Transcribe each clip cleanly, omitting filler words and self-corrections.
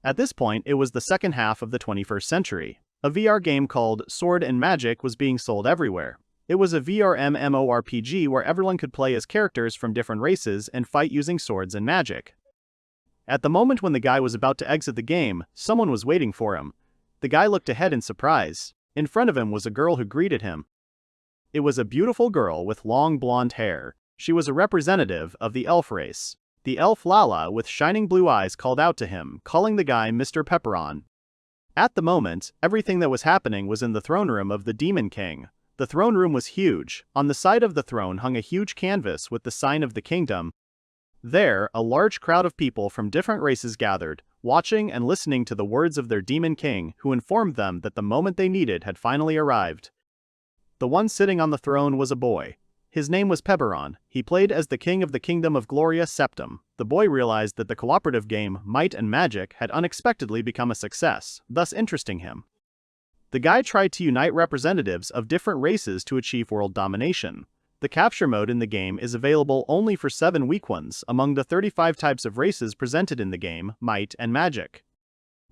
At this point, it was the second half of the 21st century. A VR game called Sword and Magic was being sold everywhere. It was a VR MMORPG where everyone could play as characters from different races and fight using swords and magic. At the moment when the guy was about to exit the game, someone was waiting for him. The guy looked ahead in surprise. In front of him was a girl who greeted him. It was a beautiful girl with long blonde hair. She was a representative of the elf race. The elf Lala with shining blue eyes called out to him, calling the guy Mr. Pepperon. At the moment, everything that was happening was in the throne room of the Demon King. The throne room was huge. On the side of the throne hung a huge canvas with the sign of the kingdom. There, a large crowd of people from different races gathered, watching and listening to the words of their Demon King, who informed them that the moment they needed had finally arrived. The one sitting on the throne was a boy. His name was Pepperon. He played as the king of the kingdom of Gloria Septum. The boy realized that the cooperative game, Might and Magic, had unexpectedly become a success, thus interesting him. The guy tried to unite representatives of different races to achieve world domination. The capture mode in the game is available only for 7 weak ones among the 35 types of races presented in the game, Might and Magic.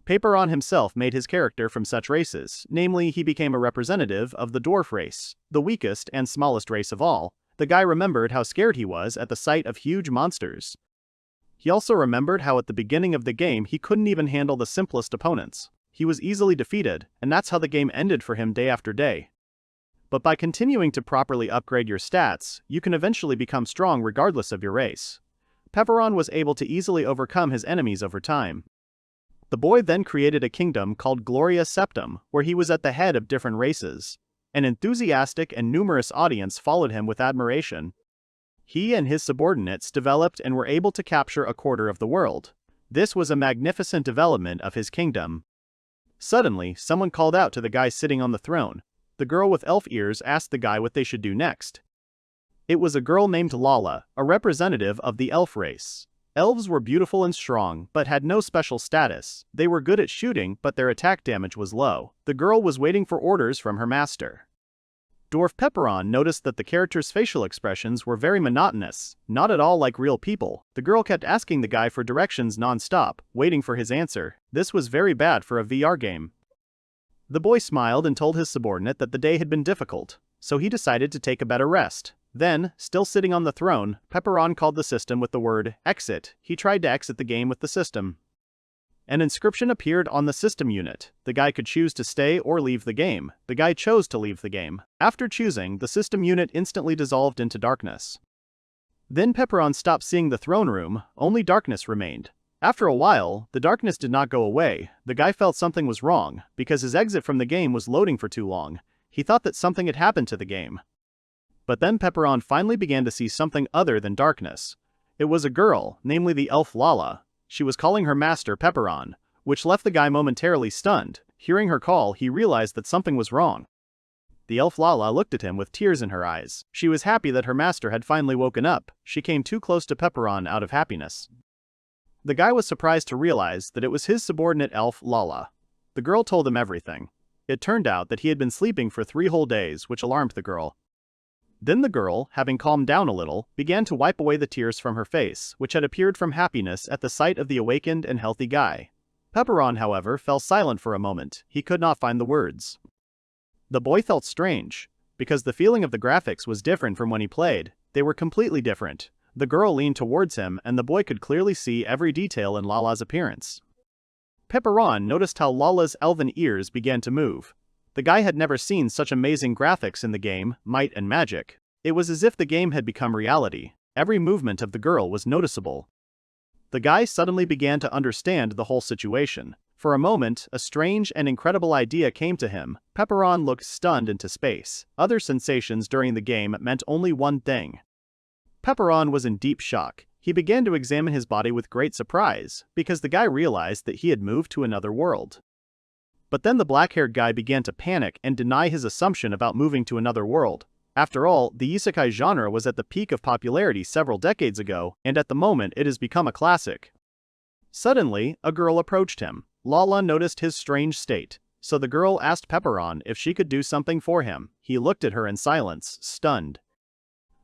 Pepperon himself made his character from such races, namely he became a representative of the dwarf race, the weakest and smallest race of all. The guy remembered how scared he was at the sight of huge monsters. He also remembered how at the beginning of the game he couldn't even handle the simplest opponents. He was easily defeated, and that's how the game ended for him day after day. But by continuing to properly upgrade your stats, you can eventually become strong regardless of your race. Pepperon was able to easily overcome his enemies over time. The boy then created a kingdom called Gloria Septum, where he was at the head of different races. An enthusiastic and numerous audience followed him with admiration. He and his subordinates developed and were able to capture a quarter of the world. This was a magnificent development of his kingdom. Suddenly, someone called out to the guy sitting on the throne. The girl with elf ears asked the guy what they should do next. It was a girl named Lala, a representative of the elf race. Elves were beautiful and strong, but had no special status. They were good at shooting, but their attack damage was low. The girl was waiting for orders from her master. Dwarf Pepperon noticed that the character's facial expressions were very monotonous, not at all like real people. The girl kept asking the guy for directions non-stop, waiting for his answer. This was very bad for a VR game. The boy smiled and told his subordinate that the day had been difficult, so he decided to take a better rest. Then, still sitting on the throne, Pepperon called the system with the word exit. He tried to exit the game with the system. An inscription appeared on the system unit. The guy could choose to stay or leave the game. The guy chose to leave the game. After choosing, the system unit instantly dissolved into darkness. Then Pepperon stopped seeing the throne room, only darkness remained. After a while, the darkness did not go away. The guy felt something was wrong, because his exit from the game was loading for too long. He thought that something had happened to the game. But then Pepperon finally began to see something other than darkness. It was a girl, namely the elf Lala. She was calling her master Pepperon, which left the guy momentarily stunned. Hearing her call, he realized that something was wrong. The elf Lala looked at him with tears in her eyes. She was happy that her master had finally woken up. She came too close to Pepperon out of happiness. The guy was surprised to realize that it was his subordinate elf Lala. The girl told him everything. It turned out that he had been sleeping for 3 whole days, which alarmed the girl. Then the girl, having calmed down a little, began to wipe away the tears from her face, which had appeared from happiness at the sight of the awakened and healthy guy. Pepperon, however, fell silent for a moment. He could not find the words. The boy felt strange, because the feeling of the graphics was different from when he played. They were completely different. The girl leaned towards him, and the boy could clearly see every detail in Lala's appearance. Pepperon noticed how Lala's elven ears began to move. The guy had never seen such amazing graphics in the game, Might and Magic. It was as if the game had become reality. Every movement of the girl was noticeable. The guy suddenly began to understand the whole situation. For a moment, a strange and incredible idea came to him. Pepperon looked stunned into space. Other sensations during the game meant only one thing. Pepperon was in deep shock. He began to examine his body with great surprise, because the guy realized that he had moved to another world. But then the black-haired guy began to panic and deny his assumption about moving to another world. After all, the Isekai genre was at the peak of popularity several decades ago, and at the moment it has become a classic. Suddenly, a girl approached him. Lala noticed his strange state, so the girl asked Pepperon if she could do something for him. He looked at her in silence, stunned.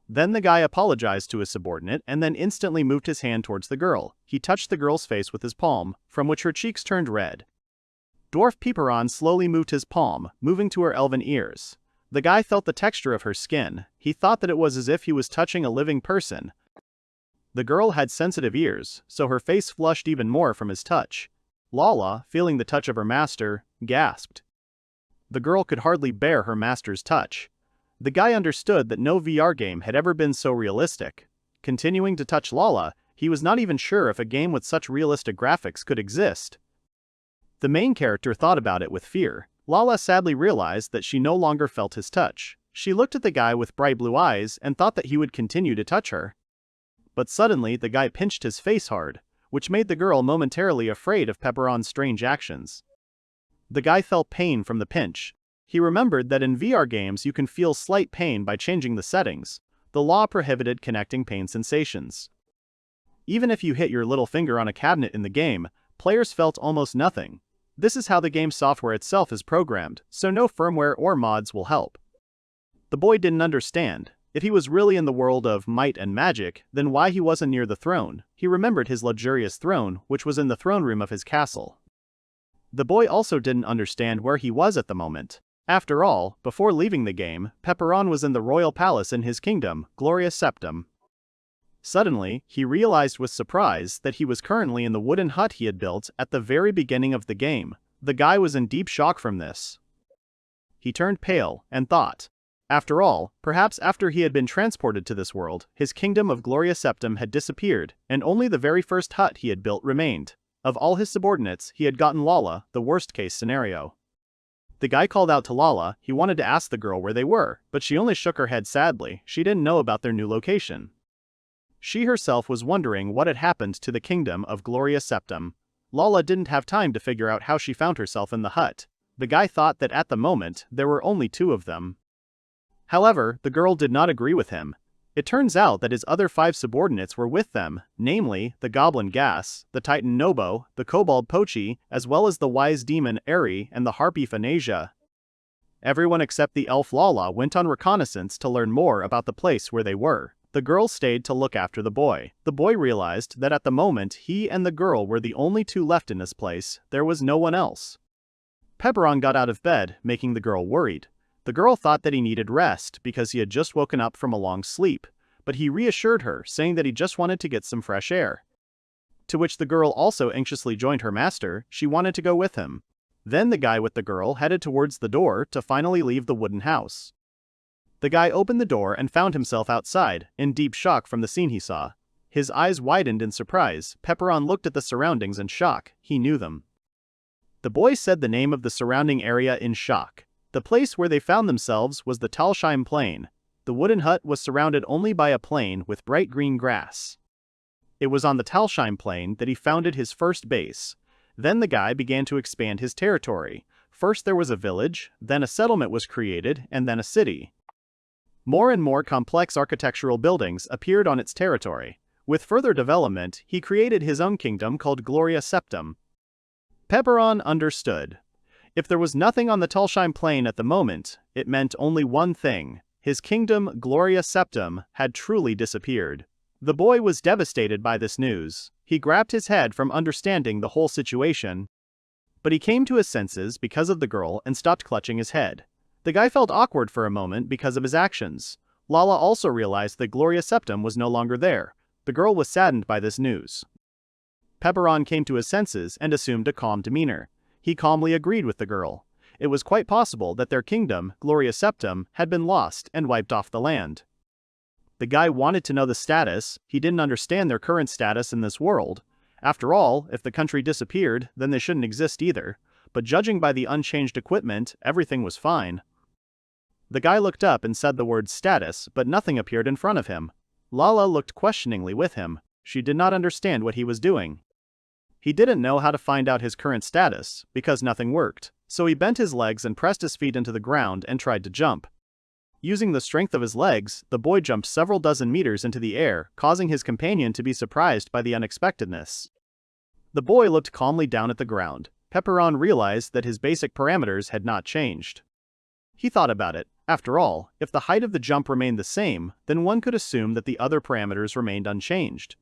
Then the guy apologized to his subordinate and then instantly moved his hand towards the girl. He touched the girl's face with his palm, from which her cheeks turned red. Dwarf Pepperon slowly moved his palm, moving to her elven ears. The guy felt the texture of her skin. He thought that it was as if he was touching a living person. The girl had sensitive ears, so her face flushed even more from his touch. Lala, feeling the touch of her master, gasped. The girl could hardly bear her master's touch. The guy understood that no VR game had ever been so realistic. Continuing to touch Lala, he was not even sure if a game with such realistic graphics could exist. The main character thought about it with fear. Lala sadly realized that she no longer felt his touch. She looked at the guy with bright blue eyes and thought that he would continue to touch her. But suddenly the guy pinched his face hard, which made the girl momentarily afraid of Pepperon's strange actions. The guy felt pain from the pinch. He remembered that in VR games you can feel slight pain by changing the settings. The law prohibited connecting pain sensations. Even if you hit your little finger on a cabinet in the game, players felt almost nothing. This is how the game's software itself is programmed, so no firmware or mods will help. The boy didn't understand. If he was really in the world of might and magic, then why he wasn't near the throne? He remembered his luxurious throne, which was in the throne room of his castle. The boy also didn't understand where he was at the moment. After all, before leaving the game, Pepperon was in the royal palace in his kingdom, Gloria Septum. Suddenly, he realized with surprise that he was currently in the wooden hut he had built at the very beginning of the game. The guy was in deep shock from this. He turned pale and thought. After all, perhaps after he had been transported to this world, his kingdom of Gloria Septum had disappeared, and only the very first hut he had built remained. Of all his subordinates, he had gotten Lala, the worst-case scenario. The guy called out to Lala. He wanted to ask the girl where they were, but she only shook her head sadly. She didn't know about their new location. She herself was wondering what had happened to the kingdom of Gloria Septum. Lala didn't have time to figure out how she found herself in the hut. The guy thought that at the moment, there were only two of them. However, the girl did not agree with him. It turns out that his other 5 subordinates were with them, namely, the Goblin Gas, the Titan Nobo, the Kobold Pochi, as well as the Wise Demon Eri and the Harpy Phanesia. Everyone except the elf Lala went on reconnaissance to learn more about the place where they were. The girl stayed to look after the boy. The boy realized that at the moment he and the girl were the only two left in this place. There was no one else. Pepperon got out of bed, making the girl worried. The girl thought that he needed rest because he had just woken up from a long sleep, but he reassured her, saying that he just wanted to get some fresh air. To which the girl also anxiously joined her master. She wanted to go with him. Then the guy with the girl headed towards the door to finally leave the wooden house. The guy opened the door and found himself outside, in deep shock from the scene he saw. His eyes widened in surprise. Pepperon looked at the surroundings in shock. He knew them. The boy said the name of the surrounding area in shock. The place where they found themselves was the Talsheim Plain. The wooden hut was surrounded only by a plain with bright green grass. It was on the Talsheim Plain that he founded his first base. Then the guy began to expand his territory. First there was a village, then a settlement was created, and then a city. More and more complex architectural buildings appeared on its territory. With further development, he created his own kingdom called Gloria Septum. Pepperon understood. If there was nothing on the Talsheim Plain at the moment, it meant only one thing. His kingdom, Gloria Septum, had truly disappeared. The boy was devastated by this news. He grabbed his head from understanding the whole situation. But he came to his senses because of the girl and stopped clutching his head. The guy felt awkward for a moment because of his actions. Lala also realized that Gloria Septum was no longer there. The girl was saddened by this news. Pepperon came to his senses and assumed a calm demeanor. He calmly agreed with the girl. It was quite possible that their kingdom, Gloria Septum, had been lost and wiped off the land. The guy wanted to know the status. He didn't understand their current status in this world. After all, if the country disappeared, then they shouldn't exist either. But judging by the unchanged equipment, everything was fine. The guy looked up and said the word status, but nothing appeared in front of him. Lala looked questioningly with him. She did not understand what he was doing. He didn't know how to find out his current status, because nothing worked, so he bent his legs and pressed his feet into the ground and tried to jump. Using the strength of his legs, the boy jumped several dozen meters into the air, causing his companion to be surprised by the unexpectedness. The boy looked calmly down at the ground. Pepperon realized that his basic parameters had not changed. He thought about it. After all, if the height of the jump remained the same, then one could assume that the other parameters remained unchanged.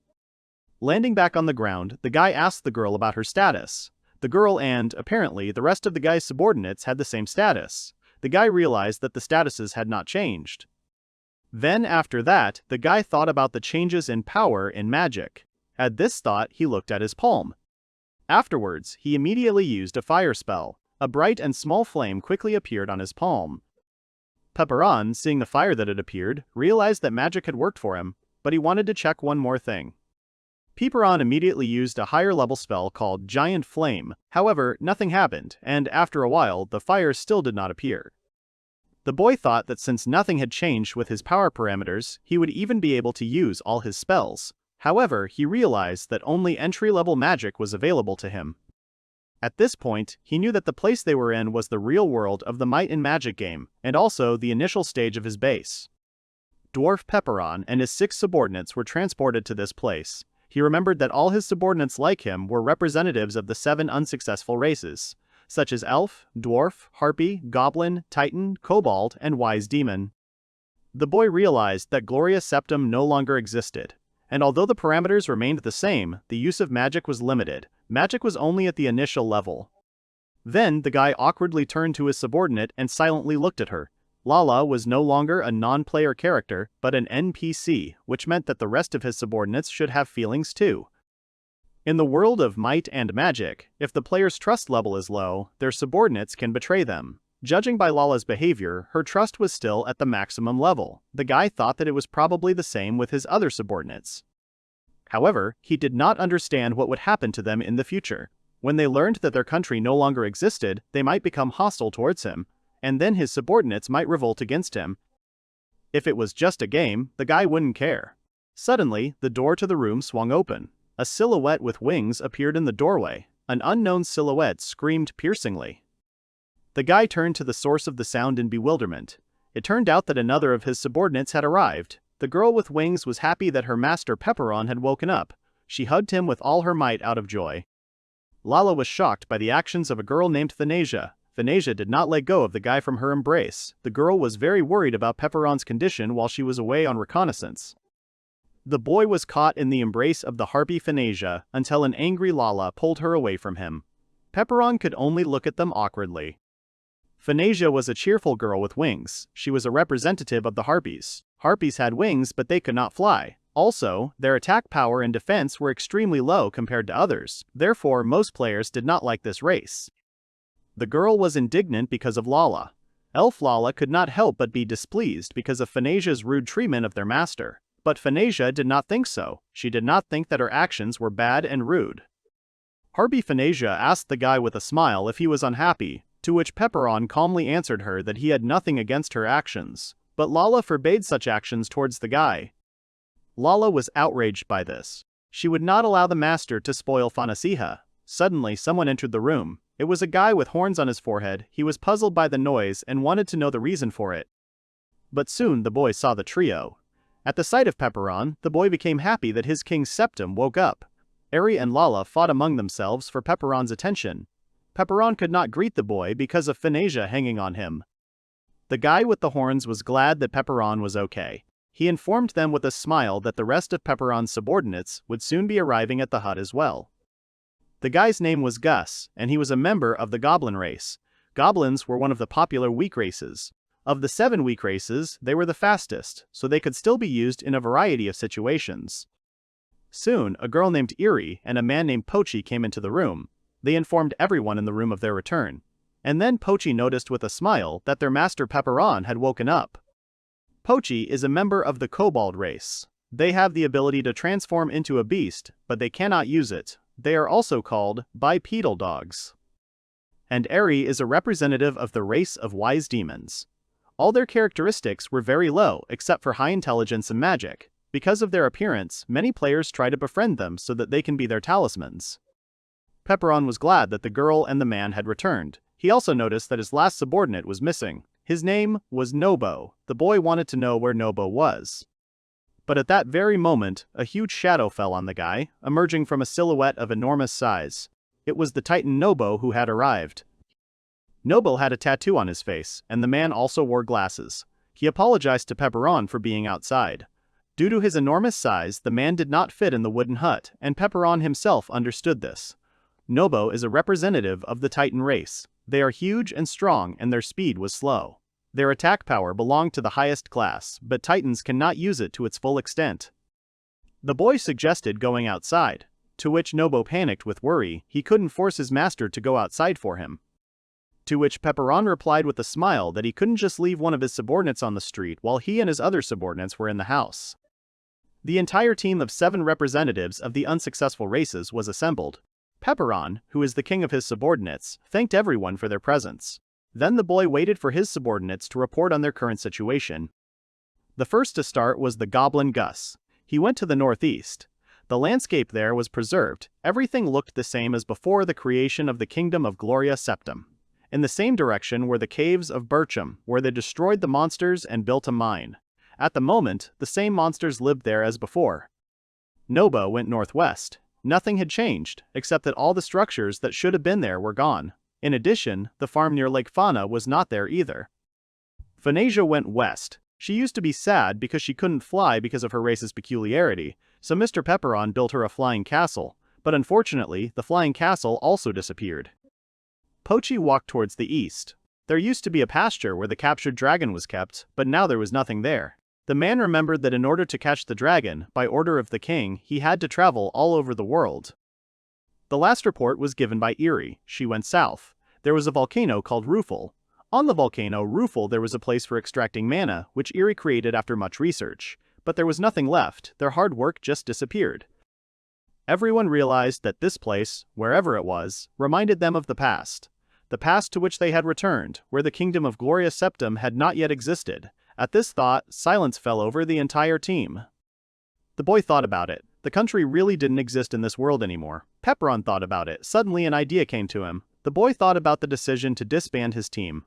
Landing back on the ground, the guy asked the girl about her status. The girl and, apparently, the rest of the guy's subordinates had the same status. The guy realized that the statuses had not changed. Then after that, the guy thought about the changes in power in magic. At this thought, he looked at his palm. Afterwards, he immediately used a fire spell. A bright and small flame quickly appeared on his palm. Pepperon, seeing the fire that had appeared, realized that magic had worked for him, but he wanted to check one more thing. Pepperon immediately used a higher level spell called Giant Flame. However, nothing happened, and after a while, the fire still did not appear. The boy thought that since nothing had changed with his power parameters, he would even be able to use all his spells. However, he realized that only entry-level magic was available to him. At this point, he knew that the place they were in was the real world of the Might and Magic game, and also the initial stage of his base. Dwarf Pepperon and his 6 subordinates were transported to this place. He remembered that all his subordinates like him were representatives of the 7 unsuccessful races, such as Elf, Dwarf, Harpy, Goblin, Titan, Kobold, and Wise Demon. The boy realized that Gloria Septum no longer existed, and although the parameters remained the same, the use of magic was limited. Magic was only at the initial level. Then the guy awkwardly turned to his subordinate and silently looked at her. Lala was no longer a non-player character, but an NPC, which meant that the rest of his subordinates should have feelings too. In the world of might and magic, if the player's trust level is low, their subordinates can betray them. Judging by Lala's behavior, her trust was still at the maximum level. The guy thought that it was probably the same with his other subordinates. However, he did not understand what would happen to them in the future. When they learned that their country no longer existed, they might become hostile towards him, and then his subordinates might revolt against him. If it was just a game, the guy wouldn't care. Suddenly, the door to the room swung open. A silhouette with wings appeared in the doorway. An unknown silhouette screamed piercingly. The guy turned to the source of the sound in bewilderment. It turned out that another of his subordinates had arrived. The girl with wings was happy that her master Pepperon had woken up. She hugged him with all her might out of joy. Lala was shocked by the actions of a girl named Thanasia. Thanasia did not let go of the guy from her embrace. The girl was very worried about Pepperon's condition while she was away on reconnaissance. The boy was caught in the embrace of the harpy Thanasia until an angry Lala pulled her away from him. Pepperon could only look at them awkwardly. Thanasia was a cheerful girl with wings. She was a representative of the harpies. Harpies had wings, but they could not fly. Also, their attack power and defense were extremely low compared to others. Therefore, most players did not like this race. The girl was indignant because of Lala. Elf Lala could not help but be displeased because of Thanasia's rude treatment of their master. But Thanasia did not think so. She did not think that her actions were bad and rude. Harpy Thanasia asked the guy with a smile if he was unhappy, to which Pepperon calmly answered her that he had nothing against her actions. But Lala forbade such actions towards the guy. Lala was outraged by this. She would not allow the master to spoil Thanasia. Suddenly, someone entered the room. It was a guy with horns on his forehead. He was puzzled by the noise and wanted to know the reason for it. But soon the boy saw the trio. At the sight of Pepperon, the boy became happy that his king's septum woke up. Eri and Lala fought among themselves for Pepperon's attention. Pepperon could not greet the boy because of Thanasia hanging on him. The guy with the horns was glad that Pepperon was okay. He informed them with a smile that the rest of Pepperon's subordinates would soon be arriving at the hut as well. The guy's name was Gus, and he was a member of the Goblin race. Goblins were one of the popular weak races. Of the 7 weak races, they were the fastest, so they could still be used in a variety of situations. Soon, a girl named Eri and a man named Pochi came into the room. They informed everyone in the room of their return. And then Pochi noticed with a smile that their master Pepperon had woken up. Pochi is a member of the Kobold race. They have the ability to transform into a beast, but they cannot use it. They are also called bipedal dogs. And Eri is a representative of the race of wise demons. All their characteristics were very low except for high intelligence and magic. Because of their appearance, many players try to befriend them so that they can be their talismans. Pepperon was glad that the girl and the man had returned. He also noticed that his last subordinate was missing. His name was Nobo. The boy wanted to know where Nobo was. But at that very moment, a huge shadow fell on the guy, emerging from a silhouette of enormous size. It was the Titan Nobo who had arrived. Nobo had a tattoo on his face, and the man also wore glasses. He apologized to Pepperon for being outside. Due to his enormous size, the man did not fit in the wooden hut, and Pepperon himself understood this. Nobo is a representative of the Titan race. They are huge and strong, and their speed was slow. Their attack power belonged to the highest class, but Titans cannot use it to its full extent. The boy suggested going outside, to which Nobo panicked with worry. He couldn't force his master to go outside for him. To which Pepperon replied with a smile that he couldn't just leave one of his subordinates on the street while he and his other subordinates were in the house. The entire team of 7 representatives of the unsuccessful races was assembled. Pepperon, who is the king of his subordinates, thanked everyone for their presence. Then the boy waited for his subordinates to report on their current situation. The first to start was the Goblin Gus. He went to the northeast. The landscape there was preserved. Everything looked the same as before the creation of the kingdom of Gloria Septum. In the same direction were the caves of Bircham, where they destroyed the monsters and built a mine. At the moment, the same monsters lived there as before. Nobo went northwest. Nothing had changed, except that all the structures that should have been there were gone. In addition, the farm near Lake Fauna was not there either. Phanesia went west. She used to be sad because she couldn't fly because of her race's peculiarity, so Mr. Pepperon built her a flying castle, but unfortunately, the flying castle also disappeared. Pochi walked towards the east. There used to be a pasture where the captured dragon was kept, but now there was nothing there. The man remembered that in order to catch the dragon, by order of the king, he had to travel all over the world. The last report was given by Erie. She went south. There was a volcano called Rufel. On the volcano Rufel there was a place for extracting mana, which Erie created after much research. But there was nothing left. Their hard work just disappeared. Everyone realized that this place, wherever it was, reminded them of the past to which they had returned, where the kingdom of Gloria Septum had not yet existed. At this thought, silence fell over the entire team. The boy thought about it. The country really didn't exist in this world anymore. Pepperon thought about it. Suddenly an idea came to him. The boy thought about the decision to disband his team.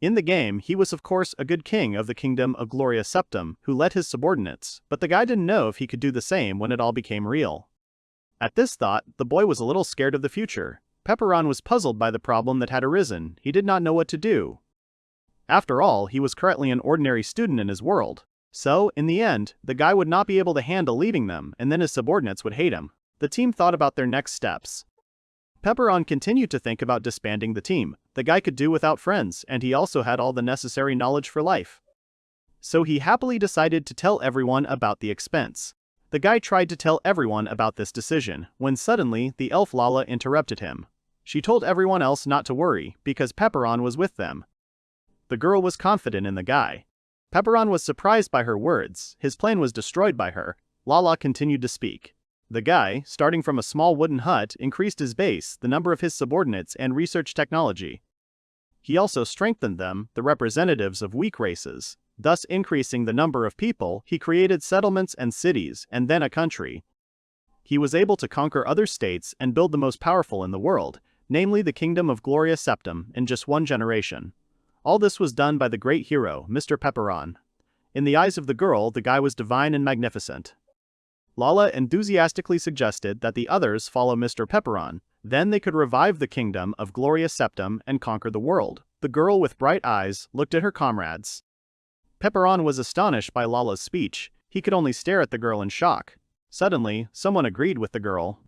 In the game, he was of course a good king of the kingdom of Gloria Septum, who led his subordinates, but the guy didn't know if he could do the same when it all became real. At this thought, the boy was a little scared of the future. Pepperon was puzzled by the problem that had arisen. He did not know what to do. After all, he was currently an ordinary student in his world. So, in the end, the guy would not be able to handle leaving them, and then his subordinates would hate him. The team thought about their next steps. Pepperon continued to think about disbanding the team. The guy could do without friends, and he also had all the necessary knowledge for life. So he happily decided to tell everyone about the expense. The guy tried to tell everyone about this decision, when suddenly the elf Lala interrupted him. She told everyone else not to worry, because Pepperon was with them. The girl was confident in the guy. Pepperon was surprised by her words. His plan was destroyed by her. Lala continued to speak. The guy, starting from a small wooden hut, increased his base, the number of his subordinates, and research technology. He also strengthened them, the representatives of weak races. Thus increasing the number of people, he created settlements and cities, and then a country. He was able to conquer other states and build the most powerful in the world, namely the kingdom of Gloria Septum, in just one generation. All this was done by the great hero, Mr. Pepperon. In the eyes of the girl, the guy was divine and magnificent. Lala enthusiastically suggested that the others follow Mr. Pepperon. Then they could revive the kingdom of Gloria Septum and conquer the world. The girl with bright eyes looked at her comrades. Pepperon was astonished by Lala's speech. He could only stare at the girl in shock. Suddenly, someone agreed with the girl.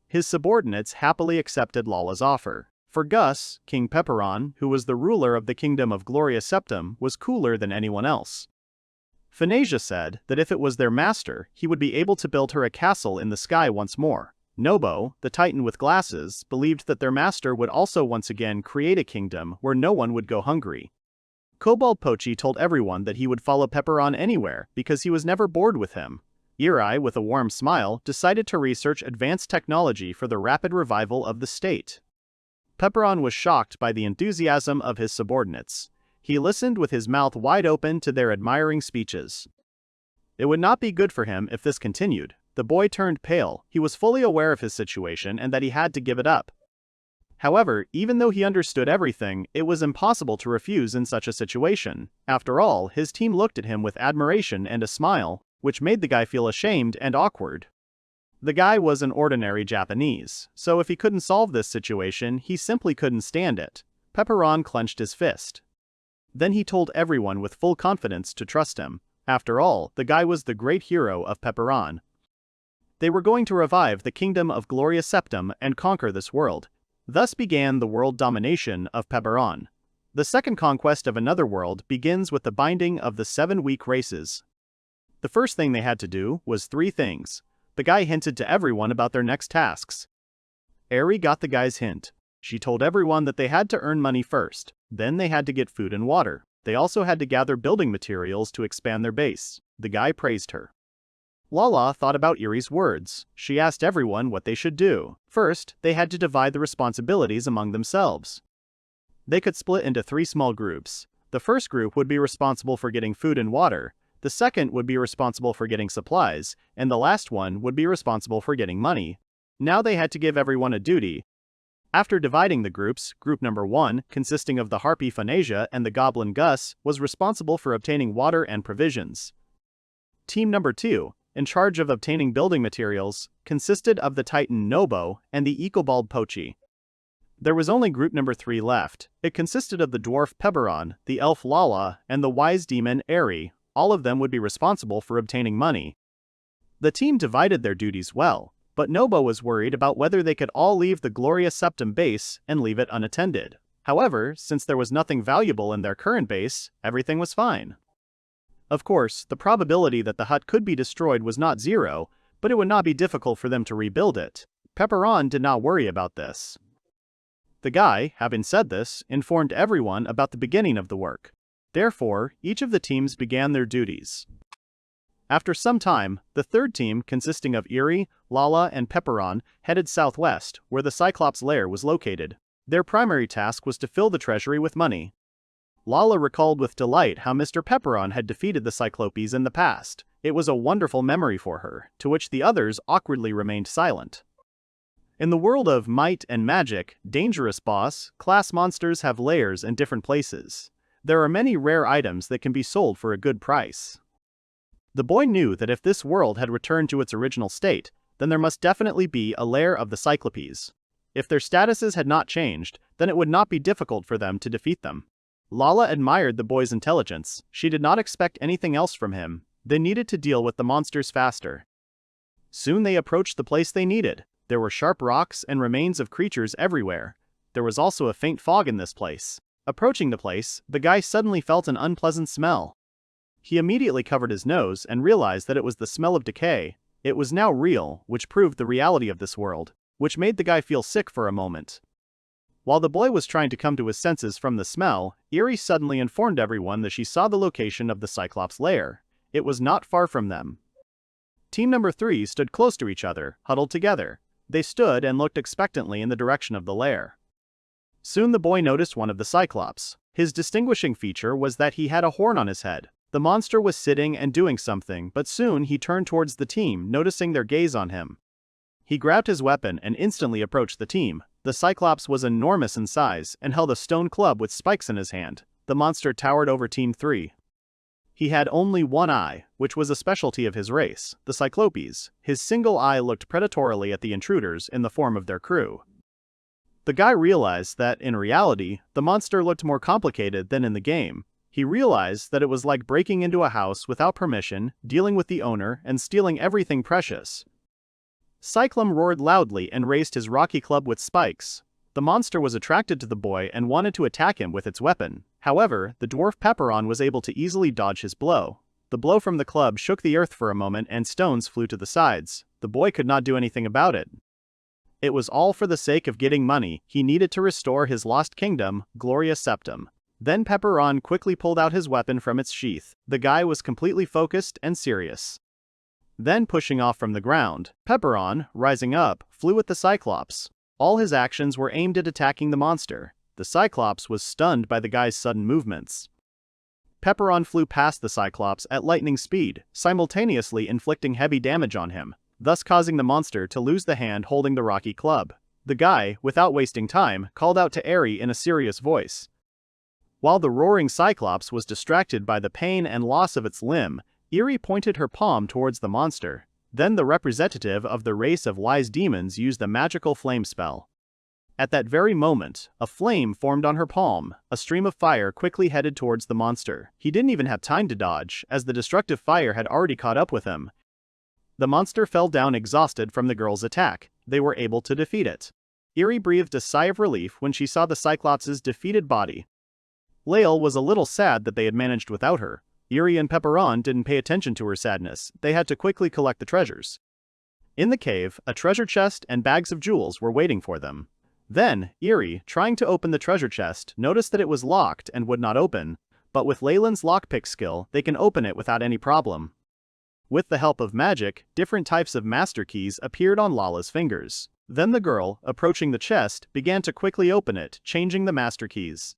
His subordinates happily accepted Lala's offer. For Gus, King Pepperon, who was the ruler of the kingdom of Gloria Septum, was cooler than anyone else. Phanesia said that if it was their master, he would be able to build her a castle in the sky once more. Nobo, the Titan with glasses, believed that their master would also once again create a kingdom where no one would go hungry. Kobold Pochi told everyone that he would follow Pepperon anywhere because he was never bored with him. Eri, with a warm smile, decided to research advanced technology for the rapid revival of the state. Pepperon was shocked by the enthusiasm of his subordinates. He listened with his mouth wide open to their admiring speeches. It would not be good for him if this continued. The boy turned pale. He was fully aware of his situation and that he had to give it up. However, even though he understood everything, it was impossible to refuse in such a situation. After all, his team looked at him with admiration and a smile, which made the guy feel ashamed and awkward. The guy was an ordinary Japanese, so if he couldn't solve this situation, he simply couldn't stand it. Pepperon clenched his fist. Then he told everyone with full confidence to trust him. After all, the guy was the great hero of Pepperon. They were going to revive the kingdom of Gloria Septum and conquer this world. Thus began the world domination of Pepperon. The second conquest of another world begins with the binding of the 7 weak races. The first thing they had to do was 3 things. The guy hinted to everyone about their next tasks. Eri got the guy's hint. She told everyone that they had to earn money first, then they had to get food and water. They also had to gather building materials to expand their base. The guy praised her. Lala thought about Eri's words. She asked everyone what they should do. First, they had to divide the responsibilities among themselves. They could split into 3 small groups. The first group would be responsible for getting food and water, the second would be responsible for getting supplies, and the last one would be responsible for getting money. Now they had to give everyone a duty. After dividing the groups, group number 1, consisting of the harpy Phanasia and the goblin Gus, was responsible for obtaining water and provisions. Team number 2, in charge of obtaining building materials, consisted of the titan Nobo and the Ecobald Pochi. There was only group number 3 left. It consisted of the dwarf Pepperon, the elf Lala, and the wise demon Eri. All of them would be responsible for obtaining money. The team divided their duties well, but Nobo was worried about whether they could all leave the Gloria Septum base and leave it unattended. However, since there was nothing valuable in their current base, everything was fine. Of course, the probability that the hut could be destroyed was not 0, but it would not be difficult for them to rebuild it. Pepperon did not worry about this. The guy, having said this, informed everyone about the beginning of the work. Therefore, each of the teams began their duties. After some time, the third team, consisting of Eri, Lala, and Pepperon, headed southwest, where the Cyclops' lair was located. Their primary task was to fill the treasury with money. Lala recalled with delight how Mr. Pepperon had defeated the Cyclopes in the past. It was a wonderful memory for her, to which the others awkwardly remained silent. In the world of might and magic, dangerous boss, class monsters have lairs in different places. There are many rare items that can be sold for a good price. The boy knew that if this world had returned to its original state, then there must definitely be a lair of the Cyclopes. If their statuses had not changed, then it would not be difficult for them to defeat them. Lala admired the boy's intelligence. She did not expect anything else from him. They needed to deal with the monsters faster. Soon they approached the place they needed. There were sharp rocks and remains of creatures everywhere. There was also a faint fog in this place. Approaching the place, the guy suddenly felt an unpleasant smell. He immediately covered his nose and realized that it was the smell of decay. It was now real, which proved the reality of this world, which made the guy feel sick for a moment. While the boy was trying to come to his senses from the smell, Eri suddenly informed everyone that she saw the location of the Cyclops' lair. It was not far from them. Team number 3 stood close to each other, huddled together. They stood and looked expectantly in the direction of the lair. Soon the boy noticed one of the Cyclops. His distinguishing feature was that he had a horn on his head. The monster was sitting and doing something, but soon he turned towards the team, noticing their gaze on him. He grabbed his weapon and instantly approached the team. The Cyclops was enormous in size and held a stone club with spikes in his hand. The monster towered over Team 3. He had only one eye, which was a specialty of his race, the Cyclopes. His single eye looked predatorily at the intruders in the form of their crew. The guy realized that, in reality, the monster looked more complicated than in the game. He realized that it was like breaking into a house without permission, dealing with the owner, and stealing everything precious. Cyclum roared loudly and raised his rocky club with spikes. The monster was attracted to the boy and wanted to attack him with its weapon. However, the dwarf Pepperon was able to easily dodge his blow. The blow from the club shook the earth for a moment and stones flew to the sides. The boy could not do anything about it. It was all for the sake of getting money. He needed to restore his lost kingdom, Gloria Septum. Then Pepperon quickly pulled out his weapon from its sheath. The guy was completely focused and serious. Then pushing off from the ground, Pepperon, rising up, flew at the Cyclops. All his actions were aimed at attacking the monster. The Cyclops was stunned by the guy's sudden movements. Pepperon flew past the Cyclops at lightning speed, simultaneously inflicting heavy damage on him, thus causing the monster to lose the hand holding the rocky club. The guy, without wasting time, called out to Eri in a serious voice. While the roaring Cyclops was distracted by the pain and loss of its limb, Eri pointed her palm towards the monster. Then the representative of the race of wise demons used the magical flame spell. At that very moment, a flame formed on her palm. A stream of fire quickly headed towards the monster. He didn't even have time to dodge, as the destructive fire had already caught up with him. The monster fell down exhausted from the girl's attack. They were able to defeat it. Eri breathed a sigh of relief when she saw the Cyclops' defeated body. Lael was a little sad that they had managed without her. Eri and Pepperon didn't pay attention to her sadness. They had to quickly collect the treasures. In the cave, a treasure chest and bags of jewels were waiting for them. Then, Eri, trying to open the treasure chest, noticed that it was locked and would not open, but with Leyland's lockpick skill, they can open it without any problem. With the help of magic, different types of master keys appeared on Lala's fingers. Then the girl, approaching the chest, began to quickly open it, changing the master keys.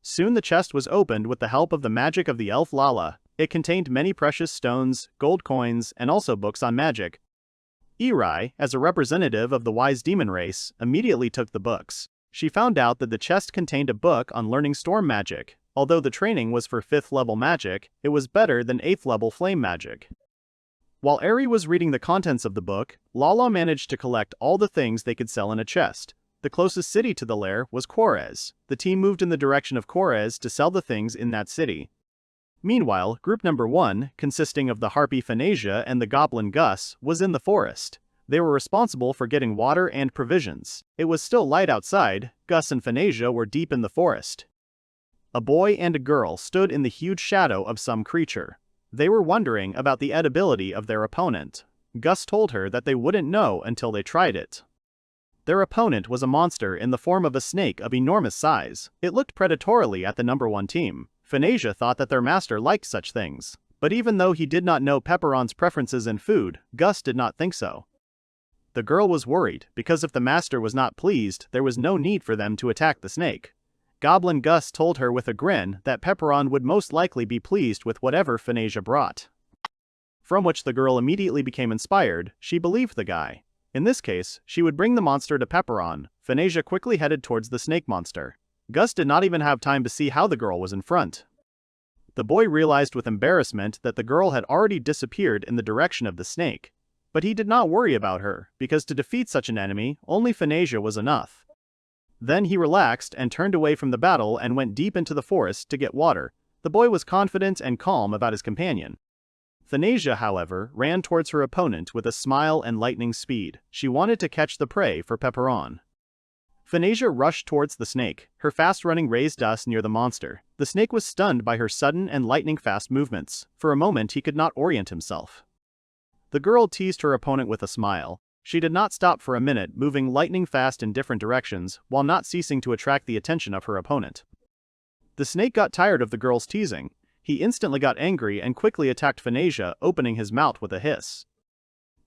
Soon the chest was opened with the help of the magic of the elf Lala. It contained many precious stones, gold coins, and also books on magic. Eri, as a representative of the wise demon race, immediately took the books. She found out that the chest contained a book on learning storm magic. Although the training was for 5th level magic, it was better than 8th level flame magic. While Eri was reading the contents of the book, Lala managed to collect all the things they could sell in a chest. The closest city to the lair was Korez. The team moved in the direction of Korez to sell the things in that city. Meanwhile, group number 1, consisting of the harpy Phanasia and the goblin Gus, was in the forest. They were responsible for getting water and provisions. It was still light outside. Gus and Phanasia were deep in the forest. A boy and a girl stood in the huge shadow of some creature. They were wondering about the edibility of their opponent. Gus told her that they wouldn't know until they tried it. Their opponent was a monster in the form of a snake of enormous size. It looked predatorily at the number 1 team. Phanasia thought that their master liked such things. But even though he did not know Pepperon's preferences in food, Gus did not think so. The girl was worried, because if the master was not pleased, there was no need for them to attack the snake. Goblin Gus told her with a grin that Pepperon would most likely be pleased with whatever Phanasia brought. From which the girl immediately became inspired. She believed the guy. In this case, she would bring the monster to Pepperon. Phanasia quickly headed towards the snake monster. Gus did not even have time to see how the girl was in front. The boy realized with embarrassment that the girl had already disappeared in the direction of the snake. But he did not worry about her, because to defeat such an enemy, only Phanasia was enough. Then he relaxed and turned away from the battle and went deep into the forest to get water. The boy was confident and calm about his companion. Phanasia, however, ran towards her opponent with a smile and lightning speed. She wanted to catch the prey for Pepperon. Phanasia rushed towards the snake. Her fast-running raised dust near the monster. The snake was stunned by her sudden and lightning-fast movements. For a moment he could not orient himself. The girl teased her opponent with a smile. She did not stop for a minute, moving lightning-fast in different directions, while not ceasing to attract the attention of her opponent. The snake got tired of the girl's teasing. He instantly got angry and quickly attacked Phanasia, opening his mouth with a hiss.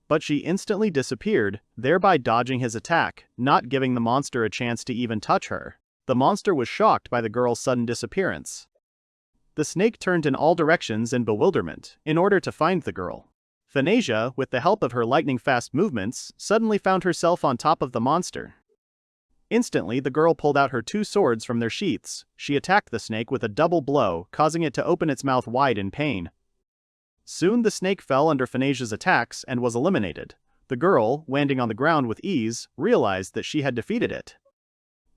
But she instantly disappeared, thereby dodging his attack, not giving the monster a chance to even touch her. The monster was shocked by the girl's sudden disappearance. The snake turned in all directions in bewilderment, in order to find the girl. Phanasia, with the help of her lightning-fast movements, suddenly found herself on top of the monster. Instantly, the girl pulled out her 2 swords from their sheaths. She attacked the snake with a double blow, causing it to open its mouth wide in pain. Soon the snake fell under Phanasia's attacks and was eliminated. The girl, landing on the ground with ease, realized that she had defeated it.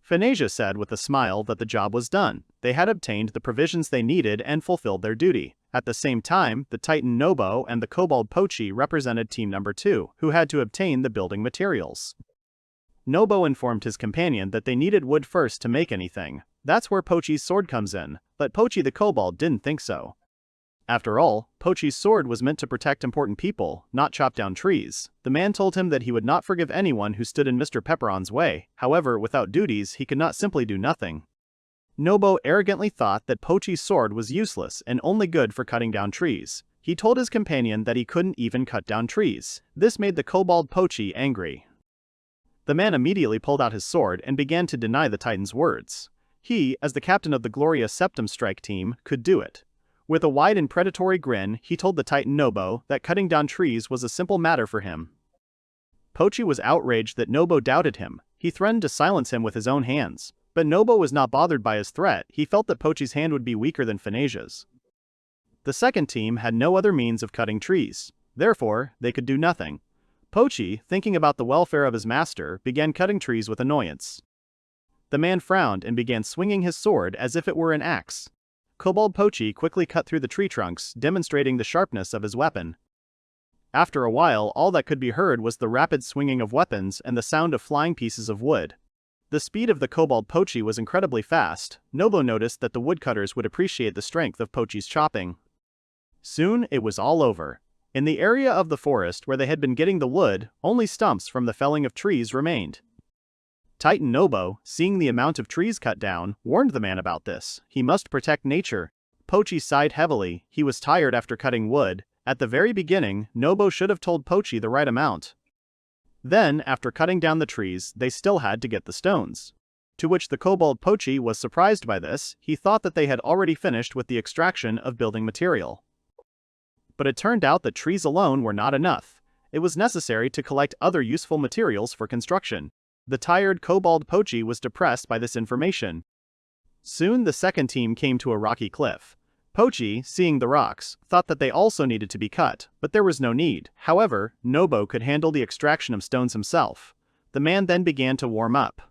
Phanasia said with a smile that the job was done. They had obtained the provisions they needed and fulfilled their duty. At the same time, the Titan Nobo and the Kobold Pochi represented team number 2, who had to obtain the building materials. Nobo informed his companion that they needed wood first to make anything. That's where Pochi's sword comes in, but Pochi the Kobold didn't think so. After all, Pochi's sword was meant to protect important people, not chop down trees. The man told him that he would not forgive anyone who stood in Mr. Pepperon's way. However, without duties, he could not simply do nothing. Nobo arrogantly thought that Pochi's sword was useless and only good for cutting down trees. He told his companion that he couldn't even cut down trees. This made the Kobold Pochi angry. The man immediately pulled out his sword and began to deny the Titan's words. He, as the captain of the Gloria Septum strike team, could do it. With a wide and predatory grin, he told the Titan Nobo that cutting down trees was a simple matter for him. Pochi was outraged that Nobo doubted him. He threatened to silence him with his own hands. But Nobo was not bothered by his threat. He felt that Pochi's hand would be weaker than Phanasia's. The second team had no other means of cutting trees. Therefore, they could do nothing. Pochi, thinking about the welfare of his master, began cutting trees with annoyance. The man frowned and began swinging his sword as if it were an axe. Kobold Pochi quickly cut through the tree trunks, demonstrating the sharpness of his weapon. After a while, all that could be heard was the rapid swinging of weapons and the sound of flying pieces of wood. The speed of the Kobold Pochi was incredibly fast. Nobo noticed that the woodcutters would appreciate the strength of Pochi's chopping. Soon, it was all over. In the area of the forest where they had been getting the wood, only stumps from the felling of trees remained. Titan Nobo, seeing the amount of trees cut down, warned the man about this. He must protect nature. Pochi sighed heavily. He was tired after cutting wood. At the very beginning, Nobo should have told Pochi the right amount. Then, after cutting down the trees, they still had to get the stones. To which the Kobold Pochi was surprised by this. He thought that they had already finished with the extraction of building material. But it turned out that trees alone were not enough. It was necessary to collect other useful materials for construction. The tired Kobold Pochi was depressed by this information. Soon the second team came to a rocky cliff. Pochi, seeing the rocks, thought that they also needed to be cut, but there was no need. However, Nobo could handle the extraction of stones himself. The man then began to warm up.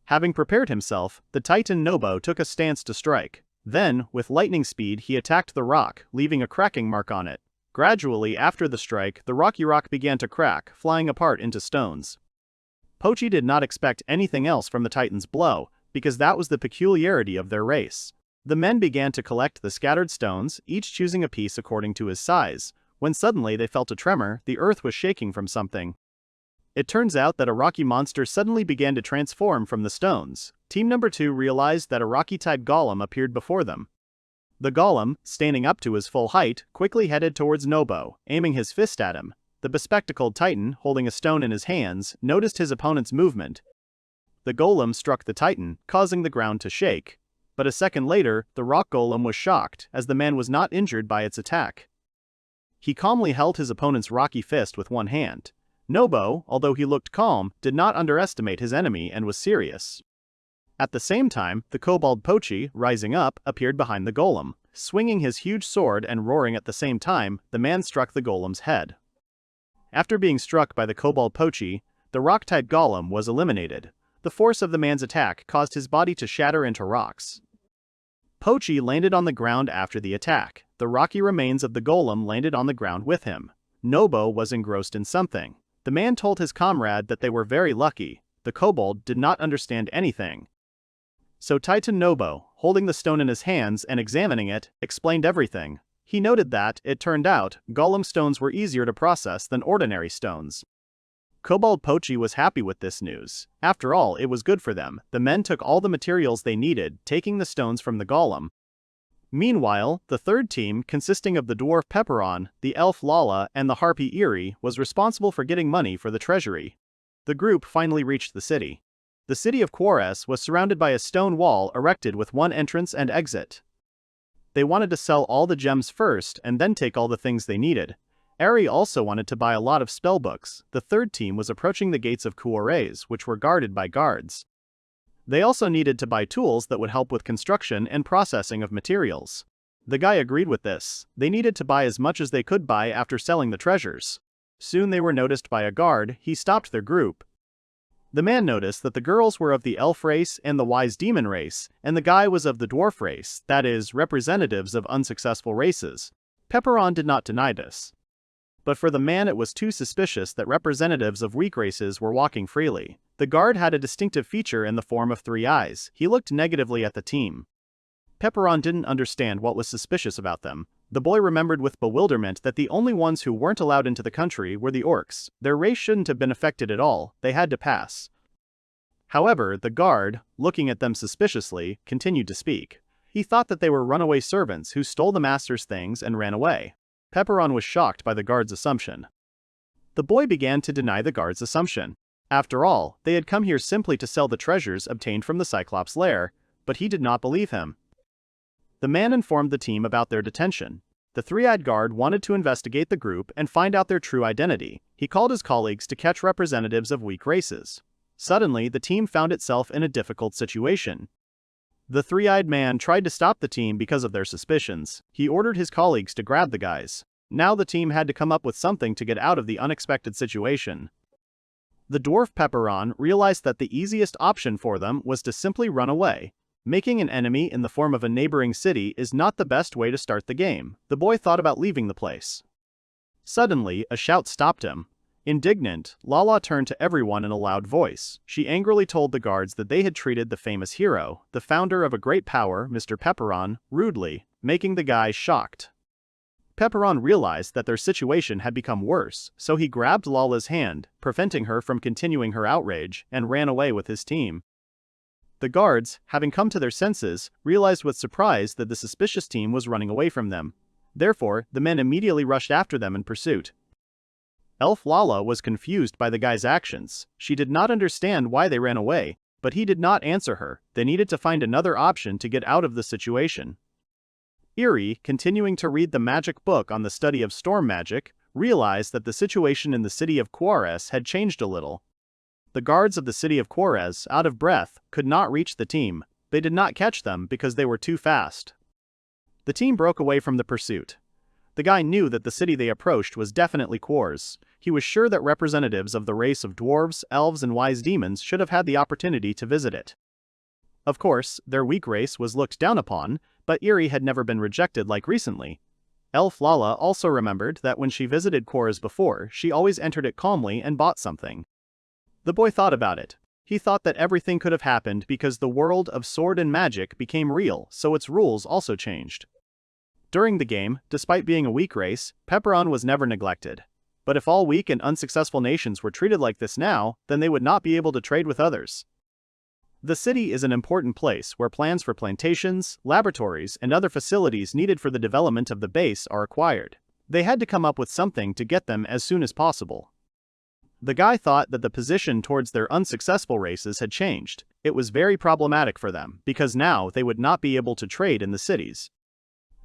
Having prepared himself, the Titan Nobo took a stance to strike. Then, with lightning speed, he attacked the rock, leaving a cracking mark on it. Gradually, after the strike, the rocky rock began to crack, flying apart into stones. Pochi did not expect anything else from the Titan's blow, because that was the peculiarity of their race. The men began to collect the scattered stones, each choosing a piece according to his size. When suddenly they felt a tremor, the earth was shaking from something. It turns out that a rocky monster suddenly began to transform from the stones. Team number 2 realized that a rocky-type golem appeared before them. The golem, standing up to his full height, quickly headed towards Nobo, aiming his fist at him. The bespectacled Titan, holding a stone in his hands, noticed his opponent's movement. The golem struck the Titan, causing the ground to shake. But a second later, the rock golem was shocked, as the man was not injured by its attack. He calmly held his opponent's rocky fist with one hand. Nobo, although he looked calm, did not underestimate his enemy and was serious. At the same time, the Kobold Pochi, rising up, appeared behind the golem. Swinging his huge sword and roaring at the same time, the man struck the golem's head. After being struck by the Kobold Pochi, the rock-type golem was eliminated. The force of the man's attack caused his body to shatter into rocks. Pochi landed on the ground after the attack. The rocky remains of the golem landed on the ground with him. Nobo was engrossed in something. The man told his comrade that they were very lucky. The kobold did not understand anything. So Titan Nobo, holding the stone in his hands and examining it, explained everything. He noted that, it turned out, golem stones were easier to process than ordinary stones. Kobold Pochi was happy with this news. After all, it was good for them. The men took all the materials they needed, taking the stones from the golem. Meanwhile, the third team, consisting of the dwarf Pepperon, the elf Lala, and the harpy Eerie, was responsible for getting money for the treasury. The group finally reached the city. The city of Quares was surrounded by a stone wall erected with one entrance and exit. They wanted to sell all the gems first and then take all the things they needed. Eri also wanted to buy a lot of spellbooks. The third team was approaching the gates of Quares, which were guarded by guards. They also needed to buy tools that would help with construction and processing of materials. The guy agreed with this. They needed to buy as much as they could buy after selling the treasures. Soon they were noticed by a guard. He stopped their group. The man noticed that the girls were of the elf race and the wise demon race, and the guy was of the dwarf race, that is, representatives of unsuccessful races. Pepperon did not deny this. But for the man it was too suspicious that representatives of weak races were walking freely. The guard had a distinctive feature in the form of 3 eyes. He looked negatively at the team. Pepperon didn't understand what was suspicious about them. The boy remembered with bewilderment that the only ones who weren't allowed into the country were the orcs. Their race shouldn't have been affected at all. They had to pass. However, the guard, looking at them suspiciously, continued to speak. He thought that they were runaway servants who stole the master's things and ran away. Pepperon was shocked by the guard's assumption. The boy began to deny the guard's assumption. After all, they had come here simply to sell the treasures obtained from the Cyclops' lair, but he did not believe him. The man informed the team about their detention. The 3-eyed guard wanted to investigate the group and find out their true identity. He called his colleagues to catch representatives of weak races. Suddenly, the team found itself in a difficult situation. The 3-eyed man tried to stop the team because of their suspicions. He ordered his colleagues to grab the guys. Now the team had to come up with something to get out of the unexpected situation. The dwarf Pepperon realized that the easiest option for them was to simply run away. Making an enemy in the form of a neighboring city is not the best way to start the game. The boy thought about leaving the place. Suddenly, a shout stopped him. Indignant, Lala turned to everyone in a loud voice. She angrily told the guards that they had treated the famous hero, the founder of a great power, Mr. Pepperon, rudely, making the guys shocked. Pepperon realized that their situation had become worse, so he grabbed Lala's hand, preventing her from continuing her outrage, and ran away with his team. The guards, having come to their senses, realized with surprise that the suspicious team was running away from them. Therefore, the men immediately rushed after them in pursuit. Elf Lala was confused by the guy's actions. She did not understand why they ran away, but he did not answer her. They needed to find another option to get out of the situation. Eri, continuing to read the magic book on the study of storm magic, realized that the situation in the city of Juarez had changed a little. The guards of the city of Juarez, out of breath, could not reach the team. They did not catch them because they were too fast. The team broke away from the pursuit. The guy knew that the city they approached was definitely Juarez. He was sure that representatives of the race of dwarves, elves, and wise demons should have had the opportunity to visit it. Of course, their weak race was looked down upon, but Eri had never been rejected like recently. Elf Lala also remembered that when she visited Juarez before, she always entered it calmly and bought something. The boy thought about it. He thought that everything could have happened because the world of sword and magic became real, so its rules also changed. During the game, despite being a weak race, Pepperon was never neglected. But if all weak and unsuccessful nations were treated like this now, then they would not be able to trade with others. The city is an important place where plans for plantations, laboratories, and other facilities needed for the development of the base are acquired. They had to come up with something to get them as soon as possible. The guy thought that the position towards their unsuccessful races had changed. It was very problematic for them, because now they would not be able to trade in the cities.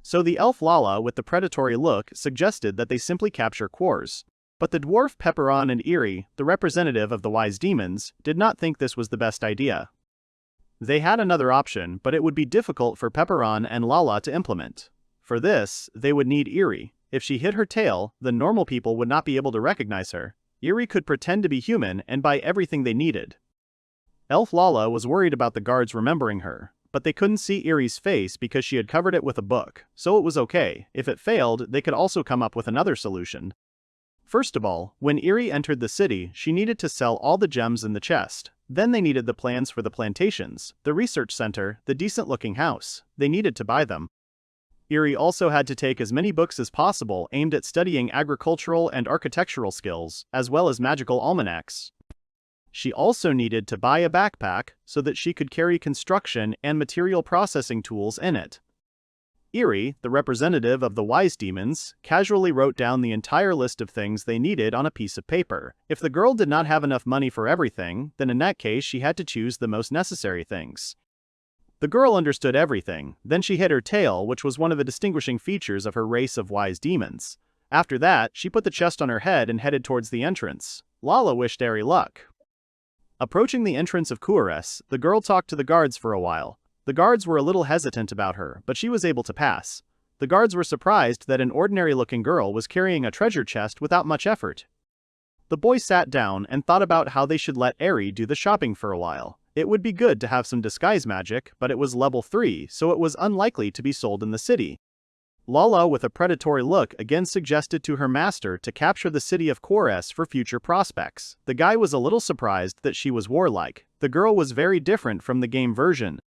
So the elf Lala with the predatory look suggested that they simply capture Juarez. But the dwarf Pepperon and Eri, the representative of the wise demons, did not think this was the best idea. They had another option, but it would be difficult for Pepperon and Lala to implement. For this, they would need Eri. If she hid her tail, then normal people would not be able to recognize her. Eri could pretend to be human and buy everything they needed. Elf Lala was worried about the guards remembering her, but they couldn't see Eri's face because she had covered it with a book, so it was okay. If it failed, they could also come up with another solution. First of all, when Eri entered the city, she needed to sell all the gems in the chest. Then they needed the plans for the plantations, the research center, the decent-looking house. They needed to buy them. Eri also had to take as many books as possible aimed at studying agricultural and architectural skills, as well as magical almanacs. She also needed to buy a backpack so that she could carry construction and material processing tools in it. Eri, the representative of the wise demons, casually wrote down the entire list of things they needed on a piece of paper. If the girl did not have enough money for everything, then in that case she had to choose the most necessary things. The girl understood everything. Then she hid her tail, which was one of the distinguishing features of her race of wise demons. After that, she put the chest on her head and headed towards the entrance. Lala wished Eri luck. Approaching the entrance of Juarez, the girl talked to the guards for a while. The guards were a little hesitant about her, but she was able to pass. The guards were surprised that an ordinary-looking girl was carrying a treasure chest without much effort. The boy sat down and thought about how they should let Eri do the shopping for a while. It would be good to have some disguise magic, but it was level 3, so it was unlikely to be sold in the city. Lala, with a predatory look, again suggested to her master to capture the city of Juarez for future prospects. The guy was a little surprised that she was warlike. The girl was very different from the game version.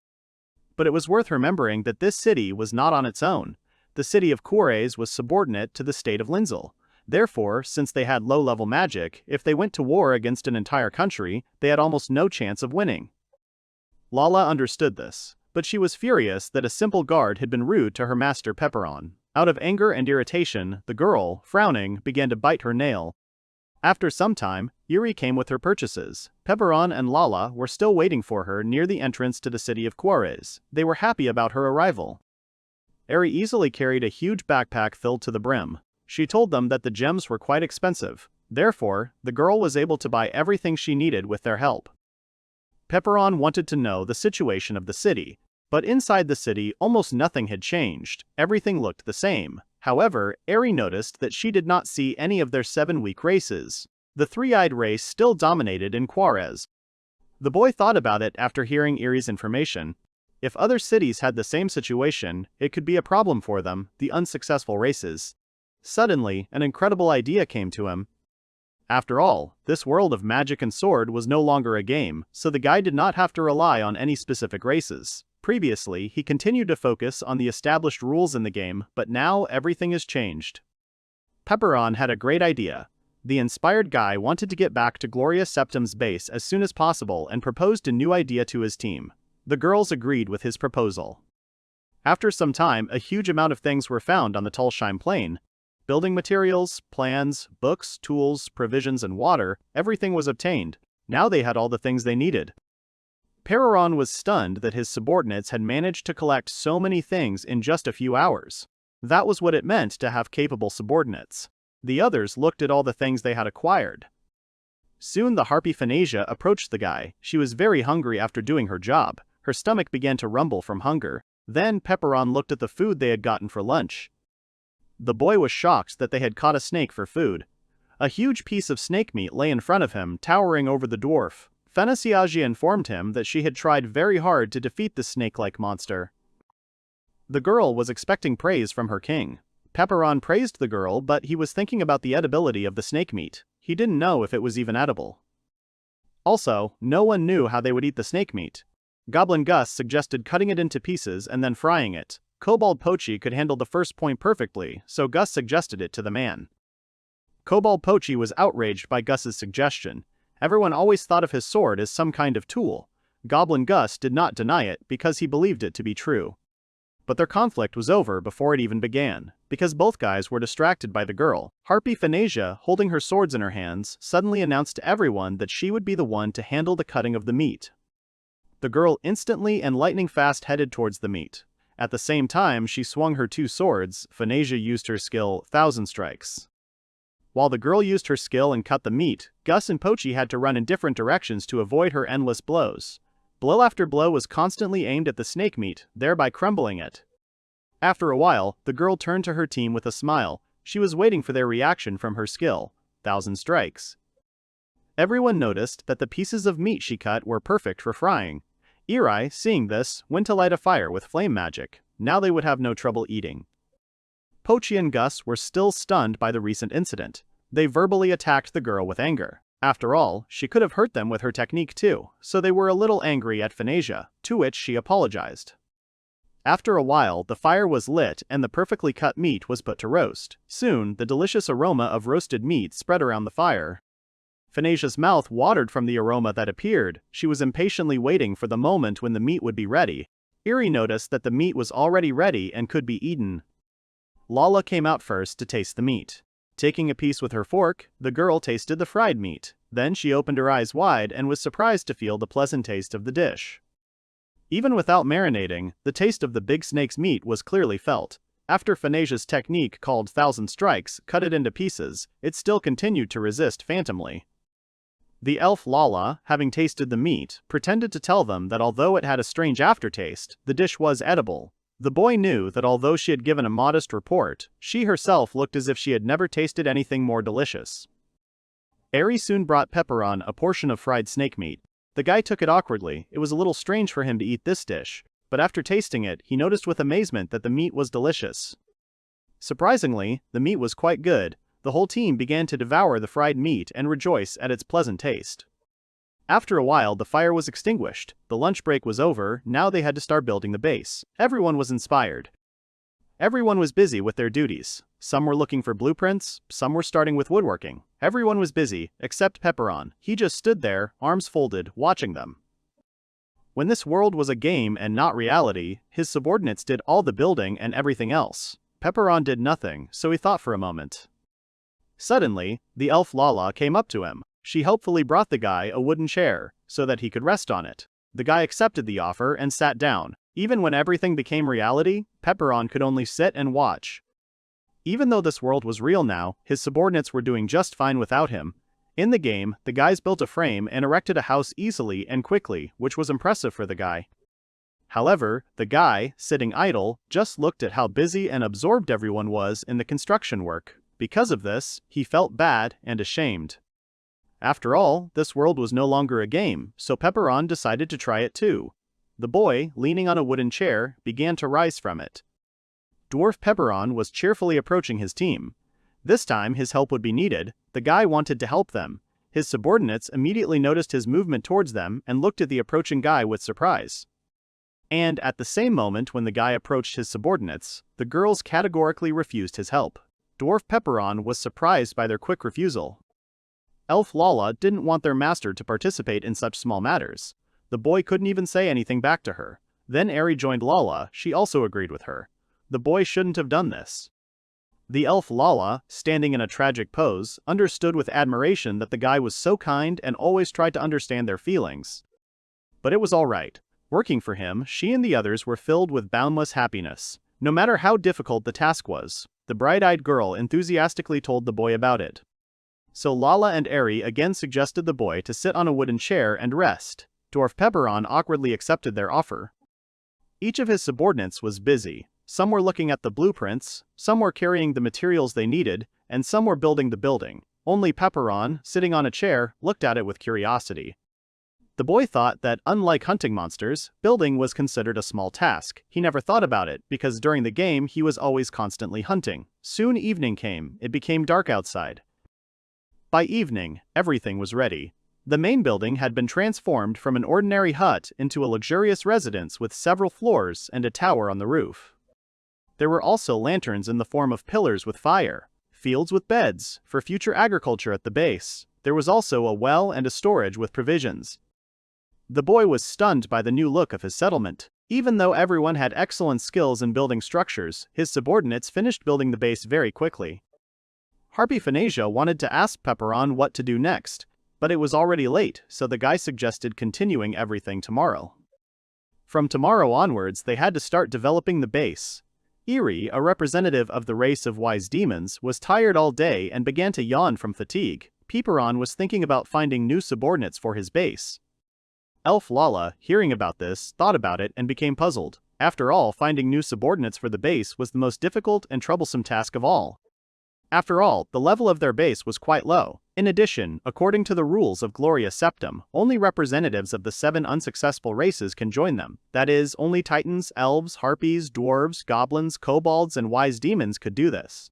But it was worth remembering that this city was not on its own. The city of Juarez was subordinate to the state of Linzel. Therefore, since they had low-level magic, if they went to war against an entire country, they had almost no chance of winning. Lala understood this, but she was furious that a simple guard had been rude to her master Pepperon. Out of anger and irritation, the girl, frowning, began to bite her nail. After some time, Eri came with her purchases. Pepperon and Lala were still waiting for her near the entrance to the city of Juarez. They were happy about her arrival. Eri easily carried a huge backpack filled to the brim. She told them that the gems were quite expensive. Therefore, the girl was able to buy everything she needed with their help. Pepperon wanted to know the situation of the city, but inside the city almost nothing had changed. Everything looked the same. However, Eri noticed that she did not see any of their 7 weak races. The three-eyed race still dominated in Juarez. The boy thought about it after hearing Erie's information. If other cities had the same situation, it could be a problem for them, the unsuccessful races. Suddenly, an incredible idea came to him. After all, this world of magic and sword was no longer a game, so the guy did not have to rely on any specific races. Previously, he continued to focus on the established rules in the game, but now everything has changed. Pepperon had a great idea. The inspired guy wanted to get back to Gloria Septum's base as soon as possible and proposed a new idea to his team. The girls agreed with his proposal. After some time, a huge amount of things were found on the Tulshime Plain. Building materials, plans, books, tools, provisions, and water, everything was obtained. Now they had all the things they needed. Pepperon was stunned that his subordinates had managed to collect so many things in just a few hours. That was what it meant to have capable subordinates. The others looked at all the things they had acquired. Soon the harpy Phanasia approached the guy. She was very hungry after doing her job. Her stomach began to rumble from hunger. Then Pepperon looked at the food they had gotten for lunch. The boy was shocked that they had caught a snake for food. A huge piece of snake meat lay in front of him, towering over the dwarf. Phanasia informed him that she had tried very hard to defeat the snake-like monster. The girl was expecting praise from her king. Pepperon praised the girl, but he was thinking about the edibility of the snake meat. He didn't know if it was even edible. Also, no one knew how they would eat the snake meat. Goblin Gus suggested cutting it into pieces and then frying it. Kobold Pochi could handle the first point perfectly, so Gus suggested it to the man. Kobold Pochi was outraged by Gus's suggestion. Everyone always thought of his sword as some kind of tool. Goblin Gus did not deny it because he believed it to be true. But their conflict was over before it even began, because both guys were distracted by the girl. Harpy Phanasia, holding her swords in her hands, suddenly announced to everyone that she would be the one to handle the cutting of the meat. The girl instantly and lightning fast headed towards the meat. At the same time she swung her two swords. Phanasia used her skill, Thousand Strikes. While the girl used her skill and cut the meat, Gus and Pochi had to run in different directions to avoid her endless blows. Blow after blow was constantly aimed at the snake meat, thereby crumbling it. After a while, the girl turned to her team with a smile. She was waiting for their reaction from her skill, Thousand Strikes. Everyone noticed that the pieces of meat she cut were perfect for frying. Eri, seeing this, went to light a fire with flame magic. Now they would have no trouble eating. Pochi and Gus were still stunned by the recent incident. They verbally attacked the girl with anger. After all, she could have hurt them with her technique too, so they were a little angry at Phanasia, to which she apologized. After a while, the fire was lit and the perfectly cut meat was put to roast. Soon, the delicious aroma of roasted meat spread around the fire. Phanasia's mouth watered from the aroma that appeared. She was impatiently waiting for the moment when the meat would be ready. Eri noticed that the meat was already ready and could be eaten. Lala came out first to taste the meat. Taking a piece with her fork, the girl tasted the fried meat. Then she opened her eyes wide and was surprised to feel the pleasant taste of the dish. Even without marinating, the taste of the big snake's meat was clearly felt. After Phanasia's technique called Thousand Strikes cut it into pieces, it still continued to resist phantomly. The elf Lala, having tasted the meat, pretended to tell them that although it had a strange aftertaste, the dish was edible. The boy knew that although she had given a modest report, she herself looked as if she had never tasted anything more delicious. Eri soon brought Pepperon a portion of fried snake meat. The guy took it awkwardly. It was a little strange for him to eat this dish, but after tasting it, he noticed with amazement that the meat was delicious. Surprisingly, the meat was quite good. The whole team began to devour the fried meat and rejoice at its pleasant taste. After a while, the fire was extinguished. The lunch break was over. Now they had to start building the base. Everyone was inspired. Everyone was busy with their duties. Some were looking for blueprints, some were starting with woodworking. Everyone was busy, except Pepperon. He just stood there, arms folded, watching them. When this world was a game and not reality, his subordinates did all the building and everything else. Pepperon did nothing, so he thought for a moment. Suddenly, the elf Lala came up to him. She helpfully brought the guy a wooden chair, so that he could rest on it. The guy accepted the offer and sat down. Even when everything became reality, Pepperon could only sit and watch. Even though this world was real now, his subordinates were doing just fine without him. In the game, the guys built a frame and erected a house easily and quickly, which was impressive for the guy. However, the guy, sitting idle, just looked at how busy and absorbed everyone was in the construction work. Because of this, he felt bad and ashamed. After all, this world was no longer a game, so Pepperon decided to try it too. The boy, leaning on a wooden chair, began to rise from it. Dwarf Pepperon was cheerfully approaching his team. This time his help would be needed. The guy wanted to help them. His subordinates immediately noticed his movement towards them and looked at the approaching guy with surprise. And at the same moment when the guy approached his subordinates, the girls categorically refused his help. Dwarf Pepperon was surprised by their quick refusal. Elf Lala didn't want their master to participate in such small matters. The boy couldn't even say anything back to her. Then Eri joined Lala, she also agreed with her. The boy shouldn't have done this. The elf Lala, standing in a tragic pose, understood with admiration that the guy was so kind and always tried to understand their feelings. But it was alright. Working for him, she and the others were filled with boundless happiness. No matter how difficult the task was, the bright-eyed girl enthusiastically told the boy about it. So Lala and Eri again suggested the boy to sit on a wooden chair and rest. Dwarf Pepperon awkwardly accepted their offer. Each of his subordinates was busy. Some were looking at the blueprints, some were carrying the materials they needed, and some were building the building. Only Pepperon, sitting on a chair, looked at it with curiosity. The boy thought that, unlike hunting monsters, building was considered a small task. He never thought about it, because during the game he was always constantly hunting. Soon evening came, it became dark outside. By evening, everything was ready. The main building had been transformed from an ordinary hut into a luxurious residence with several floors and a tower on the roof. There were also lanterns in the form of pillars with fire, fields with beds, for future agriculture at the base. There was also a well and a storage with provisions. The boy was stunned by the new look of his settlement. Even though everyone had excellent skills in building structures, his subordinates finished building the base very quickly. Harpy Phanasia wanted to ask Pepperon what to do next, but it was already late, so the guy suggested continuing everything tomorrow. From tomorrow onwards, they had to start developing the base. Eri, a representative of the race of wise demons, was tired all day and began to yawn from fatigue. Pepperon was thinking about finding new subordinates for his base. Elf Lala, hearing about this, thought about it and became puzzled. After all, finding new subordinates for the base was the most difficult and troublesome task of all. After all, the level of their base was quite low. In addition, according to the rules of Gloria Septum, only representatives of the 7 unsuccessful races can join them. That is, only titans, elves, harpies, dwarves, goblins, kobolds, and wise demons could do this.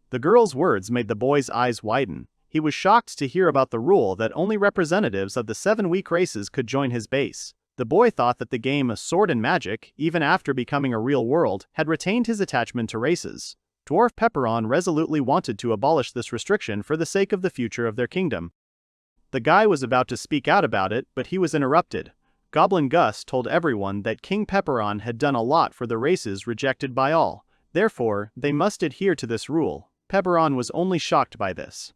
The girl's words made the boy's eyes widen. He was shocked to hear about the rule that only representatives of the 7 weak races could join his base. The boy thought that the game Sword and Magic, even after becoming a real world, had retained his attachment to races. Dwarf Pepperon resolutely wanted to abolish this restriction for the sake of the future of their kingdom. The guy was about to speak out about it, but he was interrupted. Goblin Gus told everyone that King Pepperon had done a lot for the races rejected by all. Therefore, they must adhere to this rule. Pepperon was only shocked by this.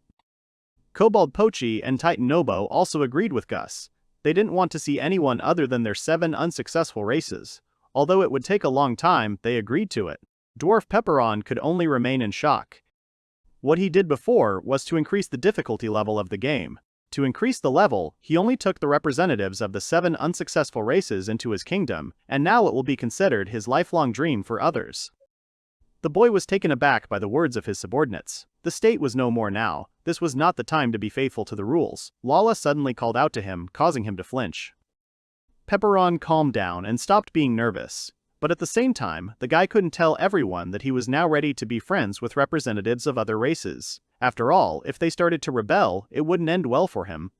Kobold Pochi and Titan Nobo also agreed with Gus. They didn't want to see anyone other than their 7 unsuccessful races. Although it would take a long time, they agreed to it. Dwarf Pepperon could only remain in shock. What he did before was to increase the difficulty level of the game. To increase the level, he only took the representatives of the 7 unsuccessful races into his kingdom, and now it will be considered his lifelong dream for others. The boy was taken aback by the words of his subordinates. The state was no more now. This was not the time to be faithful to the rules. Lala suddenly called out to him, causing him to flinch. Pepperon calmed down and stopped being nervous. But at the same time, the guy couldn't tell everyone that he was now ready to be friends with representatives of other races. After all, if they started to rebel, it wouldn't end well for him.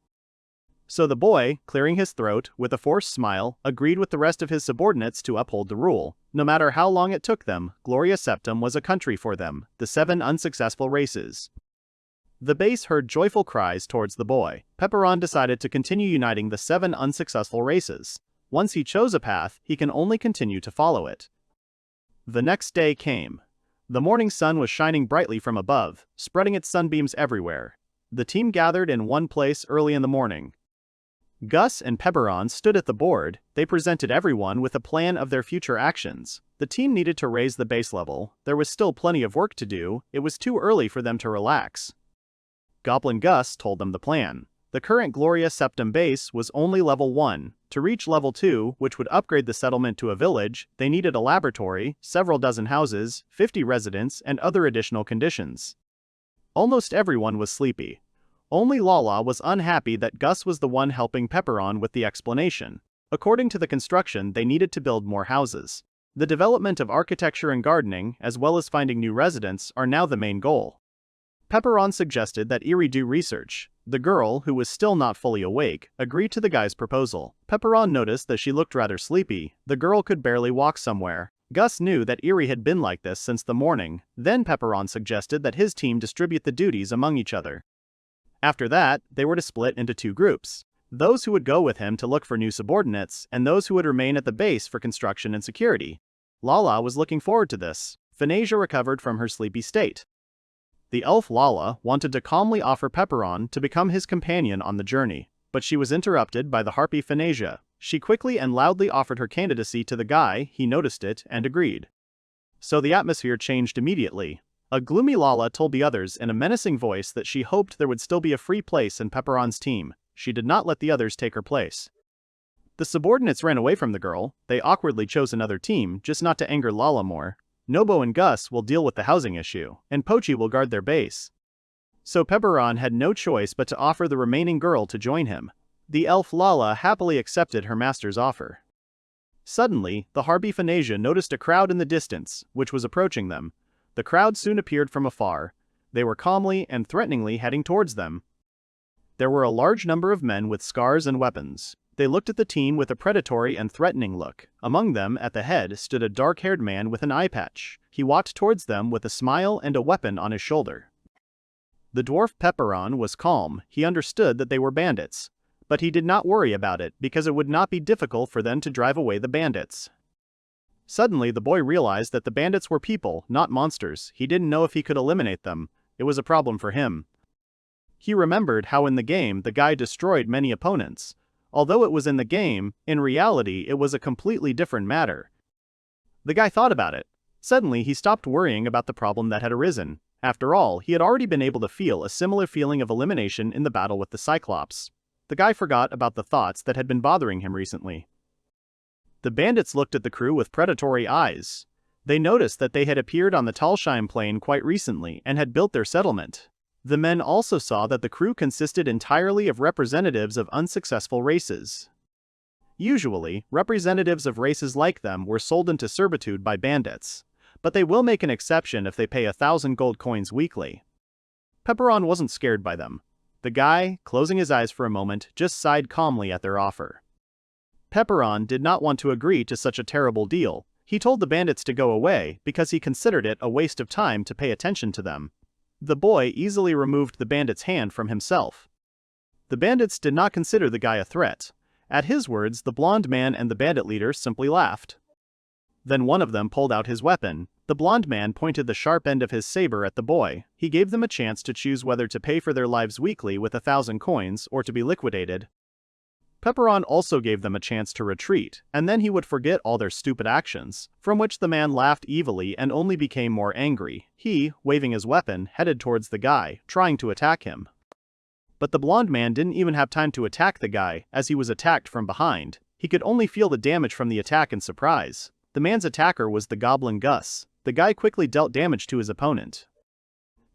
So the boy, clearing his throat, with a forced smile, agreed with the rest of his subordinates to uphold the rule. No matter how long it took them, Gloria Septum was a country for them, the 7 unsuccessful races. The base heard joyful cries towards the boy. Pepperon decided to continue uniting the 7 unsuccessful races. Once he chose a path, he can only continue to follow it. The next day came. The morning sun was shining brightly from above, spreading its sunbeams everywhere. The team gathered in one place early in the morning. Gus and Pepperon stood at the board. They presented everyone with a plan of their future actions. The team needed to raise the base level. There was still plenty of work to do. It was too early for them to relax. Goblin Gus told them the plan. The current Gloria Septum base was only level 1. To reach level 2, which would upgrade the settlement to a village, they needed a laboratory, several dozen houses, 50 residents, and other additional conditions. Almost everyone was sleepy. Only Lala was unhappy that Gus was the one helping Pepperon with the explanation. According to the construction, they needed to build more houses. The development of architecture and gardening, as well as finding new residents, are now the main goal. Pepperon suggested that Eri do research. The girl, who was still not fully awake, agreed to the guy's proposal. Pepperon noticed that she looked rather sleepy. The girl could barely walk somewhere. Gus knew that Eri had been like this since the morning. Then Pepperon suggested that his team distribute the duties among each other. After that, they were to split into two groups. Those who would go with him to look for new subordinates, and those who would remain at the base for construction and security. Lala was looking forward to this. Phanesia recovered from her sleepy state. The elf Lala wanted to calmly offer Pepperon to become his companion on the journey, but she was interrupted by the harpy Phanesia. She quickly and loudly offered her candidacy to the guy. He noticed it and agreed. So the atmosphere changed immediately. A gloomy Lala told the others in a menacing voice that she hoped there would still be a free place in Pepperon's team. She did not let the others take her place. The subordinates ran away from the girl. They awkwardly chose another team, just not to anger Lala more. Nobo and Gus will deal with the housing issue, and Pochi will guard their base. So Pepperon had no choice but to offer the remaining girl to join him. The elf Lala happily accepted her master's offer. Suddenly, the harpy Phanesia noticed a crowd in the distance, which was approaching them. The crowd soon appeared from afar. They were calmly and threateningly heading towards them. There were a large number of men with scars and weapons. They looked at the team with a predatory and threatening look. Among them, at the head, stood a dark-haired man with an eye patch. He walked towards them with a smile and a weapon on his shoulder. The dwarf Pepperon was calm. He understood that they were bandits. But he did not worry about it, because it would not be difficult for them to drive away the bandits. Suddenly, the boy realized that the bandits were people, not monsters. He didn't know if he could eliminate them. It was a problem for him. He remembered how in the game the guy destroyed many opponents. Although it was in the game, in reality it was a completely different matter. The guy thought about it. Suddenly he stopped worrying about the problem that had arisen. After all, he had already been able to feel a similar feeling of elimination in the battle with the Cyclops. The guy forgot about the thoughts that had been bothering him recently. The bandits looked at the crew with predatory eyes. They noticed that they had appeared on the Talsheim plain quite recently and had built their settlement. The men also saw that the crew consisted entirely of representatives of unsuccessful races. Usually, representatives of races like them were sold into servitude by bandits, but they will make an exception if they pay 1,000 gold coins weekly. Pepperon wasn't scared by them. The guy, closing his eyes for a moment, just sighed calmly at their offer. Pepperon did not want to agree to such a terrible deal. He told the bandits to go away because he considered it a waste of time to pay attention to them. The boy easily removed the bandit's hand from himself. The bandits did not consider the guy a threat. At his words, the blonde man and the bandit leader simply laughed. Then one of them pulled out his weapon. The blonde man pointed the sharp end of his saber at the boy. He gave them a chance to choose whether to pay for their lives weekly with 1,000 coins or to be liquidated. Pepperon also gave them a chance to retreat, and then he would forget all their stupid actions, from which the man laughed evilly and only became more angry. He, waving his weapon, headed towards the guy, trying to attack him. But the blonde man didn't even have time to attack the guy, as he was attacked from behind. He could only feel the damage from the attack in surprise. The man's attacker was the goblin Gus. The guy quickly dealt damage to his opponent.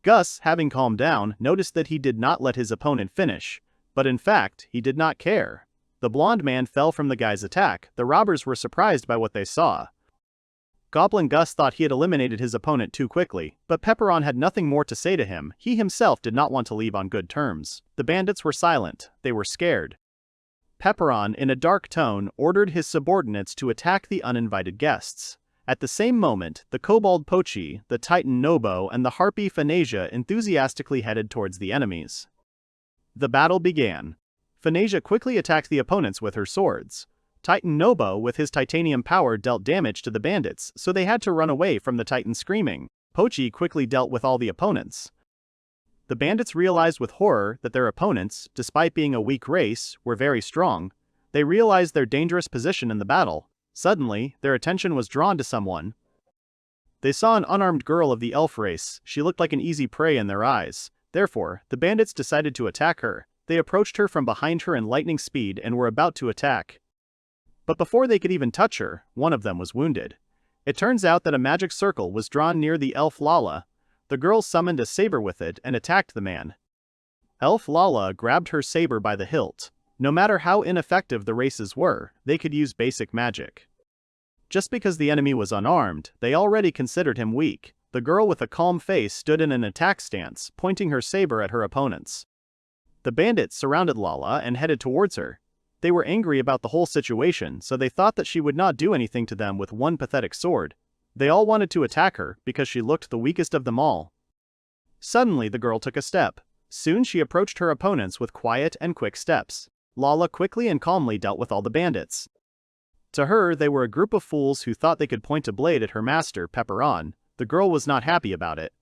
Gus, having calmed down, noticed that he did not let his opponent finish, but in fact, he did not care. The blonde man fell from the guy's attack. The robbers were surprised by what they saw. Goblin Gus thought he had eliminated his opponent too quickly, but Pepperon had nothing more to say to him. He himself did not want to leave on good terms. The bandits were silent. They were scared. Pepperon, in a dark tone, ordered his subordinates to attack the uninvited guests. At the same moment, the kobold Pochi, the titan Nobo, and the harpy Phanesia enthusiastically headed towards the enemies. The battle began. Phanesia quickly attacked the opponents with her swords. Titan Nobo, with his titanium power, dealt damage to the bandits, so they had to run away from the titan screaming. Pochi quickly dealt with all the opponents. The bandits realized with horror that their opponents, despite being a weak race, were very strong. They realized their dangerous position in the battle. Suddenly, their attention was drawn to someone. They saw an unarmed girl of the elf race. She looked like an easy prey in their eyes. Therefore, the bandits decided to attack her. They approached her from behind her in lightning speed and were about to attack. But before they could even touch her, one of them was wounded. It turns out that a magic circle was drawn near the elf Lala. The girl summoned a saber with it and attacked the man. Elf Lala grabbed her saber by the hilt. No matter how ineffective the races were, they could use basic magic. Just because the enemy was unarmed, they already considered him weak. The girl with a calm face stood in an attack stance, pointing her saber at her opponents. The bandits surrounded Lala and headed towards her. They were angry about the whole situation, so they thought that she would not do anything to them with one pathetic sword. They all wanted to attack her because she looked the weakest of them all. Suddenly the girl took a step. Soon she approached her opponents with quiet and quick steps. Lala quickly and calmly dealt with all the bandits. To her, they were a group of fools who thought they could point a blade at her master, Pepperon. The girl was not happy about it.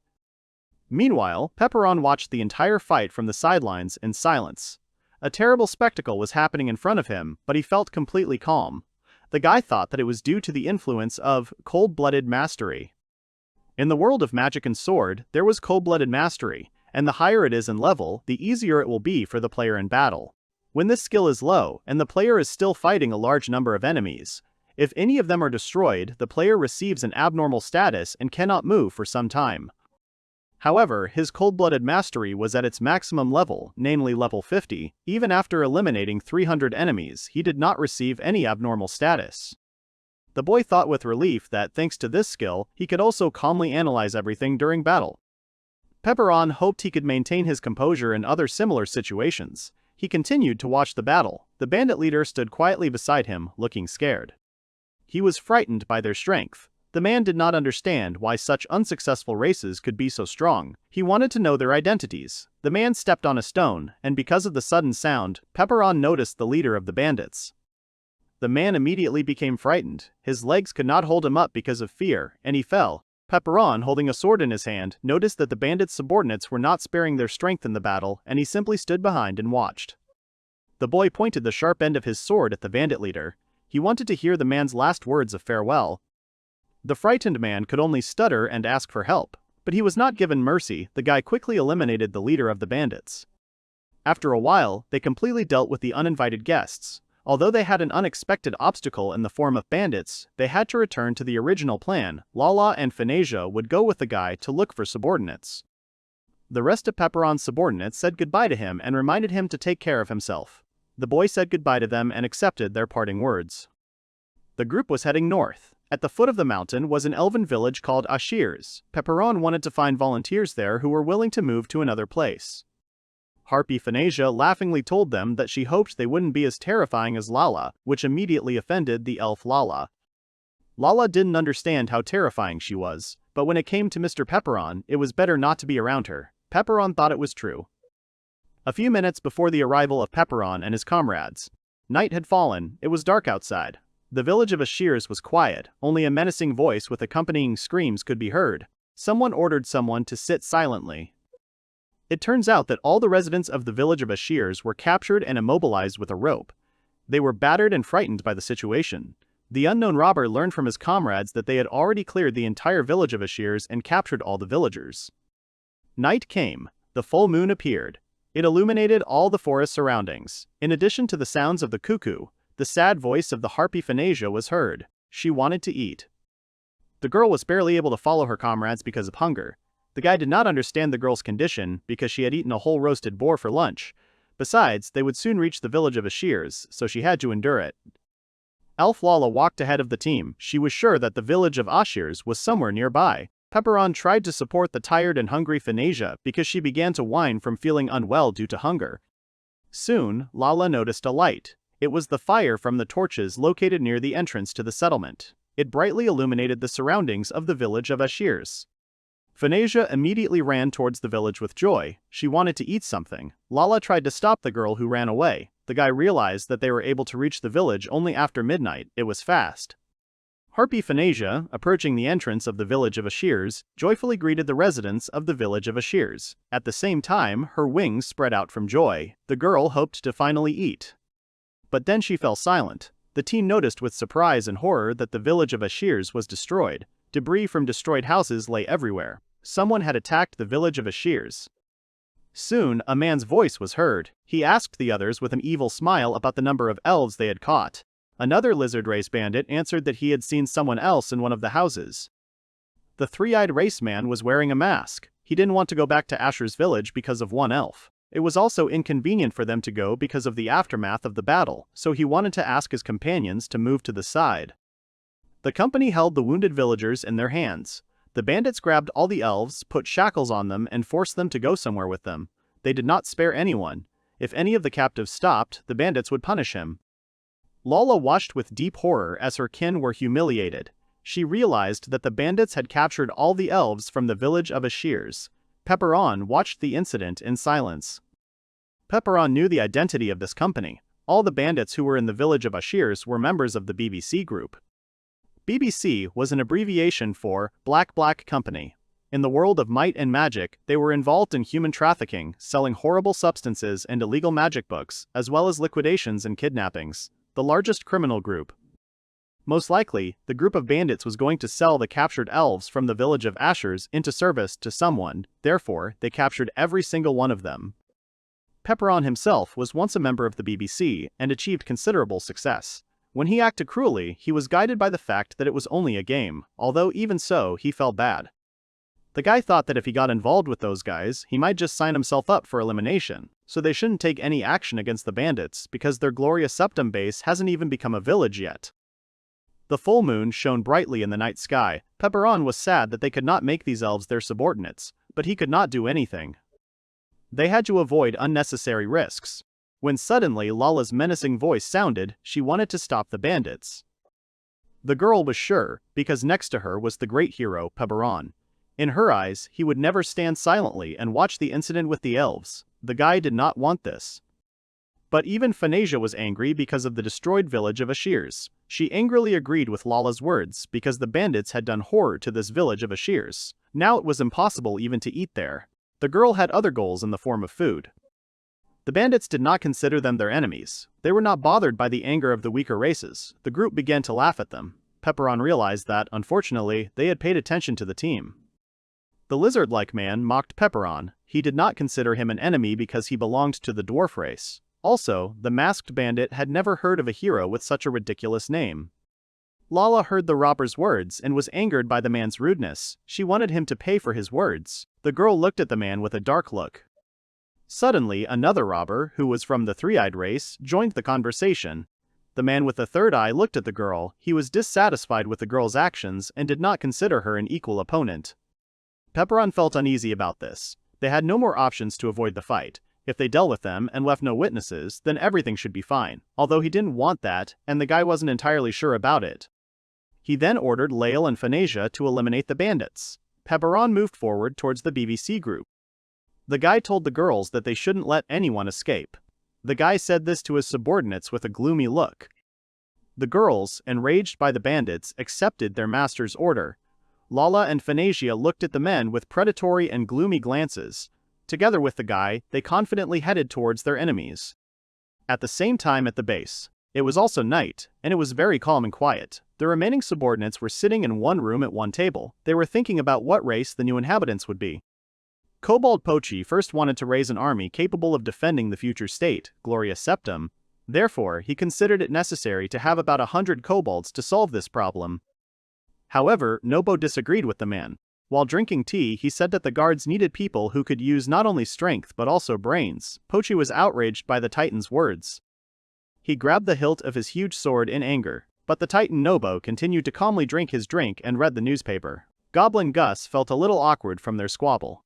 Meanwhile, Pepperon watched the entire fight from the sidelines in silence. A terrible spectacle was happening in front of him, but he felt completely calm. The guy thought that it was due to the influence of cold-blooded mastery. In the world of magic and sword, there was cold-blooded mastery, and the higher it is in level, the easier it will be for the player in battle. When this skill is low, and the player is still fighting a large number of enemies, if any of them are destroyed, the player receives an abnormal status and cannot move for some time. However, his cold-blooded mastery was at its maximum level, namely level 50. Even after eliminating 300 enemies, he did not receive any abnormal status. The boy thought with relief that, thanks to this skill, he could also calmly analyze everything during battle. Pepperon hoped he could maintain his composure in other similar situations. He continued to watch the battle. The bandit leader stood quietly beside him, looking scared. He was frightened by their strength. The man did not understand why such unsuccessful races could be so strong. He wanted to know their identities. The man stepped on a stone, and because of the sudden sound, Pepperon noticed the leader of the bandits. The man immediately became frightened. His legs could not hold him up because of fear, and he fell. Pepperon, holding a sword in his hand, noticed that the bandits' subordinates were not sparing their strength in the battle, and he simply stood behind and watched. The boy pointed the sharp end of his sword at the bandit leader. He wanted to hear the man's last words of farewell. The frightened man could only stutter and ask for help, but he was not given mercy. The guy quickly eliminated the leader of the bandits. After a while, they completely dealt with the uninvited guests. Although they had an unexpected obstacle in the form of bandits, they had to return to the original plan. Lala and Phanesia would go with the guy to look for subordinates. The rest of Pepperon's subordinates said goodbye to him and reminded him to take care of himself. The boy said goodbye to them and accepted their parting words. The group was heading north. At the foot of the mountain was an elven village called Ashirs. Pepperon wanted to find volunteers there who were willing to move to another place. Harpy Phanesia laughingly told them that she hoped they wouldn't be as terrifying as Lala, which immediately offended the elf Lala. Lala didn't understand how terrifying she was, but when it came to Mr. Pepperon, it was better not to be around her. Pepperon thought it was true. A few minutes before the arrival of Pepperon and his comrades, night had fallen. It was dark outside. The village of Ashirs was quiet. Only a menacing voice with accompanying screams could be heard. Someone ordered someone to sit silently. It turns out that all the residents of the village of Ashirs were captured and immobilized with a rope. They were battered and frightened by the situation. The unknown robber learned from his comrades that they had already cleared the entire village of Ashirs and captured all the villagers. Night came. The full moon appeared. It illuminated all the forest surroundings. In addition to the sounds of the cuckoo, the sad voice of the harpy Phanesia was heard. She wanted to eat. The girl was barely able to follow her comrades because of hunger. The guy did not understand the girl's condition because she had eaten a whole roasted boar for lunch. Besides, they would soon reach the village of Ashirs, so she had to endure it. Elf Lala walked ahead of the team. She was sure that the village of Ashirs was somewhere nearby. Pepperon tried to support the tired and hungry Phanesia because she began to whine from feeling unwell due to hunger. Soon, Lala noticed a light. It was the fire from the torches located near the entrance to the settlement. It brightly illuminated the surroundings of the village of Ashirs. Phanesia immediately ran towards the village with joy. She wanted to eat something. Lala tried to stop the girl who ran away. The guy realized that they were able to reach the village only after midnight. It was fast. Harpy Phanesia, approaching the entrance of the village of Ashirs, joyfully greeted the residents of the village of Ashirs. At the same time, her wings spread out from joy. The girl hoped to finally eat. But then she fell silent. The teen noticed with surprise and horror that the village of Ashirs was destroyed. Debris from destroyed houses lay everywhere. Someone had attacked the village of Ashirs. Soon, a man's voice was heard. He asked the others with an evil smile about the number of elves they had caught. Another lizard race bandit answered that he had seen someone else in one of the houses. The three-eyed race man was wearing a mask. He didn't want to go back to Asher's village because of one elf. It was also inconvenient for them to go because of the aftermath of the battle, so he wanted to ask his companions to move to the side. The company held the wounded villagers in their hands. The bandits grabbed all the elves, put shackles on them, and forced them to go somewhere with them. They did not spare anyone. If any of the captives stopped, the bandits would punish him. Lala watched with deep horror as her kin were humiliated. She realized that the bandits had captured all the elves from the village of Ashirs. Pepperon watched the incident in silence. Pepperon knew the identity of this company. All the bandits who were in the village of Ashirs were members of the BBC group. BBC was an abbreviation for Black Company. In the world of might and magic, they were involved in human trafficking, selling horrible substances and illegal magic books, as well as liquidations and kidnappings. The largest criminal group. Most likely, the group of bandits was going to sell the captured elves from the village of Ashirs into service to someone, therefore, they captured every single one of them. Pepperon himself was once a member of the BBC and achieved considerable success. When he acted cruelly, he was guided by the fact that it was only a game, although even so, he felt bad. The guy thought that if he got involved with those guys, he might just sign himself up for elimination, so they shouldn't take any action against the bandits because their Gloria Septum base hasn't even become a village yet. The full moon shone brightly in the night sky. Pepperon was sad that they could not make these elves their subordinates, but he could not do anything. They had to avoid unnecessary risks. When suddenly Lala's menacing voice sounded, she wanted to stop the bandits. The girl was sure, because next to her was the great hero, Pepperon. In her eyes, he would never stand silently and watch the incident with the elves. The guy did not want this. But even Fanasia was angry because of the destroyed village of Ashirs. She angrily agreed with Lala's words because the bandits had done horror to this village of Ashirs. Now it was impossible even to eat there. The girl had other goals in the form of food. The bandits did not consider them their enemies. They were not bothered by the anger of the weaker races. The group began to laugh at them. Pepperon realized that, unfortunately, they had paid attention to the team. The lizard-like man mocked Pepperon. He did not consider him an enemy because he belonged to the dwarf race. Also, the masked bandit had never heard of a hero with such a ridiculous name. Lala heard the robber's words and was angered by the man's rudeness. She wanted him to pay for his words. The girl looked at the man with a dark look. Suddenly, another robber, who was from the three-eyed race, joined the conversation. The man with the third eye looked at the girl. He was dissatisfied with the girl's actions and did not consider her an equal opponent. Pepperon felt uneasy about this. They had no more options to avoid the fight. If they dealt with them and left no witnesses, then everything should be fine, although he didn't want that, and the guy wasn't entirely sure about it. He then ordered Lael and Fanasia to eliminate the bandits. Pepperon moved forward towards the BBC group. The guy told the girls that they shouldn't let anyone escape. The guy said this to his subordinates with a gloomy look. The girls, enraged by the bandits, accepted their master's order. Lala and Fanasia looked at the men with predatory and gloomy glances. Together with the guy, they confidently headed towards their enemies. At the same time at the base, it was also night, and it was very calm and quiet. The remaining subordinates were sitting in one room at one table. They were thinking about what race the new inhabitants would be. Kobold Pochi first wanted to raise an army capable of defending the future state, Gloria Septum. Therefore, he considered it necessary to have about 100 kobolds to solve this problem. However, Nobo disagreed with the man. While drinking tea, he said that the guards needed people who could use not only strength but also brains. Pochi was outraged by the Titan's words. He grabbed the hilt of his huge sword in anger, but the Titan Nobo continued to calmly drink his drink and read the newspaper. Goblin Gus felt a little awkward from their squabble.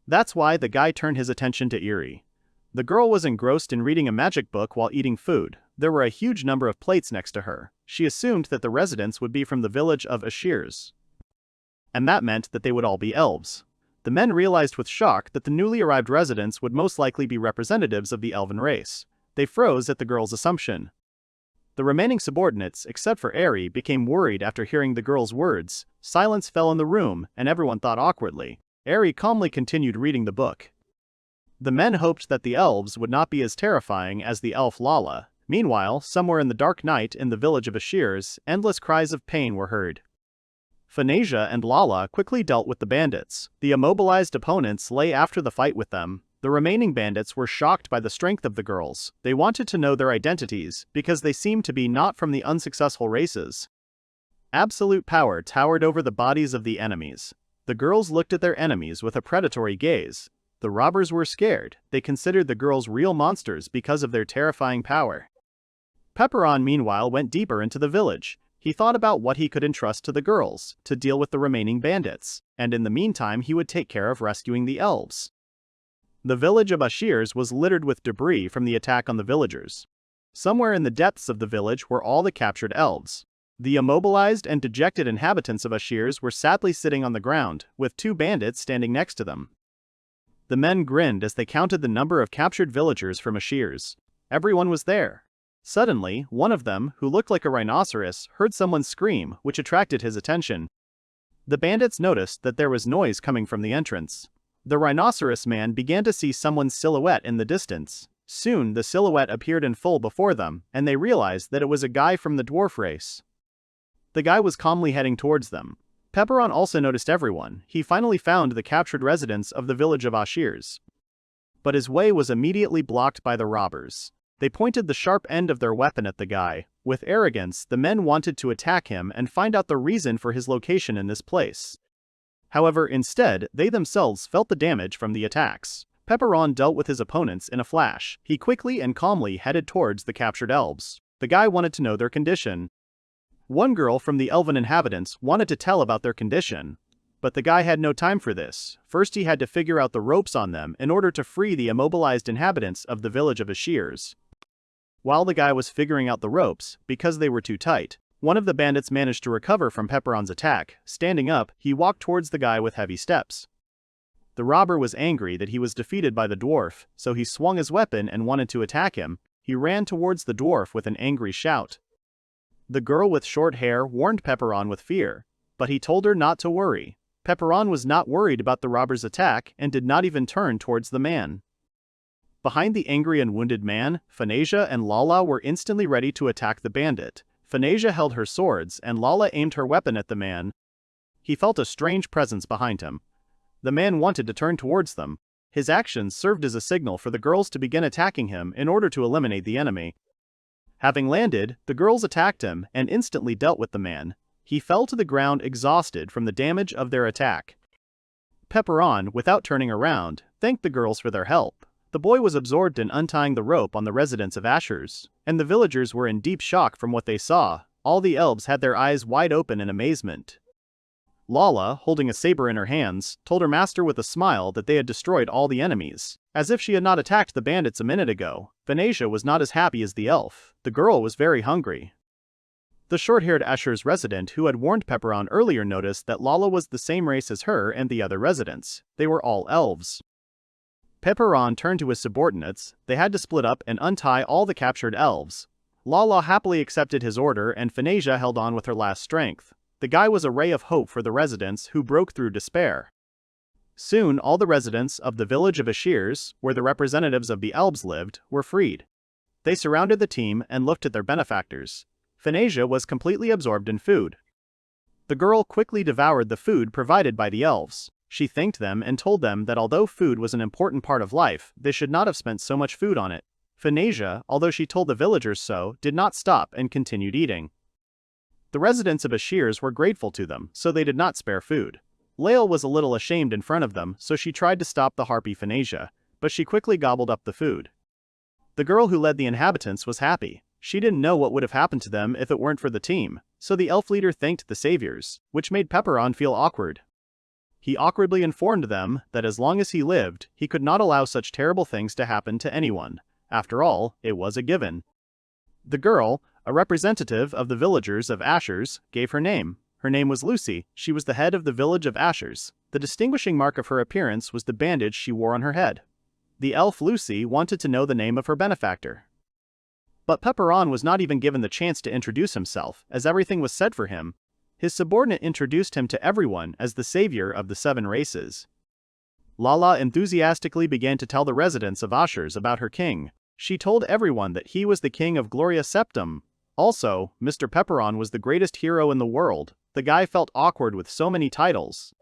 That's why the guy turned his attention to Eri. The girl was engrossed in reading a magic book while eating food. There were a huge number of plates next to her. She assumed that the residents would be from the village of Ashirs. And that meant that they would all be elves. The men realized with shock that the newly arrived residents would most likely be representatives of the elven race. They froze at the girl's assumption. The remaining subordinates, except for Eri, became worried after hearing the girl's words. Silence fell in the room, and everyone thought awkwardly. Eri calmly continued reading the book. The men hoped that the elves would not be as terrifying as the elf Lala. Meanwhile, somewhere in the dark night in the village of Ashirs, endless cries of pain were heard. Fanasia and Lala quickly dealt with the bandits. The immobilized opponents lay after the fight with them. The remaining bandits were shocked by the strength of the girls. They wanted to know their identities, because they seemed to be not from the unsuccessful races. Absolute power towered over the bodies of the enemies. The girls looked at their enemies with a predatory gaze. The robbers were scared. They considered the girls real monsters because of their terrifying power. Pepperon, meanwhile, went deeper into the village. He thought about what he could entrust to the girls to deal with the remaining bandits, and in the meantime he would take care of rescuing the elves. The village of Ashirs was littered with debris from the attack on the villagers. Somewhere in the depths of the village were all the captured elves. The immobilized and dejected inhabitants of Ashirs were sadly sitting on the ground, with 2 bandits standing next to them. The men grinned as they counted the number of captured villagers from Ashirs. Everyone was there. Suddenly, one of them, who looked like a rhinoceros, heard someone scream, which attracted his attention. The bandits noticed that there was noise coming from the entrance. The rhinoceros man began to see someone's silhouette in the distance. Soon, the silhouette appeared in full before them, and they realized that it was a guy from the dwarf race. The guy was calmly heading towards them. Pepperon also noticed everyone. He finally found the captured residents of the village of Ashirs. But his way was immediately blocked by the robbers. They pointed the sharp end of their weapon at the guy. With arrogance, the men wanted to attack him and find out the reason for his location in this place. However, instead, they themselves felt the damage from the attacks. Pepperon dealt with his opponents in a flash. He quickly and calmly headed towards the captured elves. The guy wanted to know their condition. One girl from the elven inhabitants wanted to tell about their condition. But the guy had no time for this. First he had to figure out the ropes on them in order to free the immobilized inhabitants of the village of Ashirs. While the guy was figuring out the ropes, because they were too tight, one of the bandits managed to recover from Pepperon's attack. Standing up, he walked towards the guy with heavy steps. The robber was angry that he was defeated by the dwarf, so he swung his weapon and wanted to attack him. He ran towards the dwarf with an angry shout. The girl with short hair warned Pepperon with fear, but he told her not to worry. Pepperon was not worried about the robber's attack and did not even turn towards the man. Behind the angry and wounded man, Fanasia and Lala were instantly ready to attack the bandit. Fanasia held her swords and Lala aimed her weapon at the man. He felt a strange presence behind him. The man wanted to turn towards them. His actions served as a signal for the girls to begin attacking him in order to eliminate the enemy. Having landed, the girls attacked him and instantly dealt with the man. He fell to the ground exhausted from the damage of their attack. Pepperon, without turning around, thanked the girls for their help. The boy was absorbed in untying the rope on the residents of Ashirs, and the villagers were in deep shock from what they saw. All the elves had their eyes wide open in amazement. Lala, holding a saber in her hands, told her master with a smile that they had destroyed all the enemies, as if she had not attacked the bandits a minute ago. Fanasia was not as happy as the elf. The girl was very hungry. The short-haired Ashirs resident who had warned Pepperon earlier noticed that Lala was the same race as her and the other residents. They were all elves. Pepperon turned to his subordinates. They had to split up and untie all the captured elves. Lala happily accepted his order and Fanasia held on with her last strength. The guy was a ray of hope for the residents who broke through despair. Soon all the residents of the village of Ashirs, where the representatives of the elves lived, were freed. They surrounded the team and looked at their benefactors. Fanasia was completely absorbed in food. The girl quickly devoured the food provided by the elves. She thanked them and told them that although food was an important part of life, they should not have spent so much food on it. Fanasia, although she told the villagers so, did not stop and continued eating. The residents of Ashirs were grateful to them, so they did not spare food. Lael was a little ashamed in front of them, so she tried to stop the harpy Fanasia, but she quickly gobbled up the food. The girl who led the inhabitants was happy. She didn't know what would have happened to them if it weren't for the team, so the elf leader thanked the saviors, which made Pepperon feel awkward. He awkwardly informed them that as long as he lived, he could not allow such terrible things to happen to anyone. After all, it was a given. The girl, a representative of the villagers of Ashirs, gave her name. Her name was Lucy. She was the head of the village of Ashirs. The distinguishing mark of her appearance was the bandage she wore on her head. The elf Lucy wanted to know the name of her benefactor. But Pepperon was not even given the chance to introduce himself, as everything was said for him. His subordinate introduced him to everyone as the savior of the 7 races. Lala enthusiastically began to tell the residents of Ashirs about her king. She told everyone that he was the king of Gloria Septum. Also, Mr. Pepperon was the greatest hero in the world. The guy felt awkward with so many titles.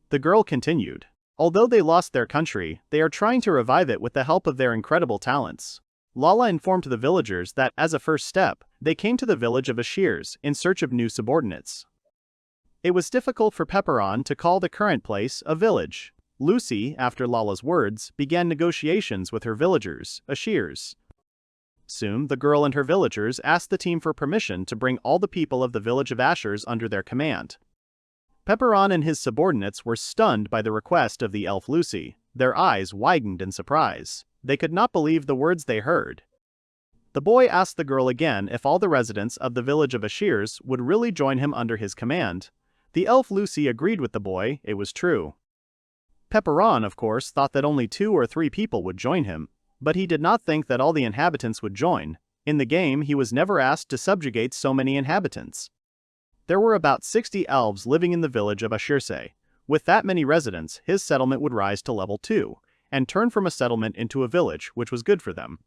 The girl continued. Although they lost their country, they are trying to revive it with the help of their incredible talents. Lala informed the villagers that, as a first step, they came to the village of Ashirs in search of new subordinates. It was difficult for Pepperon to call the current place a village. Lucy, after Lala's words, began negotiations with her villagers, Ashirs. Soon, the girl and her villagers asked the team for permission to bring all the people of the village of Ashirs under their command. Pepperon and his subordinates were stunned by the request of the elf Lucy. Their eyes widened in surprise. They could not believe the words they heard. The boy asked the girl again if all the residents of the village of Ashirs would really join him under his command. The elf Lucy agreed with the boy, it was true. Pepperon, of course, thought that only 2 or 3 people would join him, but he did not think that all the inhabitants would join. In the game, he was never asked to subjugate so many inhabitants. There were about 60 elves living in the village of Ashirse. With that many residents, his settlement would rise to level 2, and turn from a settlement into a village, which was good for them.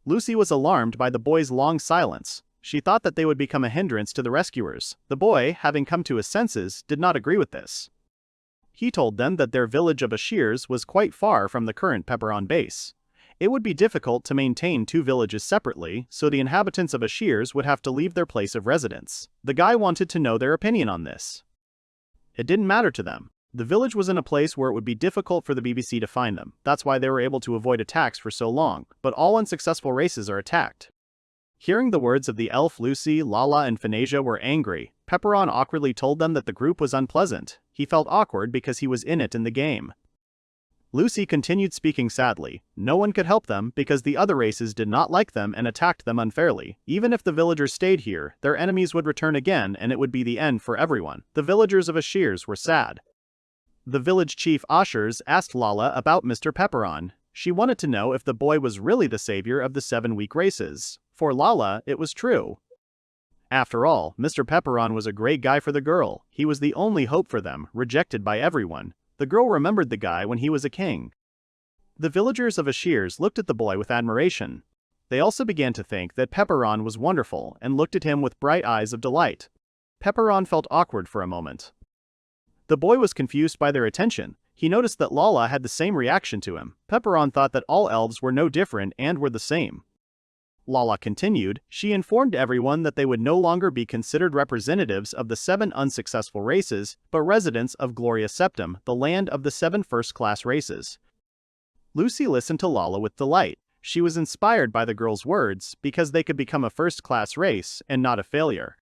Lucy was alarmed by the boy's long silence. She thought that they would become a hindrance to the rescuers. The boy, having come to his senses, did not agree with this. He told them that their village of Ashirs was quite far from the current Pepperon base. It would be difficult to maintain 2 villages separately, so the inhabitants of Ashirs would have to leave their place of residence. The guy wanted to know their opinion on this. It didn't matter to them. The village was in a place where it would be difficult for the BBC to find them. That's why they were able to avoid attacks for so long, but all unsuccessful races are attacked. Hearing the words of the elf Lucy, Lala and Phanesia were angry. Pepperon awkwardly told them that the group was unpleasant. He felt awkward because he was in it in the game. Lucy continued speaking sadly. No one could help them because the other races did not like them and attacked them unfairly. Even if the villagers stayed here, their enemies would return again and it would be the end for everyone. The villagers of Ashirs were sad. The village chief Ashirs asked Lala about Mr. Pepperon. She wanted to know if the boy was really the savior of the 7 weak races. For Lala, it was true. After all, Mr. Pepperon was a great guy for the girl. He was the only hope for them, rejected by everyone. The girl remembered the guy when he was a king. The villagers of Ashirs looked at the boy with admiration. They also began to think that Pepperon was wonderful and looked at him with bright eyes of delight. Pepperon felt awkward for a moment. The boy was confused by their attention. He noticed that Lala had the same reaction to him. Pepperon thought that all elves were no different and were the same. Lala continued. She informed everyone that they would no longer be considered representatives of the 7 unsuccessful races, but residents of Gloria Septum, the land of the 7 first-class races. Lucy listened to Lala with delight. She was inspired by the girl's words because they could become a first-class race and not a failure.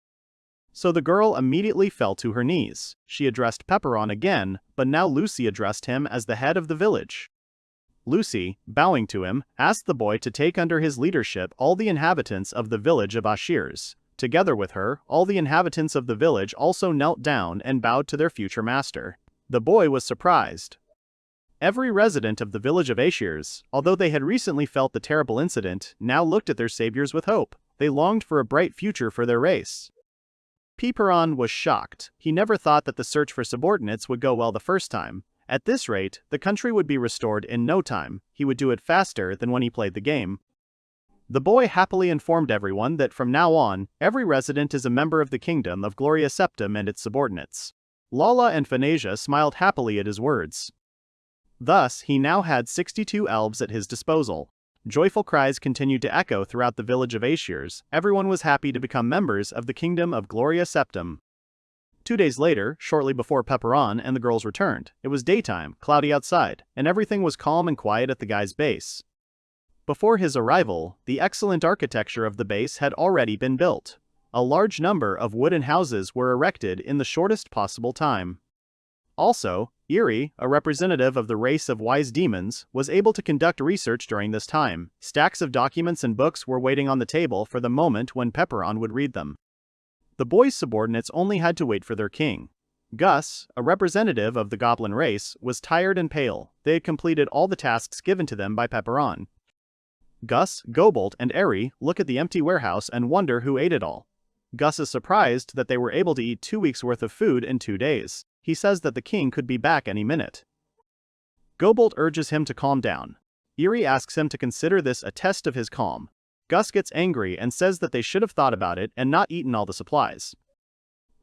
So the girl immediately fell to her knees. She addressed Pepperon again, but now Lucy addressed him as the head of the village. Lucy, bowing to him, asked the boy to take under his leadership all the inhabitants of the village of Ashirs. Together with her, all the inhabitants of the village also knelt down and bowed to their future master. The boy was surprised. Every resident of the village of Ashirs, although they had recently felt the terrible incident, now looked at their saviors with hope. They longed for a bright future for their race. Pepperon was shocked. He never thought that the search for subordinates would go well the first time. At this rate, the country would be restored in no time. He would do it faster than when he played the game. The boy happily informed everyone that from now on, every resident is a member of the kingdom of Gloria Septum and its subordinates. Lala and Phanesia smiled happily at his words. Thus, he now had 62 elves at his disposal. Joyful cries continued to echo throughout the village of Ashirs. Everyone was happy to become members of the kingdom of Gloria Septum. 2 days later, shortly before Pepperon and the girls returned, it was daytime, cloudy outside, and everything was calm and quiet at the guy's base. Before his arrival, the excellent architecture of the base had already been built. A large number of wooden houses were erected in the shortest possible time. Also, Eri, a representative of the race of wise demons, was able to conduct research during this time. Stacks of documents and books were waiting on the table for the moment when Pepperon would read them. The boys' subordinates only had to wait for their king. Gus, a representative of the goblin race, was tired and pale. They had completed all the tasks given to them by Pepperon. Gus, Gobolt, and Eri look at the empty warehouse and wonder who ate it all. Gus is surprised that they were able to eat 2 weeks' worth of food in 2 days. He says that the king could be back any minute. Gobolt urges him to calm down. Eri asks him to consider this a test of his calm. Gus gets angry and says that they should have thought about it and not eaten all the supplies.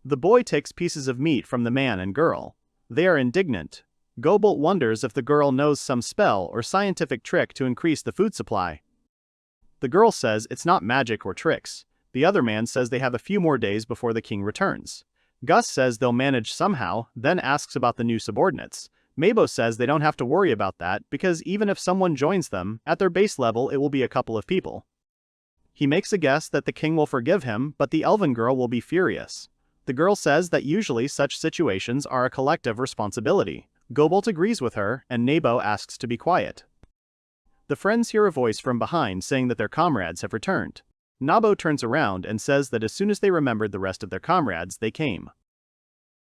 The boy takes pieces of meat from the man and girl. They are indignant. Gobolt wonders if the girl knows some spell or scientific trick to increase the food supply. The girl says it's not magic or tricks. The other man says they have a few more days before the king returns. Gus says they'll manage somehow, then asks about the new subordinates. Meibo says they don't have to worry about that because even if someone joins them, at their base level it will be a couple of people. He makes a guess that the king will forgive him, but the elven girl will be furious. The girl says that usually such situations are a collective responsibility. Gobolt agrees with her, and Meibo asks to be quiet. The friends hear a voice from behind saying that their comrades have returned. Nabo turns around and says that as soon as they remembered the rest of their comrades, they came.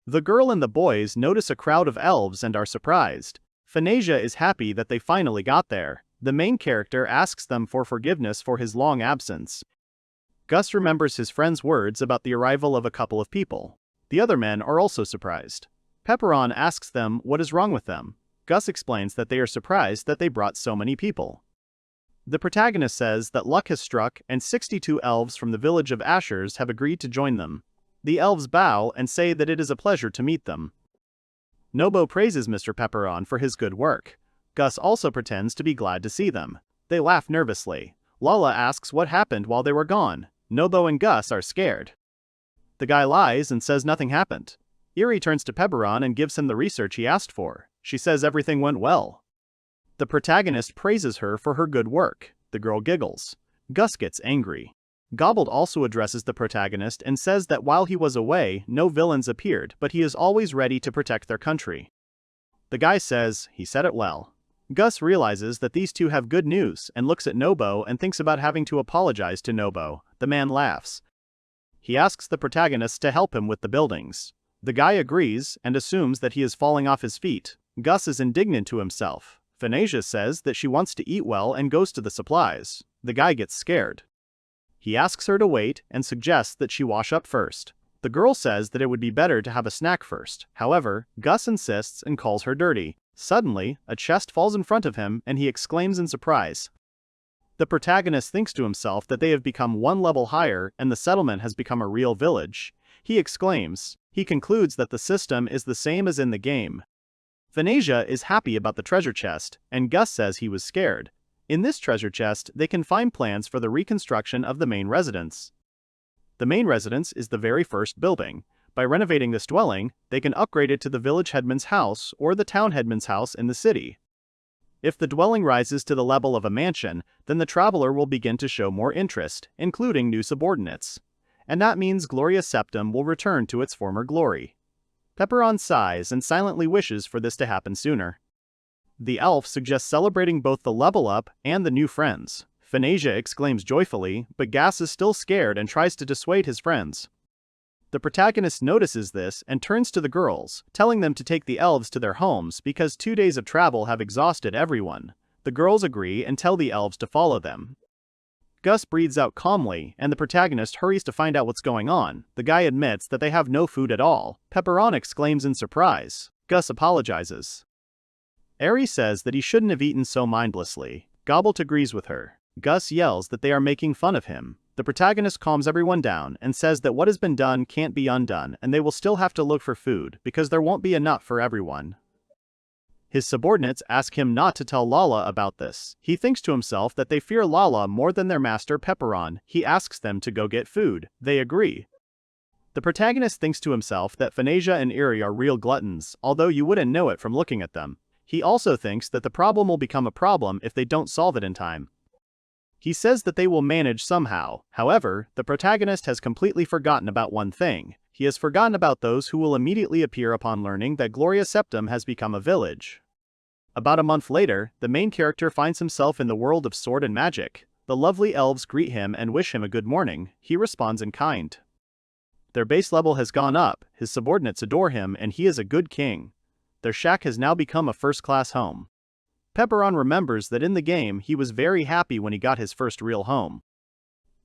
The girl and the boys notice a crowd of elves and are surprised. Phanesia is happy that they finally got there. The main character asks them for forgiveness for his long absence. Gus remembers his friend's words about the arrival of a couple of people. The other men are also surprised. Pepperon asks them what is wrong with them. Gus explains that they are surprised that they brought so many people. The protagonist says that luck has struck and 62 elves from the village of Ashers have agreed to join them. The elves bow and say that it is a pleasure to meet them. Nobo praises Mr. Pepperon for his good work. Gus also pretends to be glad to see them. They laugh nervously. Lala asks what happened while they were gone. Nobo and Gus are scared. The guy lies and says nothing happened. Eri turns to Pepperon and gives him the research he asked for. She says everything went well. The protagonist praises her for her good work. The girl giggles. Gus gets angry. Gobolt also addresses the protagonist and says that while he was away, no villains appeared, but he is always ready to protect their country. The guy says, he said it well. Gus realizes that these two have good news and looks at Nobo and thinks about having to apologize to Nobo. The man laughs. He asks the protagonist to help him with the buildings. The guy agrees and assumes that he is falling off his feet. Gus is indignant to himself. Phanesia says that she wants to eat well and goes to the supplies. The guy gets scared. He asks her to wait and suggests that she wash up first. The girl says that it would be better to have a snack first. However, Gus insists and calls her dirty. Suddenly, a chest falls in front of him and he exclaims in surprise. The protagonist thinks to himself that they have become one level higher and the settlement has become a real village. He exclaims. He concludes that the system is the same as in the game. Phanesia is happy about the treasure chest, and Gus says he was scared. In this treasure chest, they can find plans for the reconstruction of the main residence. The main residence is the very first building. By renovating this dwelling, they can upgrade it to the village headman's house or the town headman's house in the city. If the dwelling rises to the level of a mansion, then the traveler will begin to show more interest, including new subordinates. And that means Gloria Septum will return to its former glory. Pepperon sighs and silently wishes for this to happen sooner. The elf suggests celebrating both the level up and the new friends. Phanesia exclaims joyfully, but Gas is still scared and tries to dissuade his friends. The protagonist notices this and turns to the girls, telling them to take the elves to their homes because 2 days of travel have exhausted everyone. The girls agree and tell the elves to follow them. Gus breathes out calmly, and the protagonist hurries to find out what's going on. The guy admits that they have no food at all. Pepperon exclaims in surprise. Gus apologizes. Eri says that he shouldn't have eaten so mindlessly. Gobolt agrees with her. Gus yells that they are making fun of him. The protagonist calms everyone down and says that what has been done can't be undone and they will still have to look for food because there won't be enough for everyone. His subordinates ask him not to tell Lala about this. He thinks to himself that they fear Lala more than their master Pepperon. He asks them to go get food. They agree. The protagonist thinks to himself that Phanesia and Eri are real gluttons, although you wouldn't know it from looking at them. He also thinks that the problem will become a problem if they don't solve it in time. He says that they will manage somehow. However, the protagonist has completely forgotten about one thing. He has forgotten about those who will immediately appear upon learning that Gloria Septum has become a village. About a month later, the main character finds himself in the world of sword and magic. The lovely elves greet him and wish him a good morning. He responds in kind. Their base level has gone up, his subordinates adore him, and he is a good king. Their shack has now become a first-class home. Pepperon remembers that in the game he was very happy when he got his first real home.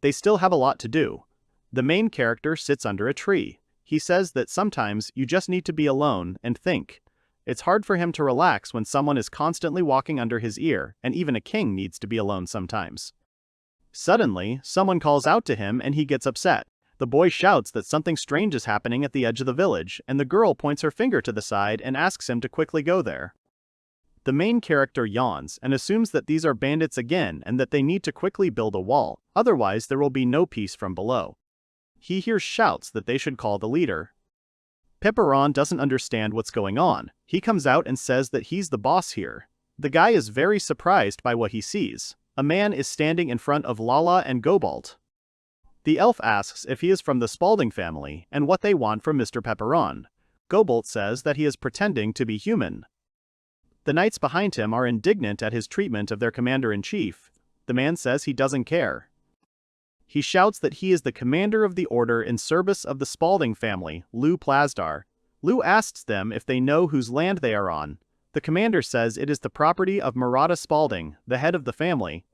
They still have a lot to do. The main character sits under a tree. He says that sometimes you just need to be alone and think. It's hard for him to relax when someone is constantly walking under his ear, and even a king needs to be alone sometimes. Suddenly, someone calls out to him and he gets upset. The boy shouts that something strange is happening at the edge of the village, and the girl points her finger to the side and asks him to quickly go there. The main character yawns and assumes that these are bandits again and that they need to quickly build a wall, otherwise there will be no peace from below. He hears shouts that they should call the leader. Pepperon doesn't understand what's going on. He comes out and says that he's the boss here. The guy is very surprised by what he sees. A man is standing in front of Lala and Gobalt. The elf asks if he is from the Spalding family and what they want from Mr. Pepperon. Gobalt says that he is pretending to be human. The knights behind him are indignant at his treatment of their commander-in-chief. The man says he doesn't care. He shouts that he is the commander of the order in service of the Spalding family, Lu Plasdar. Lu asks them if they know whose land they are on. The commander says it is the property of Murata Spalding, the head of the family.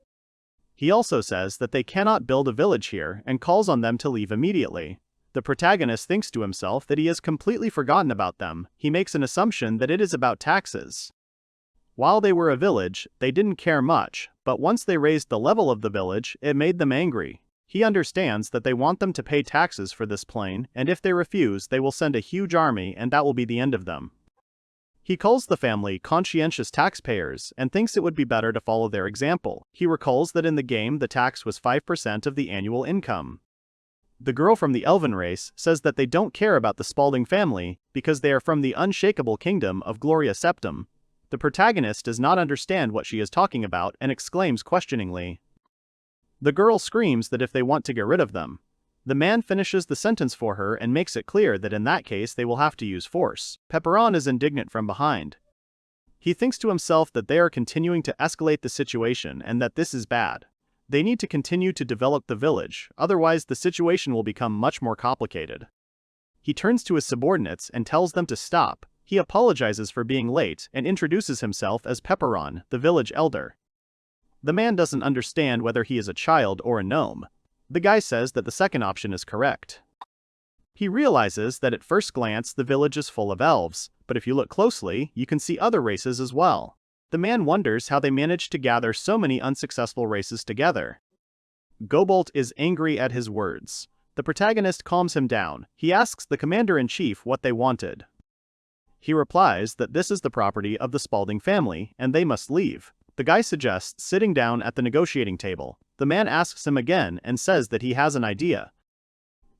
He also says that they cannot build a village here and calls on them to leave immediately. The protagonist thinks to himself that he has completely forgotten about them. He makes an assumption that it is about taxes. While they were a village, they didn't care much, but once they raised the level of the village, it made them angry. He understands that they want them to pay taxes for this plane, and if they refuse, they will send a huge army and that will be the end of them. He calls the family conscientious taxpayers and thinks it would be better to follow their example. He recalls that in the game the tax was 5% of the annual income. The girl from the elven race says that they don't care about the Spalding family because they are from the unshakable kingdom of Gloria Septum. The protagonist does not understand what she is talking about and exclaims questioningly. The girl screams that if they want to get rid of them. The man finishes the sentence for her and makes it clear that in that case they will have to use force. Pepperon is indignant from behind. He thinks to himself that they are continuing to escalate the situation and that this is bad. They need to continue to develop the village, otherwise the situation will become much more complicated. He turns to his subordinates and tells them to stop. He apologizes for being late and introduces himself as Pepperon, the village elder. The man doesn't understand whether he is a child or a gnome. The guy says that the second option is correct. He realizes that at first glance the village is full of elves, but if you look closely, you can see other races as well. The man wonders how they managed to gather so many unsuccessful races together. Gobalt is angry at his words. The protagonist calms him down. He asks the commander-in-chief what they wanted. He replies that this is the property of the Spalding family, and they must leave. The guy suggests sitting down at the negotiating table. The man asks him again and says that he has an idea.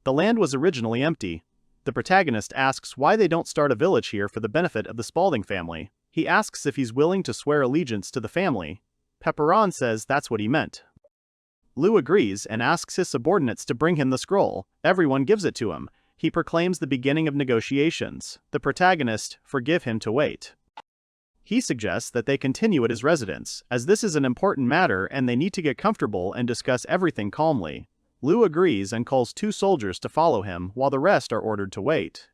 The land was originally empty. The protagonist asks why they don't start a village here for the benefit of the Spalding family. He asks if he's willing to swear allegiance to the family. Pepperon says that's what he meant. Lu agrees and asks his subordinates to bring him the scroll. Everyone gives it to him. He proclaims the beginning of negotiations. The protagonist forgive him to wait. He suggests that they continue at his residence, as this is an important matter and they need to get comfortable and discuss everything calmly. Lu agrees and calls 2 soldiers to follow him, while the rest are ordered to wait.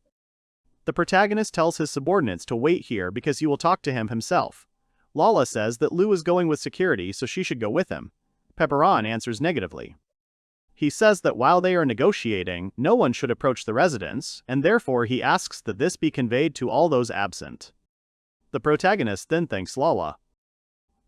The protagonist tells his subordinates to wait here because he will talk to him himself. Lala says that Lu is going with security so she should go with him. Pepperon answers negatively. He says that while they are negotiating, no one should approach the residence, and therefore he asks that this be conveyed to all those absent. The protagonist then thanks Lala.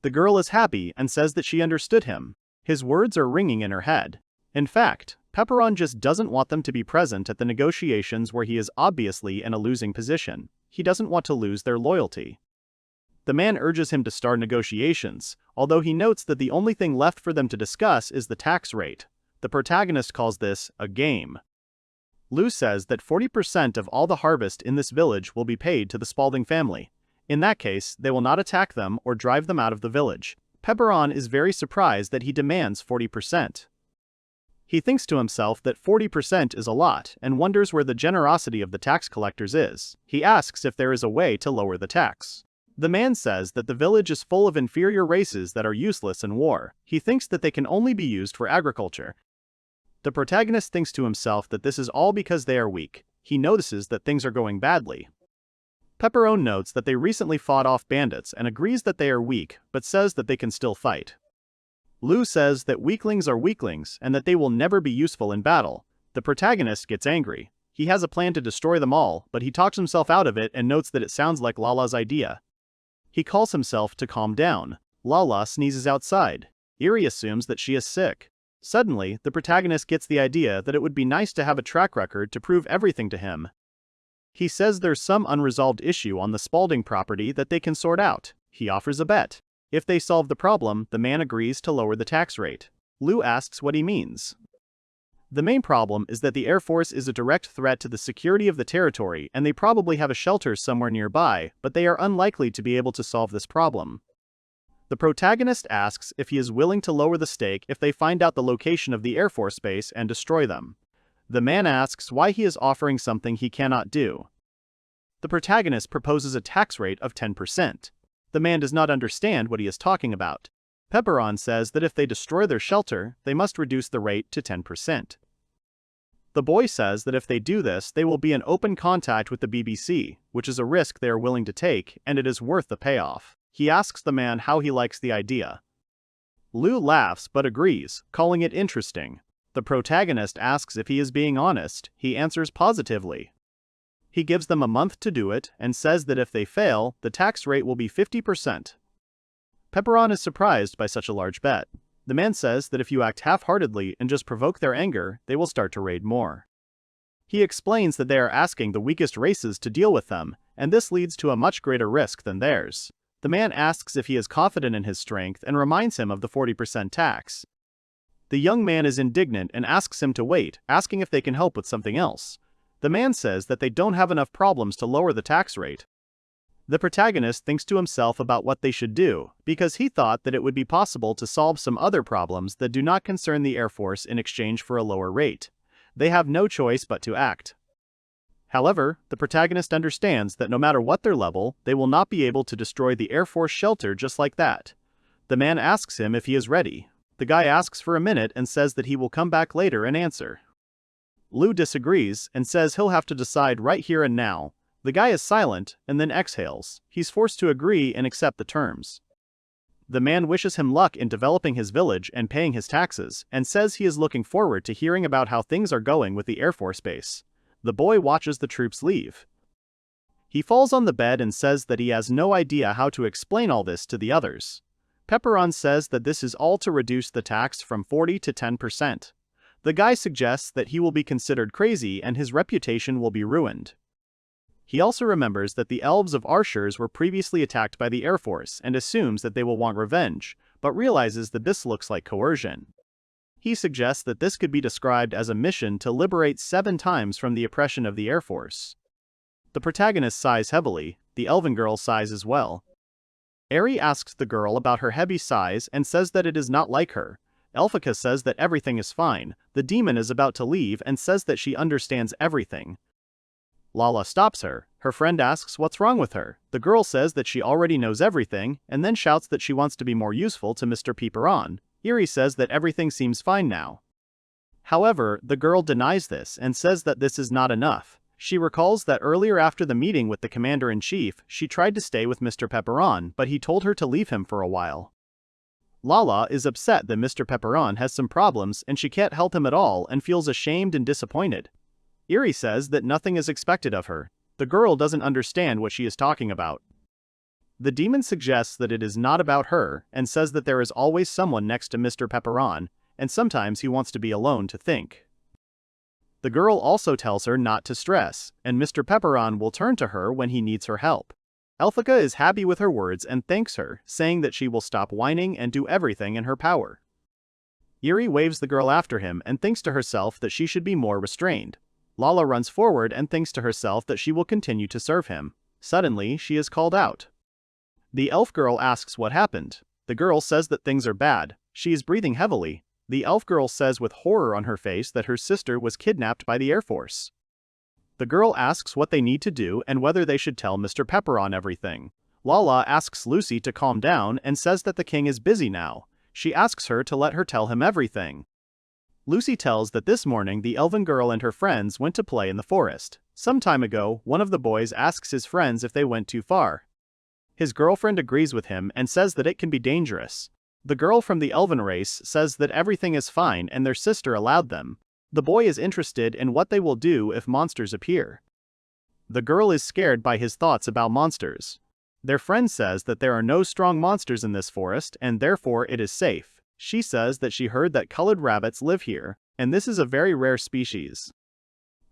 The girl is happy and says that she understood him. His words are ringing in her head. In fact, Pepperon just doesn't want them to be present at the negotiations where he is obviously in a losing position. He doesn't want to lose their loyalty. The man urges him to start negotiations, although he notes that the only thing left for them to discuss is the tax rate. The protagonist calls this a game. Lu says that 40% of all the harvest in this village will be paid to the Spalding family. In that case, they will not attack them or drive them out of the village. Pepperon is very surprised that he demands 40%. He thinks to himself that 40% is a lot and wonders where the generosity of the tax collectors is. He asks if there is a way to lower the tax. The man says that the village is full of inferior races that are useless in war. He thinks that they can only be used for agriculture. The protagonist thinks to himself that this is all because they are weak. He notices that things are going badly. Pepperon notes that they recently fought off bandits and agrees that they are weak, but says that they can still fight. Lu says that weaklings are weaklings and that they will never be useful in battle. The protagonist gets angry. He has a plan to destroy them all, but he talks himself out of it and notes that it sounds like Lala's idea. He calls himself to calm down. Lala sneezes outside. Eri assumes that she is sick. Suddenly, the protagonist gets the idea that it would be nice to have a track record to prove everything to him. He says there's some unresolved issue on the Spalding property that they can sort out. He offers a bet. If they solve the problem, the man agrees to lower the tax rate. Lu asks what he means. The main problem is that the Air Force is a direct threat to the security of the territory and they probably have a shelter somewhere nearby, but they are unlikely to be able to solve this problem. The protagonist asks if he is willing to lower the stake if they find out the location of the Air Force base and destroy them. The man asks why he is offering something he cannot do. The protagonist proposes a tax rate of 10%. The man does not understand what he is talking about. Pepperon says that if they destroy their shelter, they must reduce the rate to 10%. The boy says that if they do this, they will be in open contact with the BBC, which is a risk they are willing to take, and it is worth the payoff. He asks the man how he likes the idea. Liu laughs but agrees, calling it interesting. The protagonist asks if he is being honest. He answers positively. He gives them a month to do it and says that if they fail, the tax rate will be 50%. Pepperon is surprised by such a large bet. The man says that if you act half-heartedly and just provoke their anger, they will start to raid more. He explains that they are asking the weakest races to deal with them, and this leads to a much greater risk than theirs. The man asks if he is confident in his strength and reminds him of the 40% tax. The young man is indignant and asks him to wait, asking if they can help with something else. The man says that they don't have enough problems to lower the tax rate. The protagonist thinks to himself about what they should do, because he thought that it would be possible to solve some other problems that do not concern the Air Force in exchange for a lower rate. They have no choice but to act. However, the protagonist understands that no matter what their level, they will not be able to destroy the Air Force shelter just like that. The man asks him if he is ready. The guy asks for a minute and says that he will come back later and answer. Liu disagrees and says he'll have to decide right here and now. The guy is silent and then exhales. He's forced to agree and accept the terms. The man wishes him luck in developing his village and paying his taxes, and says he is looking forward to hearing about how things are going with the Air Force base. The boy watches the troops leave. He falls on the bed and says that he has no idea how to explain all this to the others. Pepperon says that this is all to reduce the tax from 40 to 10%. The guy suggests that he will be considered crazy and his reputation will be ruined. He also remembers that the elves of Arshers were previously attacked by the Air Force and assumes that they will want revenge, but realizes that this looks like coercion. He suggests that this could be described as a mission to liberate 7 times from the oppression of the Air Force. The protagonist sighs heavily. The elven girl sighs as well. Eri asks the girl about her heavy sighs and says that it is not like her. Elphika says that everything is fine. The demon is about to leave and says that she understands everything. Lala stops her. Her friend asks what's wrong with her. The girl says that she already knows everything, and then shouts that she wants to be more useful to Mr. Pepperon. Eri says that everything seems fine now. However, the girl denies this and says that this is not enough. She recalls that earlier after the meeting with the commander-in-chief, she tried to stay with Mr. Pepperon, but he told her to leave him for a while. Lala is upset that Mr. Pepperon has some problems and she can't help him at all and feels ashamed and disappointed. Eri says that nothing is expected of her. The girl doesn't understand what she is talking about. The demon suggests that it is not about her and says that there is always someone next to Mr. Pepperon, and sometimes he wants to be alone to think. The girl also tells her not to stress, and Mr. Pepperon will turn to her when he needs her help. Elphika is happy with her words and thanks her, saying that she will stop whining and do everything in her power. Eri waves the girl after him and thinks to herself that she should be more restrained. Lala runs forward and thinks to herself that she will continue to serve him. Suddenly, she is called out. The elf girl asks what happened. The girl says that things are bad. She is breathing heavily. The elf girl says with horror on her face that her sister was kidnapped by the Air Force. The girl asks what they need to do and whether they should tell Mr. Pepperon everything. Lala asks Lucy to calm down and says that the king is busy now. She asks her to let her tell him everything. Lucy tells that this morning the elven girl and her friends went to play in the forest. Some time ago, one of the boys asks his friends if they went too far. His girlfriend agrees with him and says that it can be dangerous. The girl from the elven race says that everything is fine and their sister allowed them. The boy is interested in what they will do if monsters appear. The girl is scared by his thoughts about monsters. Their friend says that there are no strong monsters in this forest and therefore it is safe. She says that she heard that colored rabbits live here, and this is a very rare species.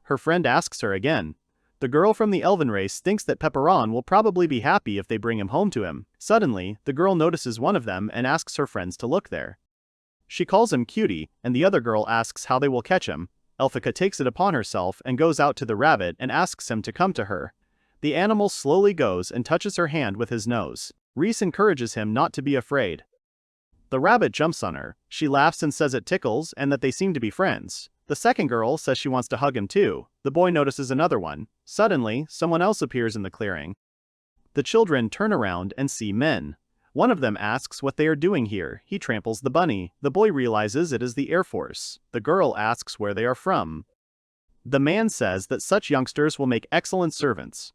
Her friend asks her again. The girl from the elven race thinks that Pepperon will probably be happy if they bring him home to him. Suddenly, the girl notices one of them and asks her friends to look there. She calls him cutie, and the other girl asks how they will catch him. Elphika takes it upon herself and goes out to the rabbit and asks him to come to her. The animal slowly goes and touches her hand with his nose. Reese encourages him not to be afraid. The rabbit jumps on her. She laughs and says it tickles and that they seem to be friends. The second girl says she wants to hug him too. The boy notices another one. Suddenly, someone else appears in the clearing. The children turn around and see men. One of them asks what they are doing here. He tramples the bunny. The boy realizes it is the Air Force. The girl asks where they are from. The man says that such youngsters will make excellent servants.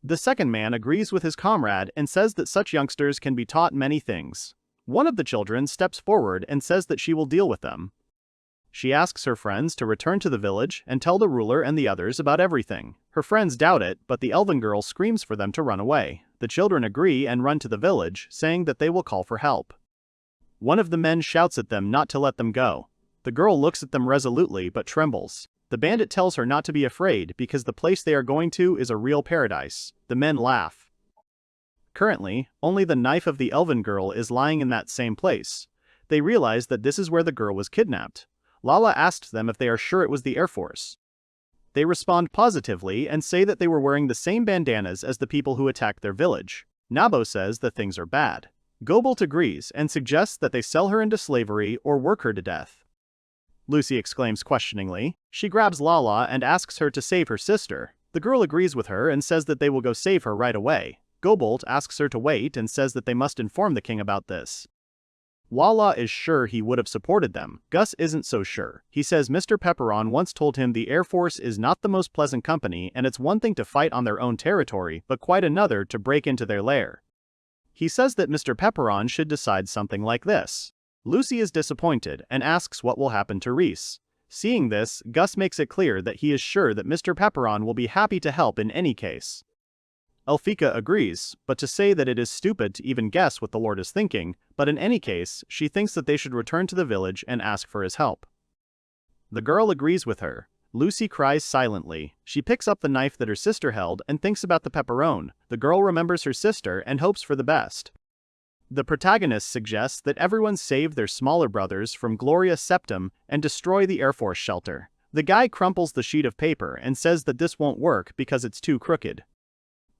The second man agrees with his comrade and says that such youngsters can be taught many things. One of the children steps forward and says that she will deal with them. She asks her friends to return to the village and tell the ruler and the others about everything. Her friends doubt it, but the elven girl screams for them to run away. The children agree and run to the village, saying that they will call for help. One of the men shouts at them not to let them go. The girl looks at them resolutely but trembles. The bandit tells her not to be afraid because the place they are going to is a real paradise. The men laugh. Currently, only the knife of the elven girl is lying in that same place. They realize that this is where the girl was kidnapped. Lala asks them if they are sure it was the Air Force. They respond positively and say that they were wearing the same bandanas as the people who attacked their village. Nabo says that things are bad. Gobolt agrees and suggests that they sell her into slavery or work her to death. Lucy exclaims questioningly. She grabs Lala and asks her to save her sister. The girl agrees with her and says that they will go save her right away. Gobolt asks her to wait and says that they must inform the king about this. Lala is sure he would have supported them. Gus isn't so sure. He says Mr. Pepperon once told him the Air Force is not the most pleasant company and it's one thing to fight on their own territory, but quite another to break into their lair. He says that Mr. Pepperon should decide something like this. Lucy is disappointed and asks what will happen to Reese. Seeing this, Gus makes it clear that he is sure that Mr. Pepperon will be happy to help in any case. Elphika agrees, but to say that it is stupid to even guess what the Lord is thinking, but in any case, she thinks that they should return to the village and ask for his help. The girl agrees with her. Lucy cries silently. She picks up the knife that her sister held and thinks about the pepperone. The girl remembers her sister and hopes for the best. The protagonist suggests that everyone save their smaller brothers from Gloria Septum and destroy the Air Force shelter. The guy crumples the sheet of paper and says that this won't work because it's too crooked.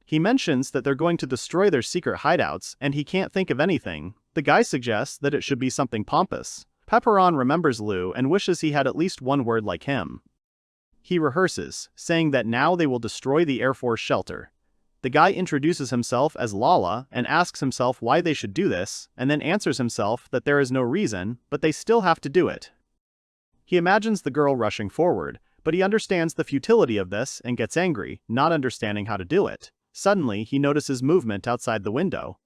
He mentions that they're going to destroy their secret hideouts and he can't think of anything. The guy suggests that it should be something pompous. Pepperon remembers Lou and wishes he had at least one word like him. He rehearses, saying that now they will destroy the Air Force shelter. The guy introduces himself as Lala and asks himself why they should do this, and then answers himself that there is no reason, but they still have to do it. He imagines the girl rushing forward, but he understands the futility of this and gets angry, not understanding how to do it. Suddenly, he notices movement outside the window.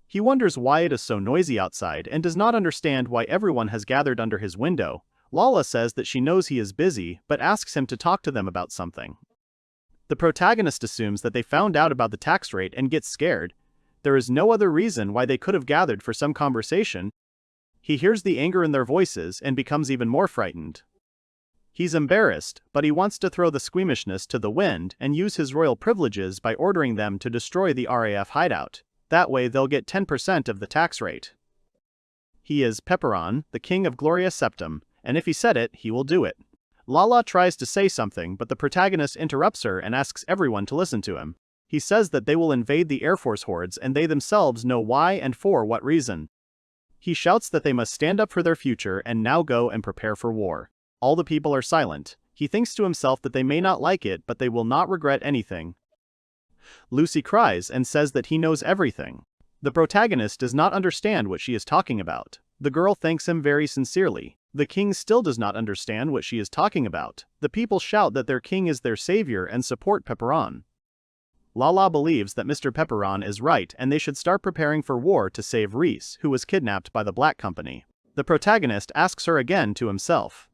He wonders why it is so noisy outside and does not understand why everyone has gathered under his window. Lala says that she knows he is busy, but asks him to talk to them about something. The protagonist assumes that they found out about the tax rate and gets scared. There is no other reason why they could have gathered for some conversation. He hears the anger in their voices and becomes even more frightened. He's embarrassed, but he wants to throw the squeamishness to the wind and use his royal privileges by ordering them to destroy the RAF hideout. That way they'll get 10% of the tax rate. He is Pepperon, the king of Gloria Septum, and if he said it, he will do it. Lala tries to say something, but the protagonist interrupts her and asks everyone to listen to him. He says that they will invade the Air Force hordes and they themselves know why and for what reason. He shouts that they must stand up for their future and now go and prepare for war. All the people are silent. He thinks to himself that they may not like it, but they will not regret anything. Lucy cries and says that he knows everything. The protagonist does not understand what she is talking about. The girl thanks him very sincerely. The king still does not understand what she is talking about. The people shout that their king is their savior and support Pepperon. Lala believes that Mr. Pepperon is right and they should start preparing for war to save Reese, who was kidnapped by the Black Company. The protagonist asks her again to himself.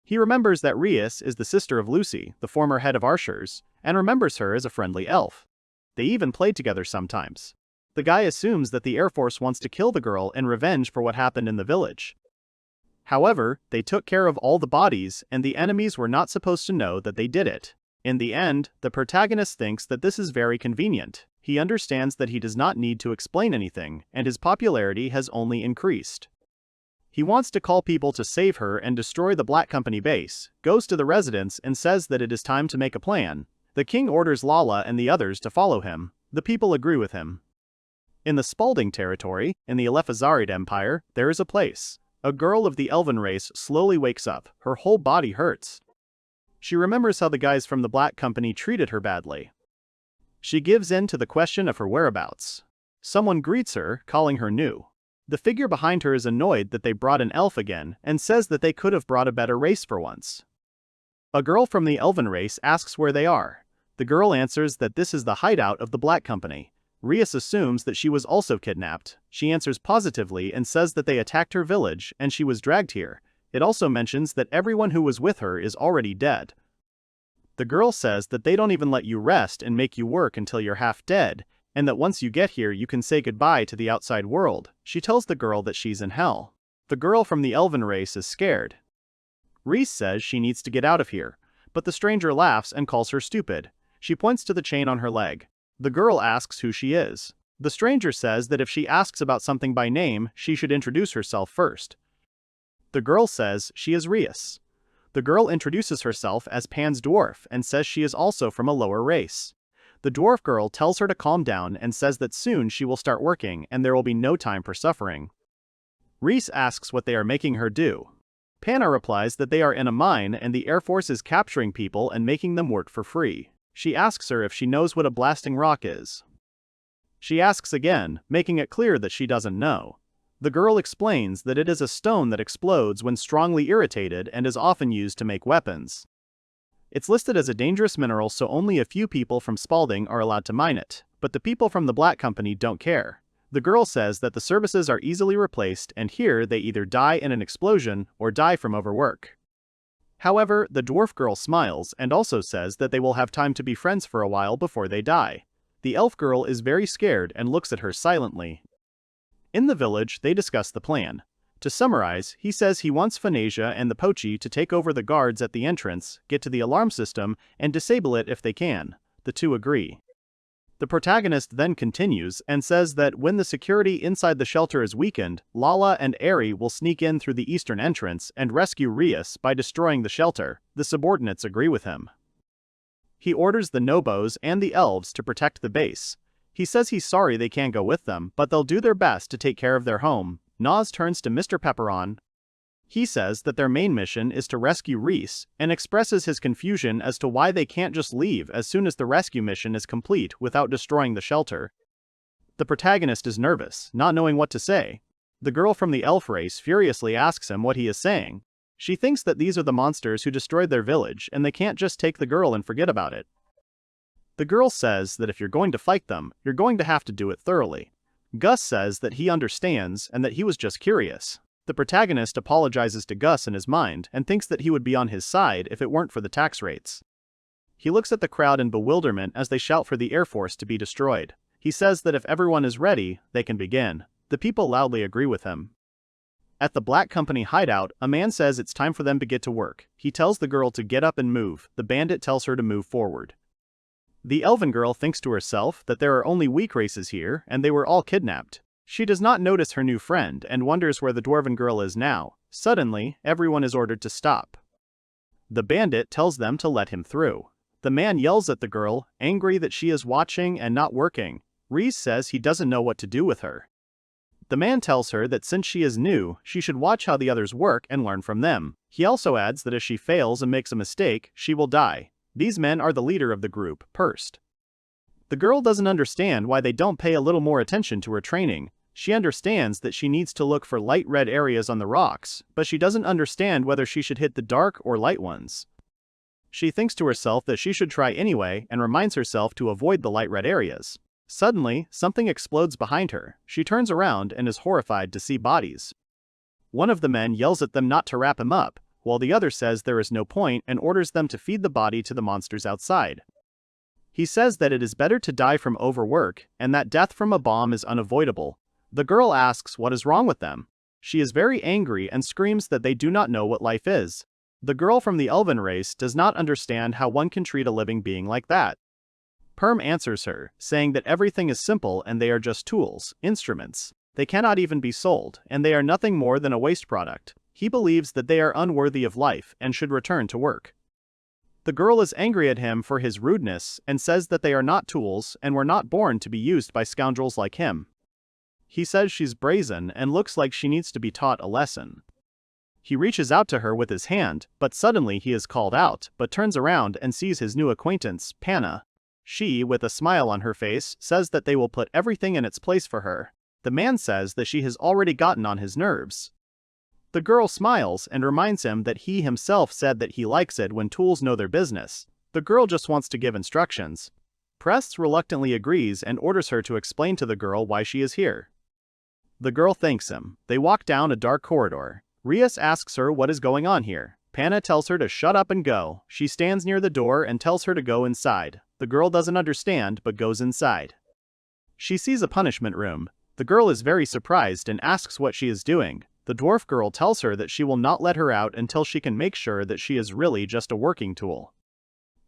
He remembers that Reese is the sister of Lucy, the former head of Archers, and remembers her as a friendly elf. They even played together sometimes. The guy assumes that the Air Force wants to kill the girl in revenge for what happened in the village. However, they took care of all the bodies, and the enemies were not supposed to know that they did it. In the end, the protagonist thinks that this is very convenient. He understands that he does not need to explain anything, and his popularity has only increased. He wants to call people to save her and destroy the Black Company base, goes to the residence and says that it is time to make a plan. The king orders Lala and the others to follow him. The people agree with him. In the Spalding territory, in the Alefazarid Empire, there is a place. A girl of the elven race slowly wakes up. Her whole body hurts. She remembers how the guys from the Black Company treated her badly. She gives in to the question of her whereabouts. Someone greets her, calling her new. The figure behind her is annoyed that they brought an elf again, and says that they could have brought a better race for once. A girl from the elven race asks where they are. The girl answers that this is the hideout of the Black Company. Rias assumes that she was also kidnapped. She answers positively and says that they attacked her village and she was dragged here. It also mentions that everyone who was with her is already dead. The girl says that they don't even let you rest and make you work until you're half dead, and that once you get here you can say goodbye to the outside world. She tells the girl that she's in hell. The girl from the elven race is scared. Reese says she needs to get out of here, but the stranger laughs and calls her stupid. She points to the chain on her leg. The girl asks who she is. The stranger says that if she asks about something by name, she should introduce herself first. The girl says she is Rias. The girl introduces herself as Pan's dwarf and says she is also from a lower race. The dwarf girl tells her to calm down and says that soon she will start working and there will be no time for suffering. Reese asks what they are making her do. Panna replies that they are in a mine and the Air Force is capturing people and making them work for free. She asks her if she knows what a blasting rock is. She asks again, making it clear that she doesn't know. The girl explains that it is a stone that explodes when strongly irritated and is often used to make weapons. It's listed as a dangerous mineral, so only a few people from Spalding are allowed to mine it, but the people from the Black Company don't care. The girl says that the services are easily replaced and here they either die in an explosion or die from overwork. However, the dwarf girl smiles and also says that they will have time to be friends for a while before they die. The elf girl is very scared and looks at her silently. In the village, they discuss the plan. To summarize, he says he wants Phonasia and the Pochi to take over the guards at the entrance, get to the alarm system, and disable it if they can. The two agree. The protagonist then continues and says that when the security inside the shelter is weakened, Lala and Eri will sneak in through the eastern entrance and rescue Rias by destroying the shelter. The subordinates agree with him. He orders the Nobos and the elves to protect the base. He says he's sorry they can't go with them, but they'll do their best to take care of their home. Nas turns to Mr. Pepperon. He says that their main mission is to rescue Reese, and expresses his confusion as to why they can't just leave as soon as the rescue mission is complete without destroying the shelter. The protagonist is nervous, not knowing what to say. The girl from the elf race furiously asks him what he is saying. She thinks that these are the monsters who destroyed their village and they can't just take the girl and forget about it. The girl says that if you're going to fight them, you're going to have to do it thoroughly. Gus says that he understands and that he was just curious. The protagonist apologizes to Gus in his mind and thinks that he would be on his side if it weren't for the tax rates. He looks at the crowd in bewilderment as they shout for the Air Force to be destroyed. He says that if everyone is ready, they can begin. The people loudly agree with him. At the Black Company hideout, a man says it's time for them to get to work. He tells the girl to get up and move. The bandit tells her to move forward. The elven girl thinks to herself that there are only weak races here and they were all kidnapped. She does not notice her new friend and wonders where the dwarven girl is now. Suddenly, everyone is ordered to stop. The bandit tells them to let him through. The man yells at the girl, angry that she is watching and not working. Reese says he doesn't know what to do with her. The man tells her that since she is new, she should watch how the others work and learn from them. He also adds that if she fails and makes a mistake, she will die. These men are the leader of the group, Pursed. The girl doesn't understand why they don't pay a little more attention to her training. She understands that she needs to look for light red areas on the rocks, but she doesn't understand whether she should hit the dark or light ones. She thinks to herself that she should try anyway and reminds herself to avoid the light red areas. Suddenly, something explodes behind her. She turns around and is horrified to see bodies. One of the men yells at them not to wrap him up, while the other says there is no point and orders them to feed the body to the monsters outside. He says that it is better to die from overwork and that death from a bomb is unavoidable. The girl asks what is wrong with them. She is very angry and screams that they do not know what life is. The girl from the elven race does not understand how one can treat a living being like that. Perm answers her, saying that everything is simple and they are just tools, instruments. They cannot even be sold, and they are nothing more than a waste product. He believes that they are unworthy of life and should return to work. The girl is angry at him for his rudeness and says that they are not tools and were not born to be used by scoundrels like him. He says she's brazen and looks like she needs to be taught a lesson. He reaches out to her with his hand, but suddenly he is called out, but turns around and sees his new acquaintance, Panna. She, with a smile on her face, says that they will put everything in its place for her. The man says that she has already gotten on his nerves. The girl smiles and reminds him that he himself said that he likes it when tools know their business. The girl just wants to give instructions. Prest reluctantly agrees and orders her to explain to the girl why she is here. The girl thanks him. They walk down a dark corridor. Rias asks her what is going on here. Panna tells her to shut up and go. She stands near the door and tells her to go inside. The girl doesn't understand but goes inside. She sees a punishment room. The girl is very surprised and asks what she is doing. The dwarf girl tells her that she will not let her out until she can make sure that she is really just a working tool.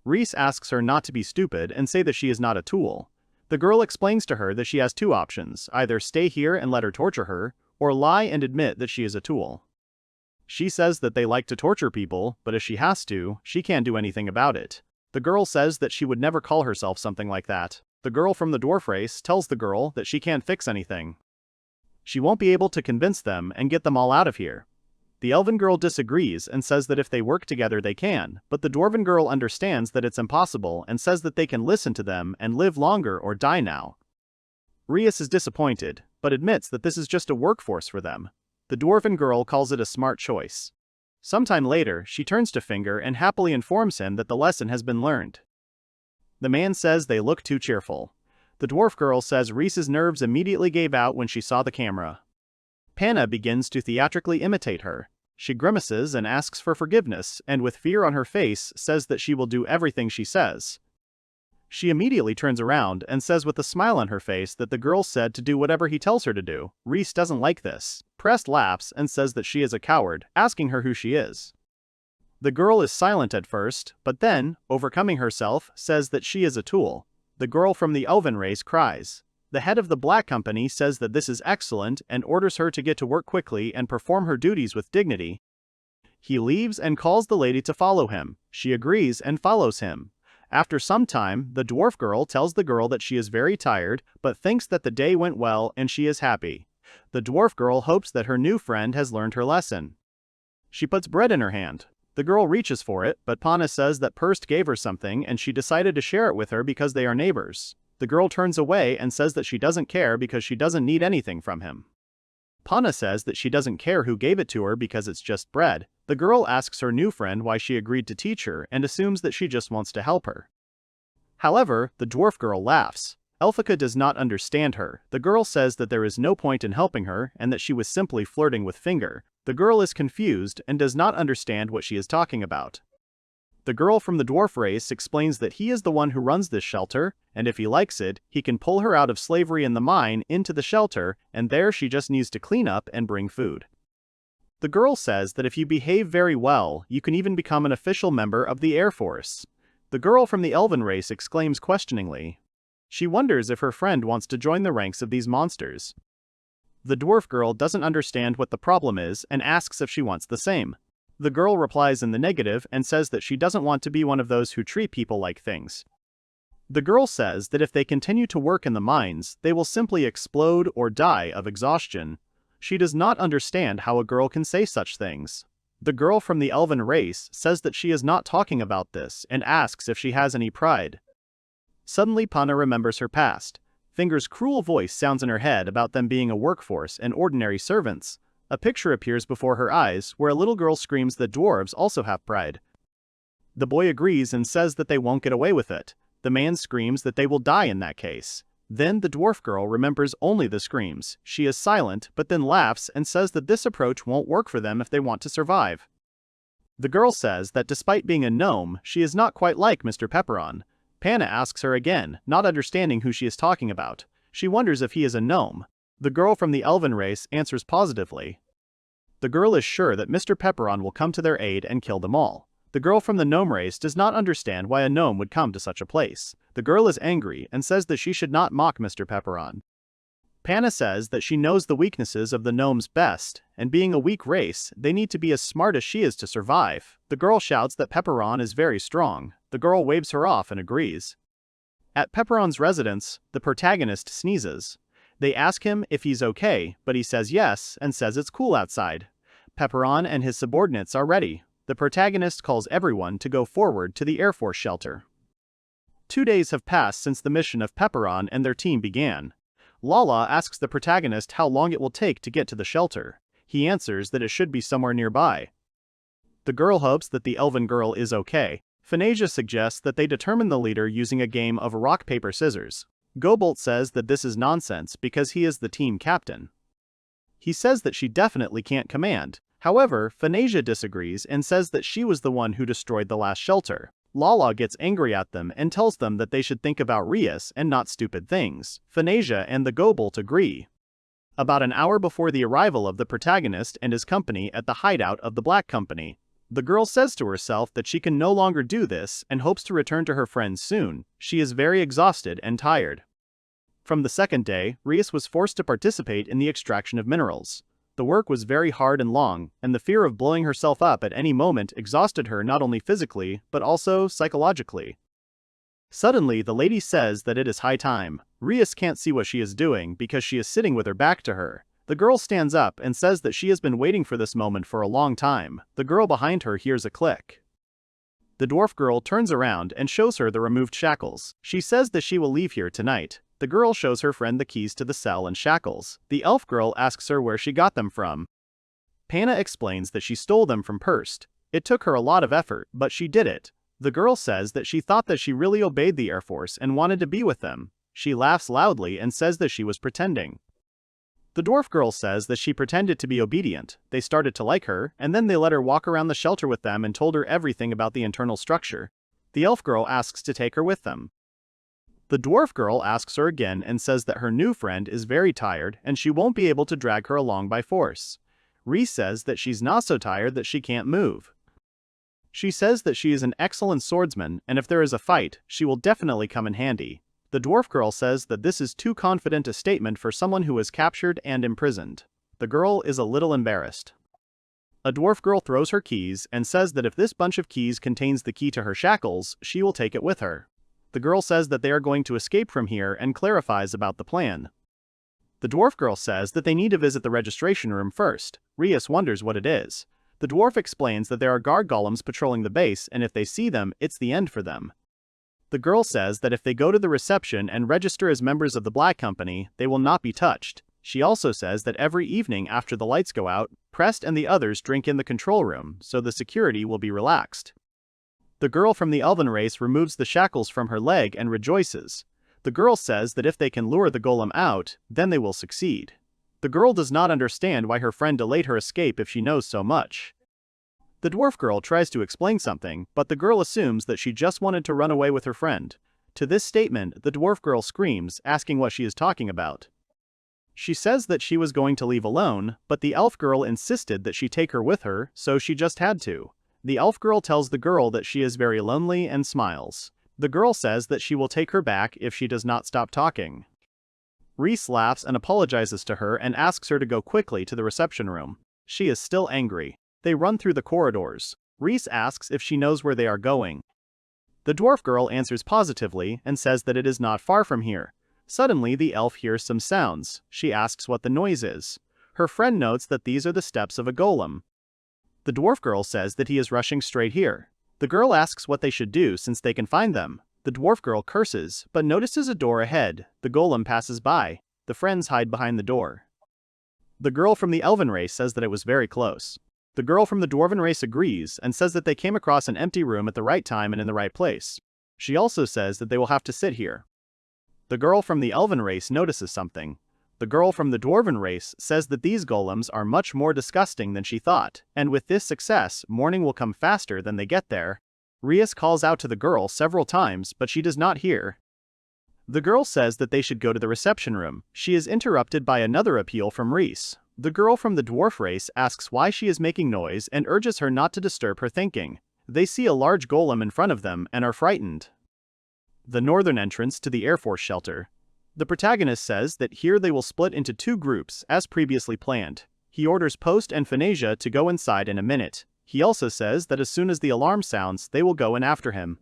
Reese asks her not to be stupid and say that she is not a tool. The girl explains to her that she has two options, either stay here and let her torture her, or lie and admit that she is a tool. She says that they like to torture people, but if she has to, she can't do anything about it. The girl says that she would never call herself something like that. The girl from the dwarf race tells the girl that she can't fix anything. She won't be able to convince them and get them all out of here. The elven girl disagrees and says that if they work together they can, but the dwarven girl understands that it's impossible and says that they can listen to them and live longer or die now. Rias is disappointed, but admits that this is just a workforce for them. The dwarven girl calls it a smart choice. Sometime later, she turns to Finger and happily informs him that the lesson has been learned. The man says they look too cheerful. The dwarf girl says Reese's nerves immediately gave out when she saw the camera. Panna begins to theatrically imitate her. She grimaces and asks for forgiveness, and with fear on her face says that she will do everything she says. She immediately turns around and says with a smile on her face that the girl said to do whatever he tells her to do. Reese doesn't like this. Prest laughs and says that she is a coward, asking her who she is. The girl is silent at first, but then, overcoming herself, says that she is a tool. The girl from the elven race cries. The head of the black company says that this is excellent and orders her to get to work quickly and perform her duties with dignity. He leaves and calls the lady to follow him. She agrees and follows him. After some time, the dwarf girl tells the girl that she is very tired, but thinks that the day went well and she is happy. The dwarf girl hopes that her new friend has learned her lesson. She puts bread in her hand. The girl reaches for it, but Panna says that Perst gave her something and she decided to share it with her because they are neighbors. The girl turns away and says that she doesn't care because she doesn't need anything from him. Panna says that she doesn't care who gave it to her because it's just bread. The girl asks her new friend why she agreed to teach her and assumes that she just wants to help her. However, the dwarf girl laughs. Elphika does not understand her. The girl says that there is no point in helping her and that she was simply flirting with Finger. The girl is confused and does not understand what she is talking about. The girl from the dwarf race explains that he is the one who runs this shelter, and if he likes it, he can pull her out of slavery in the mine into the shelter, and there she just needs to clean up and bring food. The girl says that if you behave very well, you can even become an official member of the Air Force. The girl from the elven race exclaims questioningly. She wonders if her friend wants to join the ranks of these monsters. The dwarf girl doesn't understand what the problem is and asks if she wants the same. The girl replies in the negative and says that she doesn't want to be one of those who treat people like things. The girl says that if they continue to work in the mines, they will simply explode or die of exhaustion. She does not understand how a girl can say such things. The girl from the elven race says that she is not talking about this and asks if she has any pride. Suddenly Panna remembers her past. Finger's cruel voice sounds in her head about them being a workforce and ordinary servants. A picture appears before her eyes where a little girl screams that dwarves also have pride. The boy agrees and says that they won't get away with it. The man screams that they will die in that case. Then the dwarf girl remembers only the screams. She is silent, but then laughs and says that this approach won't work for them if they want to survive. The girl says that despite being a gnome, she is not quite like Mr. Pepperon. Panna asks her again, not understanding who she is talking about. She wonders if he is a gnome. The girl from the elven race answers positively. The girl is sure that Mr. Pepperon will come to their aid and kill them all. The girl from the gnome race does not understand why a gnome would come to such a place. The girl is angry and says that she should not mock Mr. Pepperon. Panna says that she knows the weaknesses of the gnomes best, and being a weak race, they need to be as smart as she is to survive. The girl shouts that Pepperon is very strong. The girl waves her off and agrees. At Pepperon's residence, the protagonist sneezes. They ask him if he's okay, but he says yes and says it's cool outside. Pepperon and his subordinates are ready. The protagonist calls everyone to go forward to the Air Force shelter. 2 days have passed since the mission of Pepperon and their team began. Lala asks the protagonist how long it will take to get to the shelter. He answers that it should be somewhere nearby. The girl hopes that the elven girl is okay. Fanasia suggests that they determine the leader using a game of rock, paper, scissors. Gobolt says that this is nonsense because he is the team captain. He says that she definitely can't command. However, Fanasia disagrees and says that she was the one who destroyed the last shelter. Lala gets angry at them and tells them that they should think about Rias and not stupid things. Fanasia and the Gobolt agree. About an hour before the arrival of the protagonist and his company at the hideout of the Black Company, the girl says to herself that she can no longer do this and hopes to return to her friends soon. She is very exhausted and tired. From the second day, Rias was forced to participate in the extraction of minerals. The work was very hard and long, and the fear of blowing herself up at any moment exhausted her not only physically, but also psychologically. Suddenly, the lady says that it is high time. Rias can't see what she is doing because she is sitting with her back to her. The girl stands up and says that she has been waiting for this moment for a long time. The girl behind her hears a click. The dwarf girl turns around and shows her the removed shackles. She says that she will leave here tonight. The girl shows her friend the keys to the cell and shackles. The elf girl asks her where she got them from. Panna explains that she stole them from Purst. It took her a lot of effort, but she did it. The girl says that she thought that she really obeyed the Air Force and wanted to be with them. She laughs loudly and says that she was pretending. The dwarf girl says that she pretended to be obedient. They started to like her, and then they let her walk around the shelter with them and told her everything about the internal structure. The elf girl asks to take her with them. The dwarf girl asks her again and says that her new friend is very tired and she won't be able to drag her along by force. Reese says that she's not so tired that she can't move. She says that she is an excellent swordsman and if there is a fight, she will definitely come in handy. The dwarf girl says that this is too confident a statement for someone who was captured and imprisoned. The girl is a little embarrassed. A dwarf girl throws her keys and says that if this bunch of keys contains the key to her shackles, she will take it with her. The girl says that they are going to escape from here and clarifies about the plan. The dwarf girl says that they need to visit the registration room first. Rias wonders what it is. The dwarf explains that there are guard golems patrolling the base and if they see them, it's the end for them. The girl says that if they go to the reception and register as members of the Black Company, they will not be touched. She also says that every evening after the lights go out, Prest and the others drink in the control room, so the security will be relaxed. The girl from the elven race removes the shackles from her leg and rejoices. The girl says that if they can lure the golem out, then they will succeed. The girl does not understand why her friend delayed her escape if she knows so much. The dwarf girl tries to explain something, but the girl assumes that she just wanted to run away with her friend. To this statement, the dwarf girl screams, asking what she is talking about. She says that she was going to leave alone, but the elf girl insisted that she take her with her, so she just had to. The elf girl tells the girl that she is very lonely and smiles. The girl says that she will take her back if she does not stop talking. Reese laughs and apologizes to her and asks her to go quickly to the reception room. She is still angry. They run through the corridors. Reese asks if she knows where they are going. The dwarf girl answers positively and says that it is not far from here. Suddenly the elf hears some sounds. She asks what the noise is. Her friend notes that these are the steps of a golem. The dwarf girl says that he is rushing straight here. The girl asks what they should do since they can find them. The dwarf girl curses, but notices a door ahead. The golem passes by. The friends hide behind the door. The girl from the elven race says that it was very close. The girl from the dwarven race agrees and says that they came across an empty room at the right time and in the right place. She also says that they will have to sit here. The girl from the elven race notices something. The girl from the dwarven race says that these golems are much more disgusting than she thought, and with this success, morning will come faster than they get there. Rias calls out to the girl several times, but she does not hear. The girl says that they should go to the reception room. She is interrupted by another appeal from Reese. The girl from the dwarf race asks why she is making noise and urges her not to disturb her thinking. They see a large golem in front of them and are frightened. The northern entrance to the Air Force shelter. The protagonist says that here they will split into 2 groups as previously planned. He orders Post and Phanesia to go inside in a minute. He also says that as soon as the alarm sounds, they will go in after him.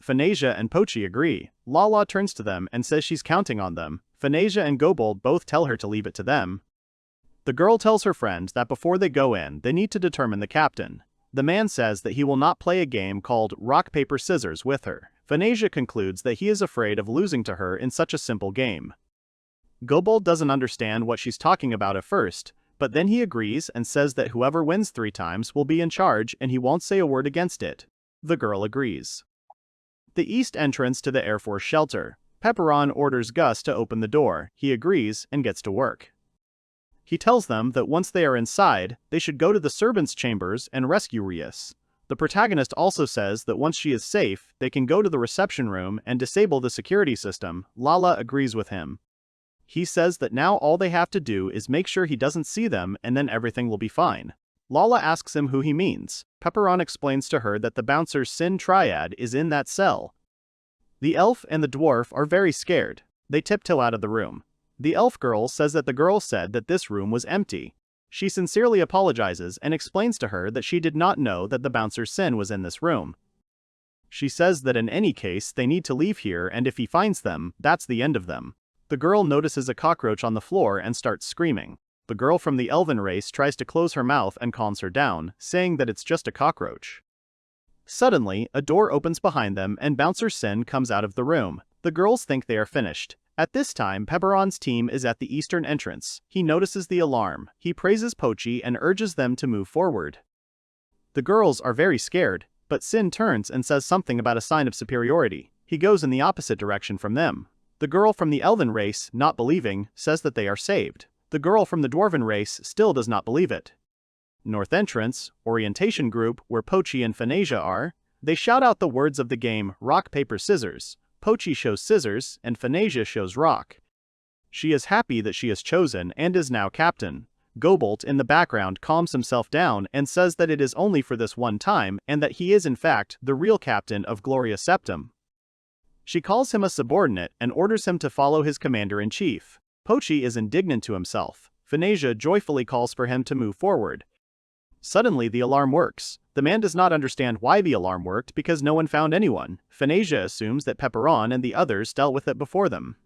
Phanesia and Pochi agree. Lala turns to them and says she's counting on them. Phanesia and Gobold both tell her to leave it to them. The girl tells her friend that before they go in, they need to determine the captain. The man says that he will not play a game called rock, paper, scissors with her. Phanesia concludes that he is afraid of losing to her in such a simple game. Gobold doesn't understand what she's talking about at first, but then he agrees and says that whoever wins 3 times will be in charge and he won't say a word against it. The girl agrees. The east entrance to the Air Force shelter. Pepperon orders Gus to open the door. He agrees and gets to work. He tells them that once they are inside, they should go to the servants' chambers and rescue Rias. The protagonist also says that once she is safe, they can go to the reception room and disable the security system. Lala agrees with him. He says that now all they have to do is make sure he doesn't see them and then everything will be fine. Lala asks him who he means. Pepperon explains to her that the bouncer's Sin Triad is in that cell. The elf and the dwarf are very scared. They tiptoe out of the room. The elf girl says that the girl said that this room was empty. She sincerely apologizes and explains to her that she did not know that the bouncer's Sin was in this room. She says that in any case they need to leave here and if he finds them, that's the end of them. The girl notices a cockroach on the floor and starts screaming. The girl from the elven race tries to close her mouth and calms her down, saying that it's just a cockroach. Suddenly, a door opens behind them and Bouncer Sin comes out of the room. The girls think they are finished. At this time, Pepperon's team is at the eastern entrance. He notices the alarm. He praises Pochi and urges them to move forward. The girls are very scared, but Sin turns and says something about a sign of superiority. He goes in the opposite direction from them. The girl from the elven race, not believing, says that they are saved. The girl from the dwarven race still does not believe it. North entrance, orientation group, where Pochi and Phanesia are. They shout out the words of the game rock, paper, scissors. Pochi shows scissors, and Phanesia shows rock. She is happy that she is chosen and is now captain. Gobolt in the background calms himself down and says that it is only for this one time and that he is in fact the real captain of Gloria Septum. She calls him a subordinate and orders him to follow his commander-in-chief. Pochi is indignant to himself. Phanesia joyfully calls for him to move forward. Suddenly the alarm works. The man does not understand why the alarm worked because no one found anyone. Phanesia assumes that Pepperon and the others dealt with it before them.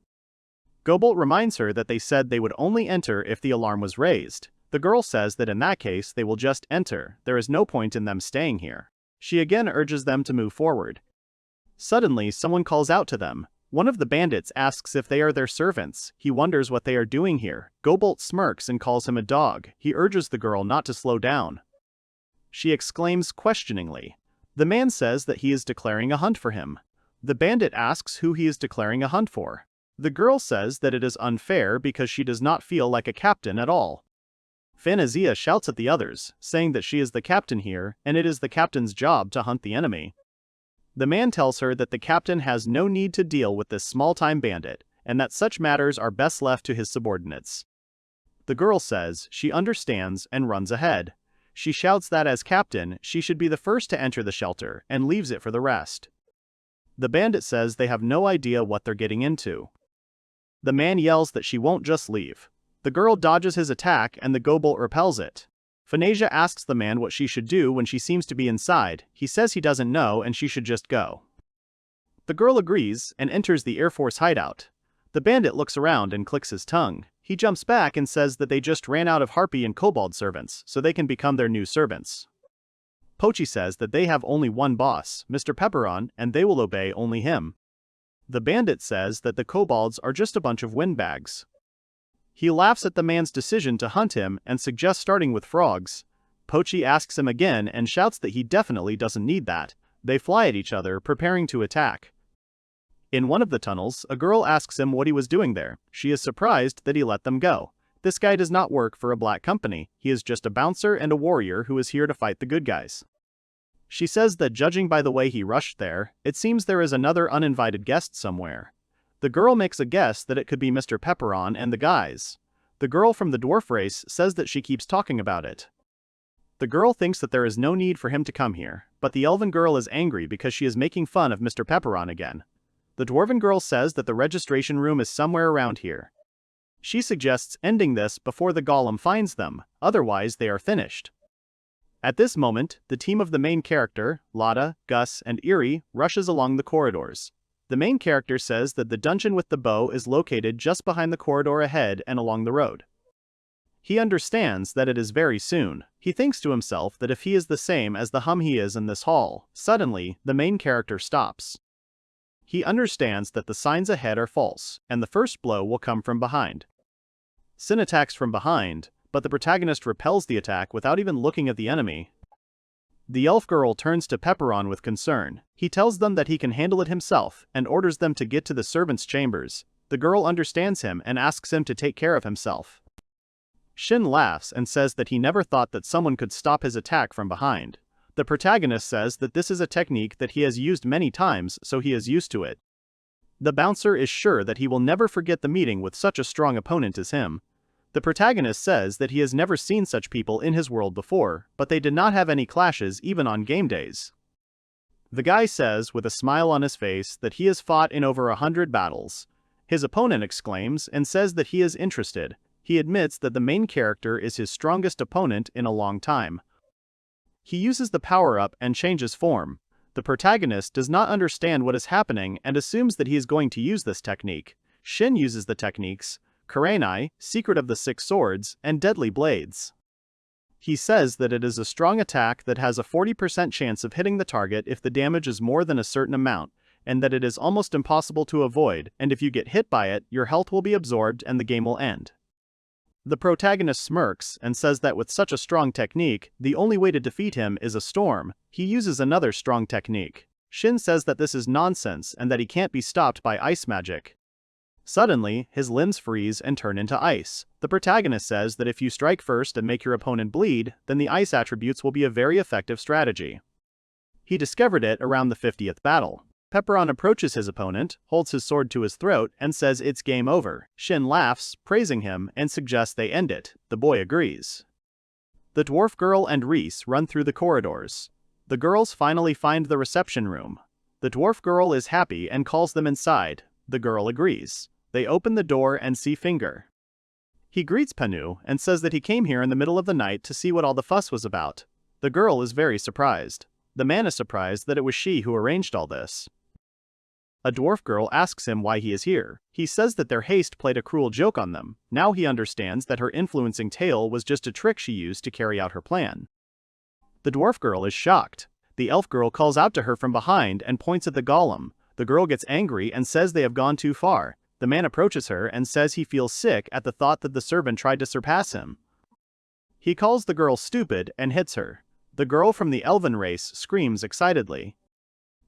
Gobolt reminds her that they said they would only enter if the alarm was raised. The girl says that in that case they will just enter. There is no point in them staying here. She again urges them to move forward. Suddenly someone calls out to them. One of the bandits asks if they are their servants. He wonders what they are doing here. Gobolt smirks and calls him a dog. He urges the girl not to slow down. She exclaims questioningly. The man says that he is declaring a hunt for him. The bandit asks who he is declaring a hunt for. The girl says that it is unfair because she does not feel like a captain at all. Phanesia shouts at the others, saying that she is the captain here and it is the captain's job to hunt the enemy. The man tells her that the captain has no need to deal with this small-time bandit, and that such matters are best left to his subordinates. The girl says she understands and runs ahead. She shouts that as captain, she should be the first to enter the shelter, and leaves it for the rest. The bandit says they have no idea what they're getting into. The man yells that she won't just leave. The girl dodges his attack and the Gobolt repels it. Phanesia asks the man what she should do when she seems to be inside. He says he doesn't know and she should just go. The girl agrees and enters the Air Force hideout. The bandit looks around and clicks his tongue. He jumps back and says that they just ran out of Harpy and Kobold servants, so they can become their new servants. Pochi says that they have only one boss, Mr. Pepperon, and they will obey only him. The bandit says that the Kobolds are just a bunch of windbags. He laughs at the man's decision to hunt him and suggests starting with frogs. Pochi asks him again and shouts that he definitely doesn't need that. They fly at each other, preparing to attack. In one of the tunnels, a girl asks him what he was doing there. She is surprised that he let them go. This guy does not work for a black company. He is just a bouncer and a warrior who is here to fight the good guys. She says that judging by the way he rushed there, it seems there is another uninvited guest somewhere. The girl makes a guess that it could be Mr. Pepperon and the guys. The girl from the dwarf race says that she keeps talking about it. The girl thinks that there is no need for him to come here, but the elven girl is angry because she is making fun of Mr. Pepperon again. The dwarven girl says that the registration room is somewhere around here. She suggests ending this before the golem finds them, otherwise they are finished. At this moment, the team of the main character, Lotta, Gus, and Eerie, rushes along the corridors. The main character says that the dungeon with the bow is located just behind the corridor ahead and along the road. He understands that it is very soon. He thinks to himself that if he is the same as the he is in this hall, suddenly, the main character stops. He understands that the signs ahead are false, and the first blow will come from behind. Sin attacks from behind, but the protagonist repels the attack without even looking at the enemy. The elf girl turns to Pepperon with concern. He tells them that he can handle it himself, and orders them to get to the servants' chambers. The girl understands him and asks him to take care of himself. Shin laughs and says that he never thought that someone could stop his attack from behind. The protagonist says that this is a technique that he has used many times, so he is used to it. The bouncer is sure that he will never forget the meeting with such a strong opponent as him. The protagonist says that he has never seen such people in his world before, but they did not have any clashes even on game days. The guy says with a smile on his face that he has fought in over 100 battles. His opponent exclaims and says that he is interested. He admits that the main character is his strongest opponent in a long time. He uses the power-up and changes form. The protagonist does not understand what is happening and assumes that he is going to use this technique. Shin uses the techniques, Kurenai, Secret of the Six Swords, and Deadly Blades. He says that it is a strong attack that has a 40% chance of hitting the target if the damage is more than a certain amount, and that it is almost impossible to avoid, and if you get hit by it, your health will be absorbed and the game will end. The protagonist smirks and says that with such a strong technique, the only way to defeat him is a storm. He uses another strong technique. Shin says that this is nonsense and that he can't be stopped by ice magic. Suddenly, his limbs freeze and turn into ice. The protagonist says that if you strike first and make your opponent bleed, then the ice attributes will be a very effective strategy. He discovered it around the 50th battle. Pepperon approaches his opponent, holds his sword to his throat, and says it's game over. Shin laughs, praising him, and suggests they end it. The boy agrees. The dwarf girl and Reese run through the corridors. The girls finally find the reception room. The dwarf girl is happy and calls them inside. The girl agrees. They open the door and see Finger. He greets Panu and says that he came here in the middle of the night to see what all the fuss was about. The girl is very surprised. The man is surprised that it was she who arranged all this. A dwarf girl asks him why he is here. He says that their haste played a cruel joke on them. Now he understands that her influencing tale was just a trick she used to carry out her plan. The dwarf girl is shocked. The elf girl calls out to her from behind and points at the golem. The girl gets angry and says they have gone too far. The man approaches her and says he feels sick at the thought that the servant tried to surpass him. He calls the girl stupid and hits her. The girl from the elven race screams excitedly.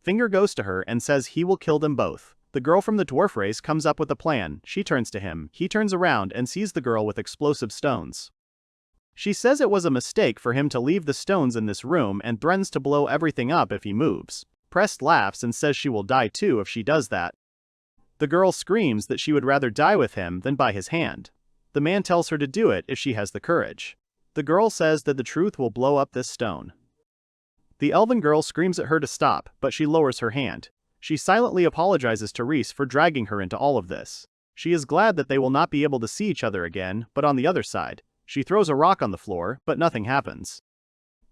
Finger goes to her and says he will kill them both. The girl from the dwarf race comes up with a plan. She turns to him. He turns around and sees the girl with explosive stones. She says it was a mistake for him to leave the stones in this room and threatens to blow everything up if he moves. Prest laughs and says she will die too if she does that. The girl screams that she would rather die with him than by his hand. The man tells her to do it if she has the courage. The girl says that the truth will blow up this stone. The elven girl screams at her to stop, but she lowers her hand. She silently apologizes to Reese for dragging her into all of this. She is glad that they will not be able to see each other again, but on the other side, she throws a rock on the floor, but nothing happens.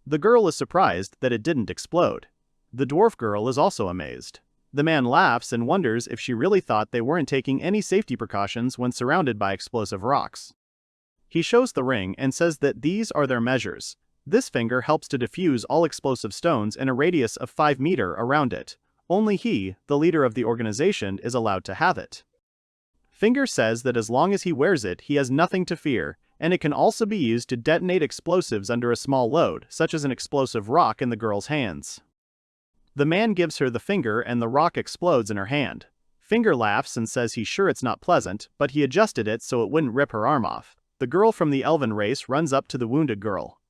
The girl is surprised that it didn't explode. The dwarf girl is also amazed. The man laughs and wonders if she really thought they weren't taking any safety precautions when surrounded by explosive rocks. He shows the ring and says that these are their measures. This finger helps to defuse all explosive stones in a radius of 5 meters around it. Only he, the leader of the organization, is allowed to have it. Finger says that as long as he wears it, he has nothing to fear, and it can also be used to detonate explosives under a small load, such as an explosive rock in the girl's hands. The man gives her the finger and the rock explodes in her hand. Finger laughs and says he's sure it's not pleasant, but he adjusted it so it wouldn't rip her arm off. The girl from the elven race runs up to the wounded girl.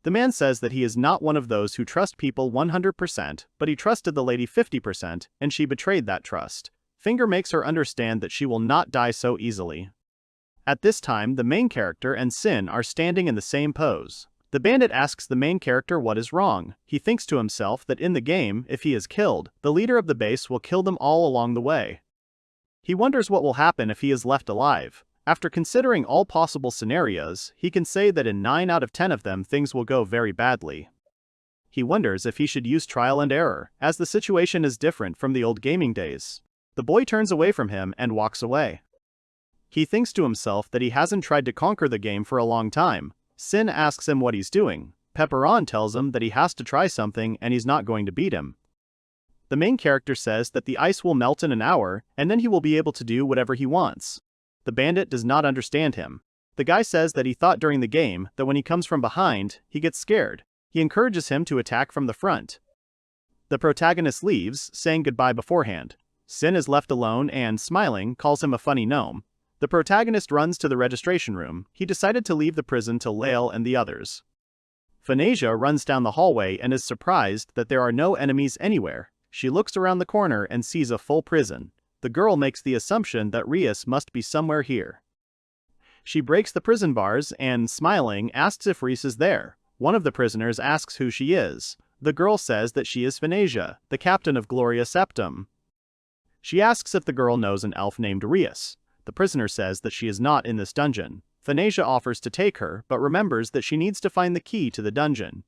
The man says that he is not one of those who trust people 100%, but he trusted the lady 50%, and she betrayed that trust. Finger makes her understand that she will not die so easily. At this time, the main character and Sin are standing in the same pose. The bandit asks the main character what is wrong. He thinks to himself that in the game, if he is killed, the leader of the base will kill them all along the way. He wonders what will happen if he is left alive. After considering all possible scenarios, he can say that in 9 out of 10 of them things will go very badly. He wonders if he should use trial and error, as the situation is different from the old gaming days. The boy turns away from him and walks away. He thinks to himself that he hasn't tried to conquer the game for a long time. Sin asks him what he's doing. Pepperon tells him that he has to try something and he's not going to beat him. The main character says that the ice will melt in an hour and then he will be able to do whatever he wants. The bandit does not understand him. The guy says that he thought during the game that when he comes from behind, he gets scared. He encourages him to attack from the front. The protagonist leaves, saying goodbye beforehand. Sin is left alone and, smiling, calls him a funny gnome. The protagonist runs to the registration room. He decided to leave the prison to Lael and the others. Phanesia runs down the hallway and is surprised that there are no enemies anywhere. She looks around the corner and sees a full prison. The girl makes the assumption that Rias must be somewhere here. She breaks the prison bars and, smiling, asks if Rias is there. One of the prisoners asks who she is. The girl says that she is Phanesia, the captain of Gloria Septum. She asks if the girl knows an elf named Rias. The prisoner says that she is not in this dungeon. Phanesia offers to take her, but remembers that she needs to find the key to the dungeon.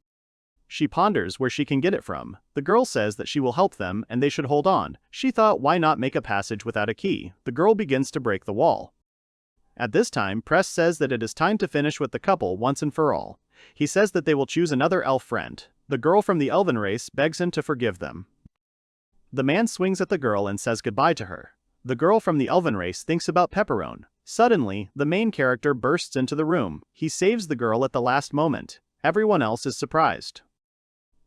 She ponders where she can get it from. The girl says that she will help them and they should hold on. She thought, why not make a passage without a key? The girl begins to break the wall. At this time, Press says that it is time to finish with the couple once and for all. He says that they will choose another elf friend. The girl from the elven race begs him to forgive them. The man swings at the girl and says goodbye to her. The girl from the elven race thinks about Pepperon. Suddenly, the main character bursts into the room. He saves the girl at the last moment. Everyone else is surprised.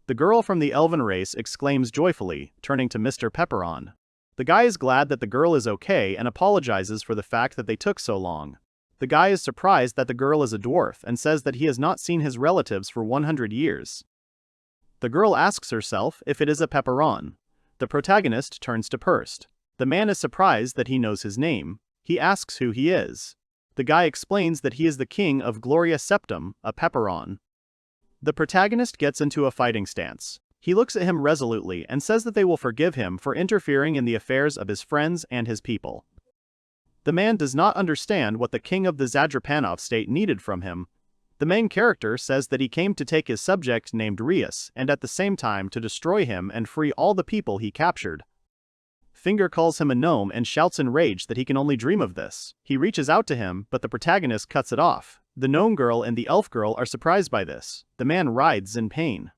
The girl from the elven race exclaims joyfully, turning to Mr. Pepperon. The guy is glad that the girl is okay and apologizes for the fact that they took so long. The guy is surprised that the girl is a dwarf and says that he has not seen his relatives for 100 years. The girl asks herself if it is a Pepperon. The protagonist turns to Purst. The man is surprised that he knows his name. He asks who he is. The guy explains that he is the king of Gloria Septum, a Pepperon. The protagonist gets into a fighting stance. He looks at him resolutely and says that they will forgive him for interfering in the affairs of his friends and his people. The man does not understand what the king of the Zadrapanov state needed from him. The main character says that he came to take his subject named Rias and at the same time to destroy him and free all the people he captured. Finger calls him a gnome and shouts in rage that he can only dream of this. He reaches out to him, but the protagonist cuts it off. The gnome girl and the elf girl are surprised by this. The man writhes in pain.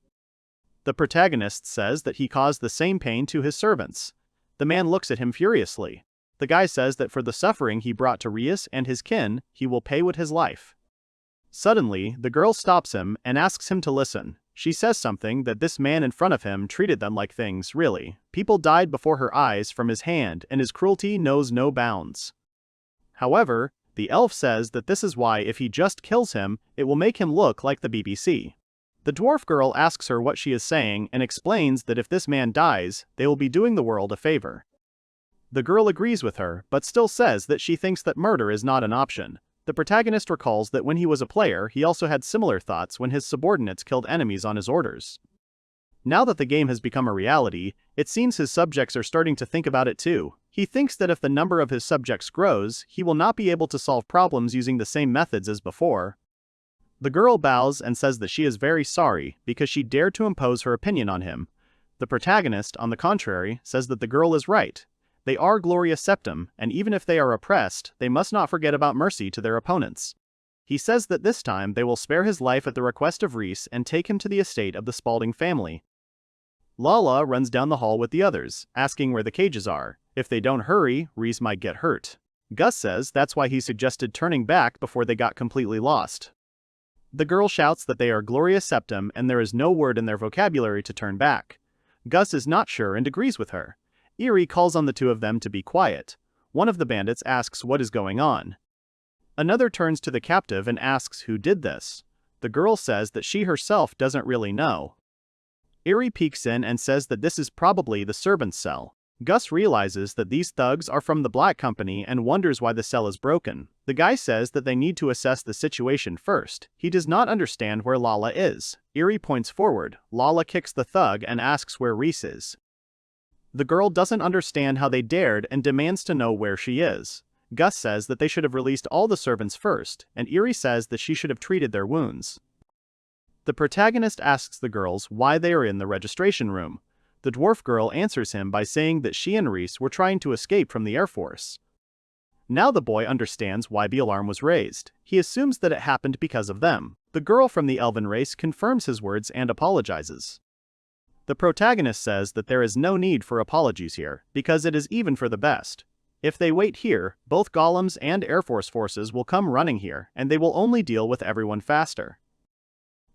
The protagonist says that he caused the same pain to his servants. The man looks at him furiously. The guy says that for the suffering he brought to Rias and his kin, he will pay with his life. Suddenly, the girl stops him and asks him to listen. She says something that this man in front of him treated them like things, really. People died before her eyes from his hand and his cruelty knows no bounds. However, the elf says that this is why if he just kills him, it will make him look like the BBC. The dwarf girl asks her what she is saying and explains that if this man dies, they will be doing the world a favor. The girl agrees with her, but still says that she thinks that murder is not an option. The protagonist recalls that when he was a player, he also had similar thoughts when his subordinates killed enemies on his orders. Now that the game has become a reality, it seems his subjects are starting to think about it too. He thinks that if the number of his subjects grows, he will not be able to solve problems using the same methods as before. The girl bows and says that she is very sorry because she dared to impose her opinion on him. The protagonist, on the contrary, says that the girl is right. They are Gloria Septum, and even if they are oppressed, they must not forget about mercy to their opponents. He says that this time they will spare his life at the request of Reese and take him to the estate of the Spalding family. Lala runs down the hall with the others, asking where the cages are. If they don't hurry, Reese might get hurt. Gus says that's why he suggested turning back before they got completely lost. The girl shouts that they are Gloria Septum and there is no word in their vocabulary to turn back. Gus is not sure and agrees with her. Eerie calls on the two of them to be quiet. One of the bandits asks what is going on. Another turns to the captive and asks who did this. The girl says that she herself doesn't really know. Eerie peeks in and says that this is probably the servant's cell. Gus realizes that these thugs are from the Black Company and wonders why the cell is broken. The guy says that they need to assess the situation first. He does not understand where Lala is. Eri points forward. Lala kicks the thug and asks where Reese is. The girl doesn't understand how they dared and demands to know where she is. Gus says that they should have released all the servants first, and Eri says that she should have treated their wounds. The protagonist asks the girls why they are in the registration room. The dwarf girl answers him by saying that she and Reese were trying to escape from the Air Force. Now the boy understands why the alarm was raised. He assumes that it happened because of them. The girl from the elven race confirms his words and apologizes. The protagonist says that there is no need for apologies here, because it is even for the best. If they wait here, both golems and Air Force forces will come running here, and they will only deal with everyone faster.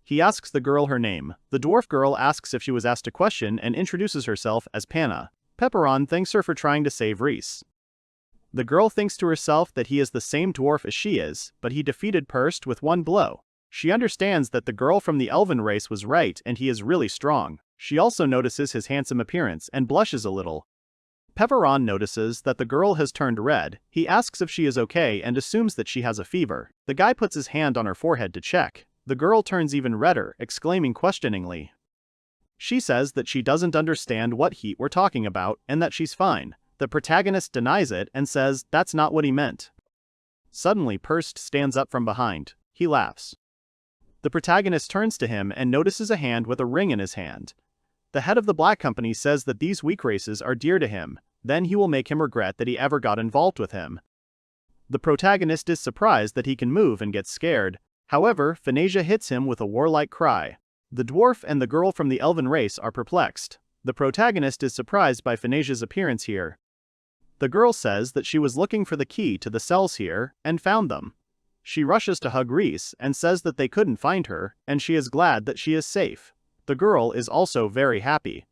He asks the girl her name. The dwarf girl asks if she was asked a question and introduces herself as Panna. Pepperon thanks her for trying to save Reese. The girl thinks to herself that he is the same dwarf as she is, but he defeated Purst with one blow. She understands that the girl from the elven race was right and he is really strong. She also notices his handsome appearance and blushes a little. Pepperon notices that the girl has turned red. He asks if she is okay and assumes that she has a fever. The guy puts his hand on her forehead to check. The girl turns even redder, exclaiming questioningly. She says that she doesn't understand what heat we're talking about and that she's fine. The protagonist denies it and says that's not what he meant. Suddenly Purst stands up from behind. He laughs. The protagonist turns to him and notices a hand with a ring in his hand. The head of the Black Company says that these weak races are dear to him, then he will make him regret that he ever got involved with him. The protagonist is surprised that he can move and gets scared. However, Phanesia hits him with a warlike cry. The dwarf and the girl from the elven race are perplexed. The protagonist is surprised by Phanesia's appearance here. The girl says that she was looking for the key to the cells here and found them. She rushes to hug Reese and says that they couldn't find her, and she is glad that she is safe. The girl is also very happy.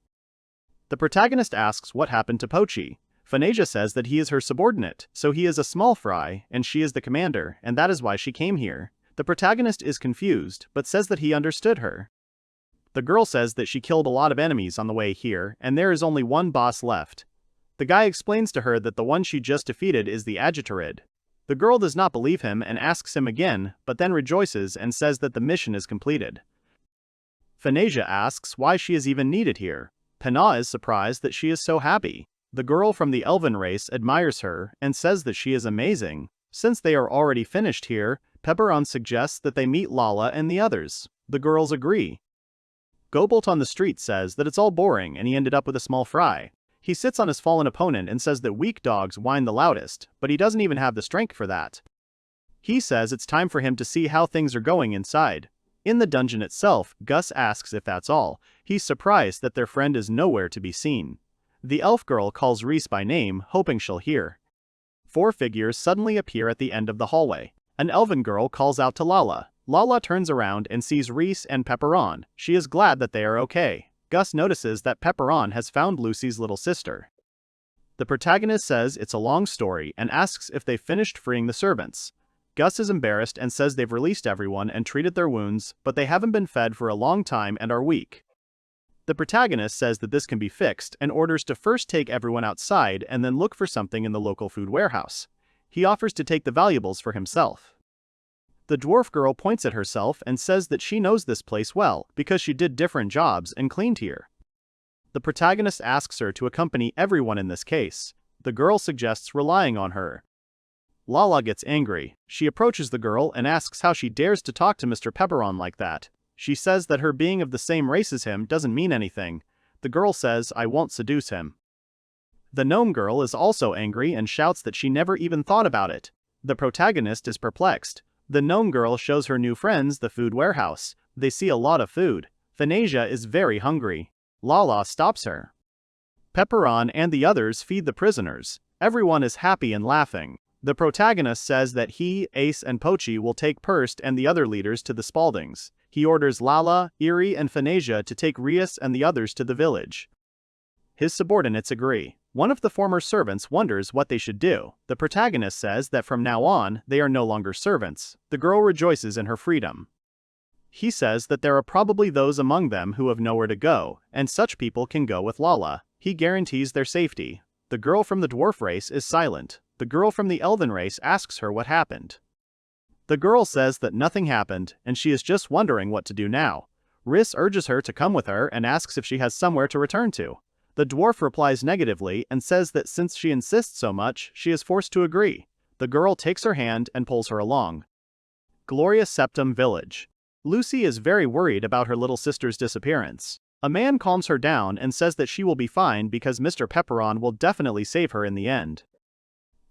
The protagonist asks what happened to Pochi. Phanesia says that he is her subordinate, so he is a small fry, and she is the commander, and that is why she came here. The protagonist is confused, but says that he understood her. The girl says that she killed a lot of enemies on the way here, and there is only one boss left. The guy explains to her that the one she just defeated is the Agitarid. The girl does not believe him and asks him again, but then rejoices and says that the mission is completed. Phanesia asks why she is even needed here. Panna is surprised that she is so happy. The girl from the elven race admires her and says that she is amazing. Since they are already finished here, Pepperon suggests that they meet Lala and the others. The girls agree. Gobolt on the street says that it's all boring and he ended up with a small fry. He sits on his fallen opponent and says that weak dogs whine the loudest, but he doesn't even have the strength for that. He says it's time for him to see how things are going inside. In the dungeon itself, Gus asks if that's all. He's surprised that their friend is nowhere to be seen. The elf girl calls Reese by name, hoping she'll hear. 4 figures suddenly appear at the end of the hallway. An elven girl calls out to Lala. Lala turns around and sees Reese and Pepperon. She is glad that they are okay. Gus notices that Pepperon has found Lucy's little sister. The protagonist says it's a long story and asks if they finished freeing the servants. Gus is embarrassed and says they've released everyone and treated their wounds, but they haven't been fed for a long time and are weak. The protagonist says that this can be fixed and orders to first take everyone outside and then look for something in the local food warehouse. He offers to take the valuables for himself. The dwarf girl points at herself and says that she knows this place well because she did different jobs and cleaned here. The protagonist asks her to accompany everyone in this case. The girl suggests relying on her. Lala gets angry. She approaches the girl and asks how she dares to talk to Mr. Pepperon like that. She says that her being of the same race as him doesn't mean anything. The girl says, "I won't seduce him." The gnome girl is also angry and shouts that she never even thought about it. The protagonist is perplexed. The gnome girl shows her new friends the food warehouse. They see a lot of food. Phanesia is very hungry. Lala stops her. Pepperon and the others feed the prisoners. Everyone is happy and laughing. The protagonist says that he, Ace, and Pochi will take Purst and the other leaders to the Spaldings. He orders Lala, Eri, and Phanesia to take Reus and the others to the village. His subordinates agree. One of the former servants wonders what they should do. The protagonist says that from now on, they are no longer servants. The girl rejoices in her freedom. He says that there are probably those among them who have nowhere to go, and such people can go with Lala. He guarantees their safety. The girl from the dwarf race is silent. the girl from the elven race asks her what happened. The girl says that nothing happened, and she is just wondering what to do now. Riss urges her to come with her and asks if she has somewhere to return to. The dwarf replies negatively and says that since she insists so much, she is forced to agree. The girl takes her hand and pulls her along. Gloria Septum Village. Lucy is very worried about her little sister's disappearance. A man calms her down and says that she will be fine because Mr. Pepperon will definitely save her in the end.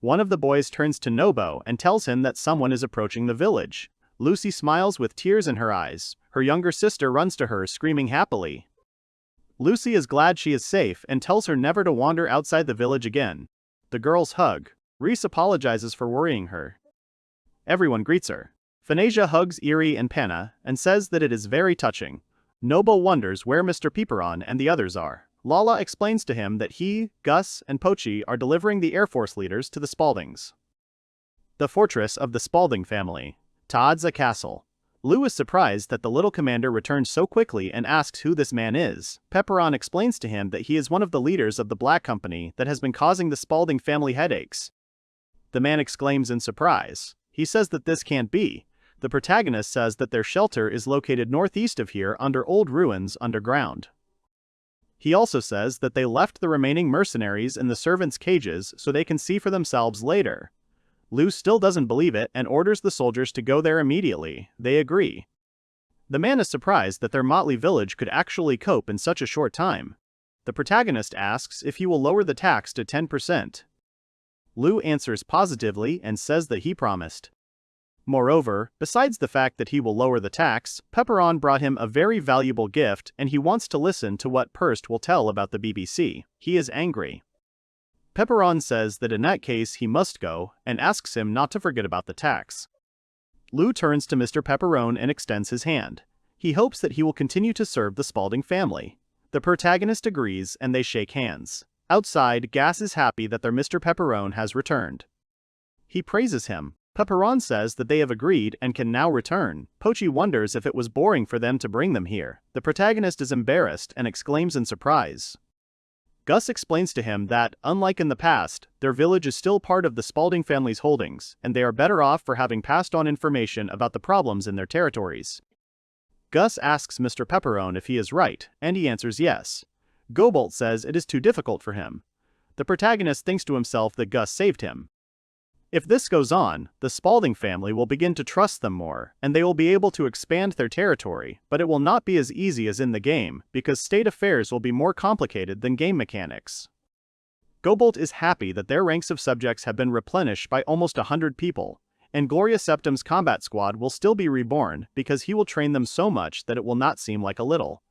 One of the boys turns to Nobo and tells him that someone is approaching the village. Lucy smiles with tears in her eyes. Her younger sister runs to her, screaming happily. Lucy is glad she is safe and tells her never to wander outside the village again. The girls hug. Reese apologizes for worrying her. Everyone greets her. Phanesia hugs Eerie and Panna and says that it is very touching. Nobo wonders where Mr. Pepperon and the others are. Lala explains to him that he, Gus, and Pochi are delivering the Air Force leaders to the Spaldings. The fortress of the Spalding family. Taadza Castle. Lou is surprised that the little commander returned so quickly and asks who this man is. Pepperon explains to him that he is one of the leaders of the Black Company that has been causing the Spalding family headaches. The man exclaims in surprise. He says that this can't be. The protagonist says that their shelter is located northeast of here under old ruins underground. He also says that they left the remaining mercenaries in the servants' cages so they can see for themselves later. Lou still doesn't believe it and orders the soldiers to go there immediately. They agree. The man is surprised that their motley village could actually cope in such a short time. The protagonist asks if he will lower the tax to 10%. Lou answers positively and says that he promised. Moreover, besides the fact that he will lower the tax, Pepperon brought him a very valuable gift and he wants to listen to what Purst will tell about the BBC. He is angry. Pepperon says that in that case he must go and asks him not to forget about the tax. Lou turns to Mr. Pepperon and extends his hand. He hopes that he will continue to serve the Spalding family. The protagonist agrees and they shake hands. Outside, Gas is happy that their Mr. Pepperon has returned. He praises him. Pepperon says that they have agreed and can now return. Pochi wonders if it was boring for them to bring them here. The protagonist is embarrassed and exclaims in surprise. Gus explains to him that, unlike in the past, their village is still part of the Spalding family's holdings, and they are better off for having passed on information about the problems in their territories. Gus asks Mr. Pepperon if he is right, and he answers yes. Gobolt says it is too difficult for him. The protagonist thinks to himself that Gus saved him. If this goes on, the Spalding family will begin to trust them more, and they will be able to expand their territory, but it will not be as easy as in the game, because state affairs will be more complicated than game mechanics. Gobolt is happy that their ranks of subjects have been replenished by almost 100 people, and Gloria Septum's combat squad will still be reborn because he will train them so much that it will not seem like a little.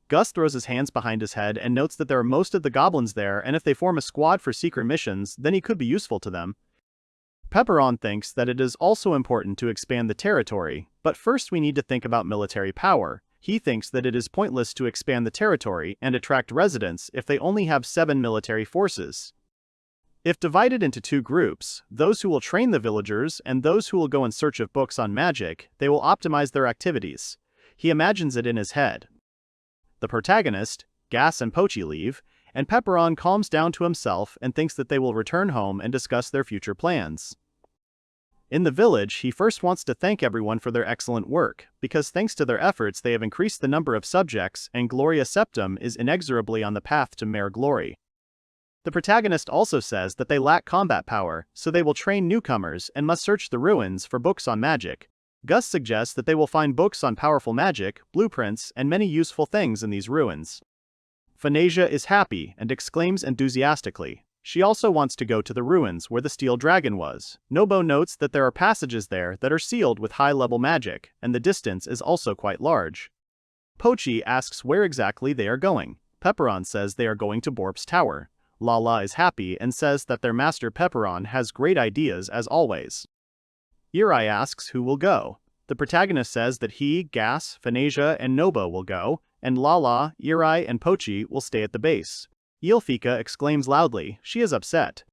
Gus throws his hands behind his head and notes that there are most of the goblins there, and if they form a squad for secret missions, then he could be useful to them. Pepperon thinks that it is also important to expand the territory, but first we need to think about military power. He thinks that it is pointless to expand the territory and attract residents if they only have 7 military forces. If divided into 2 groups, those who will train the villagers and those who will go in search of books on magic, they will optimize their activities. He imagines it in his head. The protagonist, Gas and Pochi leave, and Pepperon calms down to himself and thinks that they will return home and discuss their future plans. In the village, he first wants to thank everyone for their excellent work, because thanks to their efforts they have increased the number of subjects and Gloria Septum is inexorably on the path to Mare Glory. The protagonist also says that they lack combat power, so they will train newcomers and must search the ruins for books on magic. Gus suggests that they will find books on powerful magic, blueprints, and many useful things in these ruins. Phanesia is happy and exclaims enthusiastically. She also wants to go to the ruins where the steel dragon was. Nobo notes that there are passages there that are sealed with high-level magic, and the distance is also quite large. Pochi asks where exactly they are going. Pepperon says they are going to Borp's tower. Lala is happy and says that their master Pepperon has great ideas as always. Eerie asks who will go. The protagonist says that he, Gas, Phanesia, and Nobo will go, and Lala, Eerie, and Pochi will stay at the base. Eelfika exclaims loudly, she is upset.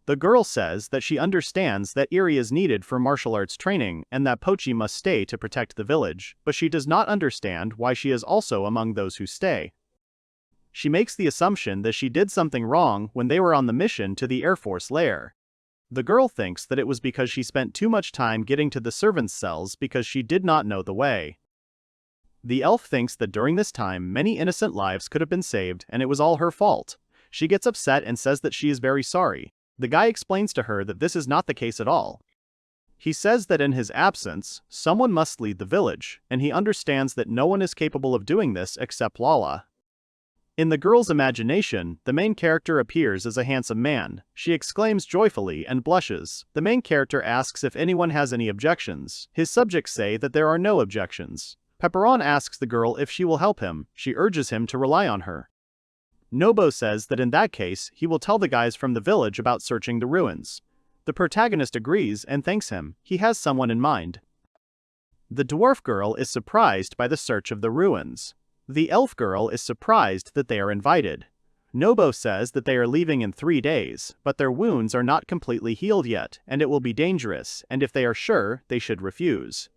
The girl says that she understands that Eerie is needed for martial arts training and that Pochi must stay to protect the village, but she does not understand why she is also among those who stay. She makes the assumption that she did something wrong when they were on the mission to the Air Force lair. The girl thinks that it was because she spent too much time getting to the servants' cells because she did not know the way. The elf thinks that during this time many innocent lives could have been saved and it was all her fault. She gets upset and says that she is very sorry. The guy explains to her that this is not the case at all. He says that in his absence, someone must lead the village, and he understands that no one is capable of doing this except Lala. In the girl's imagination, the main character appears as a handsome man. She exclaims joyfully and blushes. The main character asks if anyone has any objections. His subjects say that there are no objections. Pepperon asks the girl if she will help him. She urges him to rely on her. Nobo says that in that case, he will tell the guys from the village about searching the ruins. The protagonist agrees and thanks him. He has someone in mind. The dwarf girl is surprised by the search of the ruins. The elf girl is surprised that they are invited. Nobo says that they are leaving in 3 days, but their wounds are not completely healed yet, and it will be dangerous, and if they are sure, they should refuse.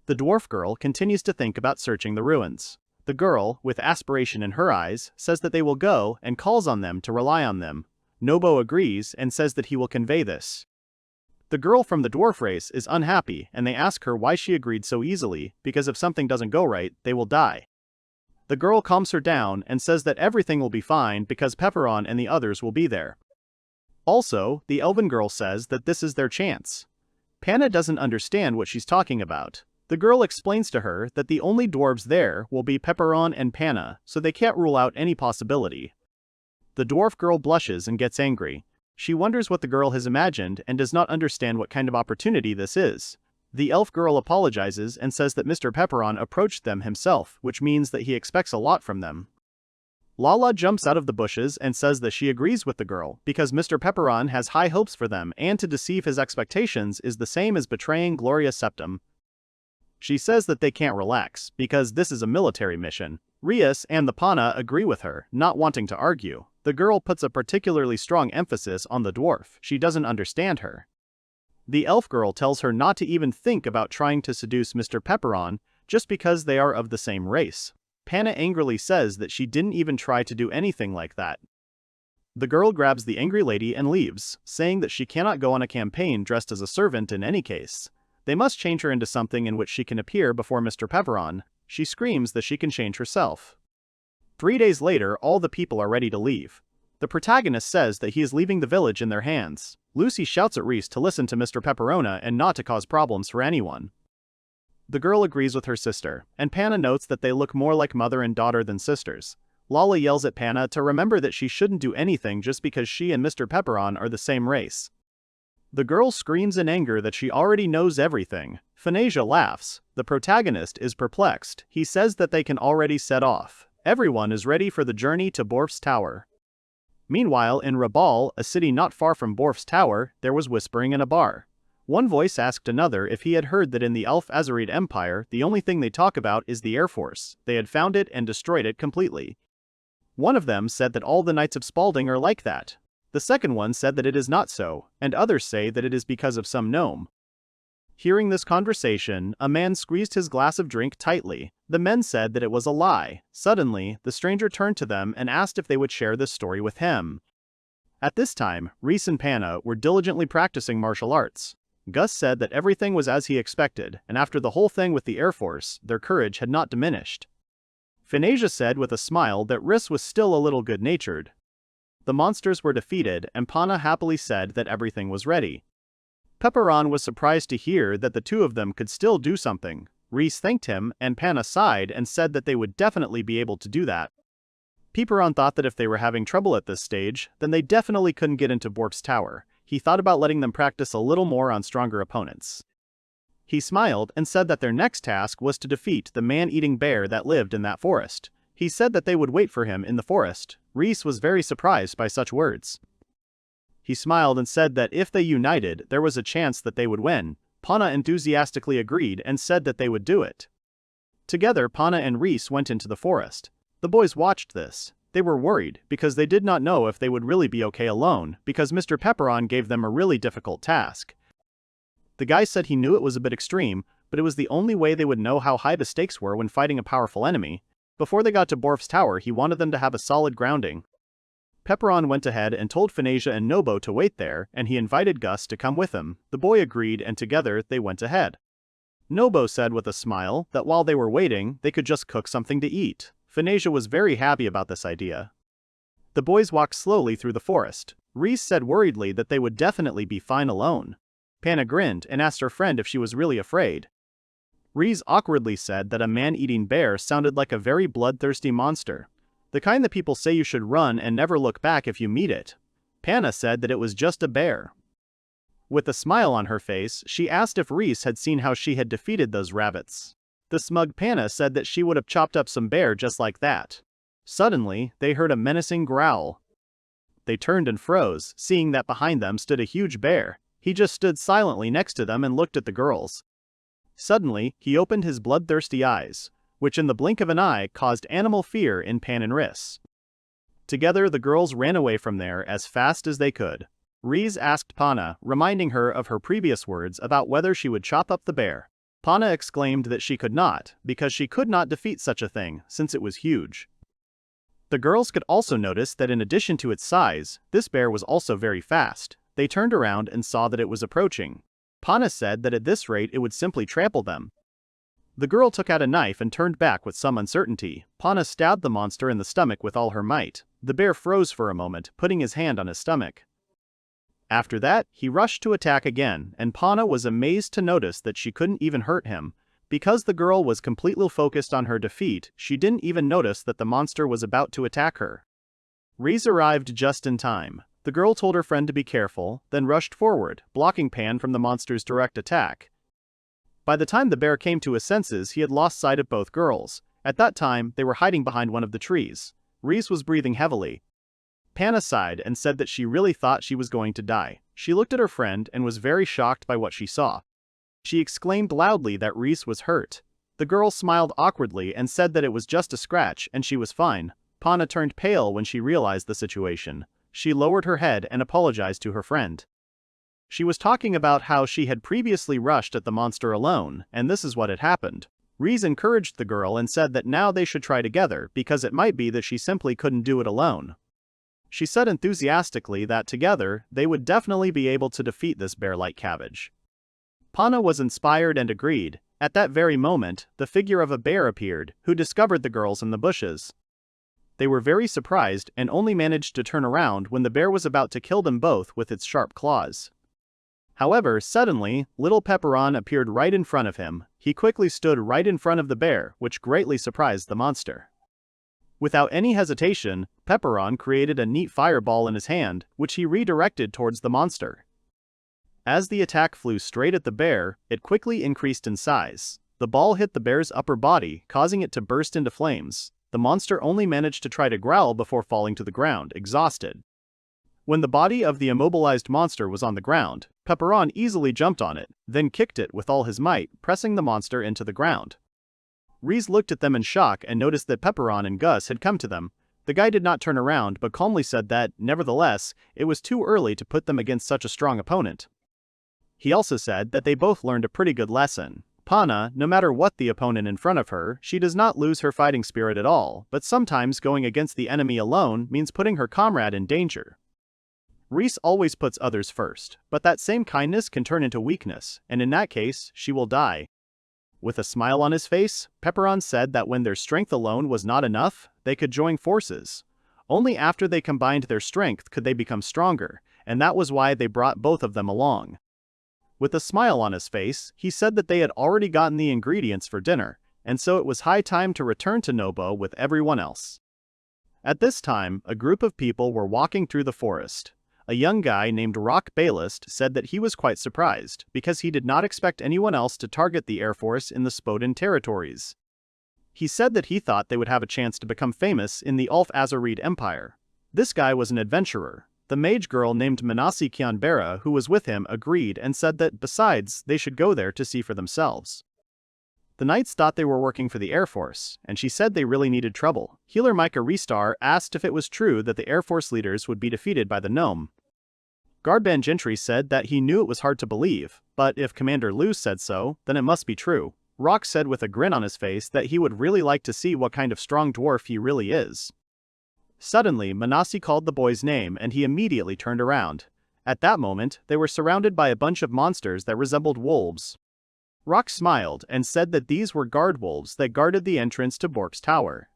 The dwarf girl continues to think about searching the ruins. The girl, with aspiration in her eyes, says that they will go and calls on them to rely on them. Nobo agrees and says that he will convey this. The girl from the dwarf race is unhappy and they ask her why she agreed so easily, because if something doesn't go right, they will die. The girl calms her down and says that everything will be fine because Pepperon and the others will be there. Also, the elven girl says that this is their chance. Panna doesn't understand what she's talking about. The girl explains to her that the only dwarves there will be Pepperon and Panna, so they can't rule out any possibility. The dwarf girl blushes and gets angry. She wonders what the girl has imagined and does not understand what kind of opportunity this is. The elf girl apologizes and says that Mr. Pepperon approached them himself, which means that he expects a lot from them. Lala jumps out of the bushes and says that she agrees with the girl because Mr. Pepperon has high hopes for them and to deceive his expectations is the same as betraying Gloria Septum. She says that they can't relax because this is a military mission. Rias and the Panna agree with her, not wanting to argue. The girl puts a particularly strong emphasis on the dwarf. She doesn't understand her. The elf girl tells her not to even think about trying to seduce Mr. Pepperon just because they are of the same race. Panna angrily says that she didn't even try to do anything like that. The girl grabs the angry lady and leaves, saying that she cannot go on a campaign dressed as a servant in any case. They must change her into something in which she can appear before Mr. Pepperon. She screams that she can change herself. 3 days later, all the people are ready to leave. The protagonist says that he is leaving the village in their hands. Lucy shouts at Reese to listen to Mr. Pepperona and not to cause problems for anyone. The girl agrees with her sister, and Panna notes that they look more like mother and daughter than sisters. Lala yells at Panna to remember that she shouldn't do anything just because she and Mr. Pepperon are the same race. The girl screams in anger that she already knows everything. Phanesia laughs. The protagonist is perplexed. He says that they can already set off. Everyone is ready for the journey to Borf's Tower. Meanwhile, in Rabal, a city not far from Borf's Tower, there was whispering in a bar. One voice asked another if he had heard that in the Elf Azerid Empire, the only thing they talk about is the Air Force. They had found it and destroyed it completely. One of them said that all the Knights of Spalding are like that. The second one said that it is not so, and others say that it is because of some gnome. Hearing this conversation, a man squeezed his glass of drink tightly. The men said that it was a lie. Suddenly, the stranger turned to them and asked if they would share this story with him. At this time, Reese and Panna were diligently practicing martial arts. Gus said that everything was as he expected, and after the whole thing with the Air Force, their courage had not diminished. Phanesia said with a smile that Riss was still a little good-natured. The monsters were defeated, and Panna happily said that everything was ready. Pepperon was surprised to hear that the two of them could still do something. Reese thanked him, and Panna sighed and said that they would definitely be able to do that. Pepperon thought that if they were having trouble at this stage, then they definitely couldn't get into Borf's Tower. He thought about letting them practice a little more on stronger opponents. He smiled and said that their next task was to defeat the man-eating bear that lived in that forest. He said that they would wait for him in the forest. Reese was very surprised by such words. He smiled and said that if they united, there was a chance that they would win. Panna enthusiastically agreed and said that they would do it. Together, Panna and Reese went into the forest. The boys watched this. They were worried because they did not know if they would really be okay alone because Mr. Pepperon gave them a really difficult task. The guy said he knew it was a bit extreme, but it was the only way they would know how high the stakes were when fighting a powerful enemy. Before they got to Borf's tower, he wanted them to have a solid grounding. Pepperon went ahead and told Phoenacia and Nobo to wait there, and he invited Gus to come with him. The boy agreed, and together they went ahead. Nobo said with a smile that while they were waiting, they could just cook something to eat. Phoenacia was very happy about this idea. The boys walked slowly through the forest. Reese said worriedly that they would definitely be fine alone. Panna grinned and asked her friend if she was really afraid. Reese awkwardly said that a man-eating bear sounded like a very bloodthirsty monster. The kind that people say you should run and never look back if you meet it. Panna said that it was just a bear. With a smile on her face, she asked if Reese had seen how she had defeated those rabbits. The smug Panna said that she would have chopped up some bear just like that. Suddenly, they heard a menacing growl. They turned and froze, seeing that behind them stood a huge bear. He just stood silently next to them and looked at the girls. Suddenly, he opened his bloodthirsty eyes, which in the blink of an eye caused animal fear in Pan and Riss. Together the girls ran away from there as fast as they could. Reese asked Panna, reminding her of her previous words about whether she would chop up the bear. Panna exclaimed that she could not, because she could not defeat such a thing, since it was huge. The girls could also notice that in addition to its size, this bear was also very fast. They turned around and saw that it was approaching. Panna said that at this rate it would simply trample them. The girl took out a knife and turned back with some uncertainty. Panna stabbed the monster in the stomach with all her might. The bear froze for a moment, putting his hand on his stomach. After that, he rushed to attack again, and Panna was amazed to notice that she couldn't even hurt him. Because the girl was completely focused on her defeat, she didn't even notice that the monster was about to attack her. Reese arrived just in time. The girl told her friend to be careful, then rushed forward, blocking Pan from the monster's direct attack. By the time the bear came to his senses, he had lost sight of both girls. At that time, they were hiding behind one of the trees. Reese was breathing heavily. Panna sighed and said that she really thought she was going to die. She looked at her friend and was very shocked by what she saw. She exclaimed loudly that Reese was hurt. The girl smiled awkwardly and said that it was just a scratch and she was fine. Panna turned pale when she realized the situation. She lowered her head and apologized to her friend. She was talking about how she had previously rushed at the monster alone, and this is what had happened. Reese encouraged the girl and said that now they should try together because it might be that she simply couldn't do it alone. She said enthusiastically that together, they would definitely be able to defeat this bear-like cabbage. Panna was inspired and agreed. At that very moment, the figure of a bear appeared, who discovered the girls in the bushes. They were very surprised and only managed to turn around when the bear was about to kill them both with its sharp claws. However, suddenly, little Pepperon appeared right in front of him. He quickly stood right in front of the bear, which greatly surprised the monster. Without any hesitation, Pepperon created a neat fireball in his hand, which he redirected towards the monster. As the attack flew straight at the bear, it quickly increased in size. The ball hit the bear's upper body, causing it to burst into flames. The monster only managed to try to growl before falling to the ground, exhausted. When the body of the immobilized monster was on the ground, Pepperon easily jumped on it, then kicked it with all his might, pressing the monster into the ground. Reese looked at them in shock and noticed that Pepperon and Gus had come to them. The guy did not turn around but calmly said that, nevertheless, it was too early to put them against such a strong opponent. He also said that they both learned a pretty good lesson. Panna, no matter what the opponent in front of her, she does not lose her fighting spirit at all, but sometimes going against the enemy alone means putting her comrade in danger. Reese always puts others first, but that same kindness can turn into weakness, and in that case, she will die. With a smile on his face, Pepperon said that when their strength alone was not enough, they could join forces. Only after they combined their strength could they become stronger, and that was why they brought both of them along. With a smile on his face, he said that they had already gotten the ingredients for dinner, and so it was high time to return to Nobo with everyone else. At this time, a group of people were walking through the forest. A young guy named Rock Baylist said that he was quite surprised, because he did not expect anyone else to target the Air Force in the Spodin territories. He said that he thought they would have a chance to become famous in the Ulf-Azarid Empire. This guy was an adventurer. The mage girl named Manasi Kyanbera, who was with him, agreed and said that, besides, they should go there to see for themselves. The knights thought they were working for the Air Force, and she said they really needed trouble. Healer Micah Restar asked if it was true that the Air Force leaders would be defeated by the gnome. Guardband Gentry said that he knew it was hard to believe, but if Commander Lu said so, then it must be true. Rock said with a grin on his face that he would really like to see what kind of strong dwarf he really is. Suddenly, Manasi called the boy's name and he immediately turned around. At that moment, they were surrounded by a bunch of monsters that resembled wolves. Rock smiled and said that these were guard wolves that guarded the entrance to Bork's tower.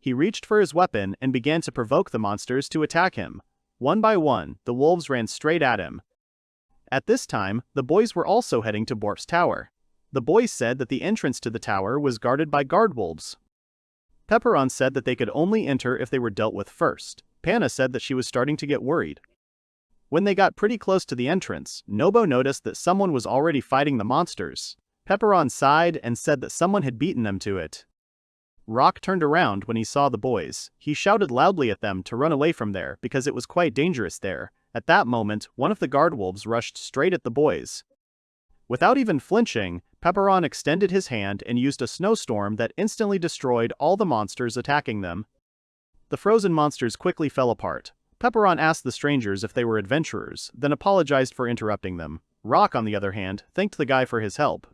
He reached for his weapon and began to provoke the monsters to attack him. One by one, the wolves ran straight at him. At this time, the boys were also heading to Bork's tower. The boys said that the entrance to the tower was guarded by guard wolves. Pepperon said that they could only enter if they were dealt with first. Panna said that she was starting to get worried. When they got pretty close to the entrance, Nobo noticed that someone was already fighting the monsters. Pepperon sighed and said that someone had beaten them to it. Rock turned around when he saw the boys. He shouted loudly at them to run away from there because it was quite dangerous there. At that moment, one of the guard wolves rushed straight at the boys. Without even flinching, Pepperon extended his hand and used a snowstorm that instantly destroyed all the monsters attacking them. The frozen monsters quickly fell apart. Pepperon asked the strangers if they were adventurers, then apologized for interrupting them. Rock, on the other hand, thanked the guy for his help.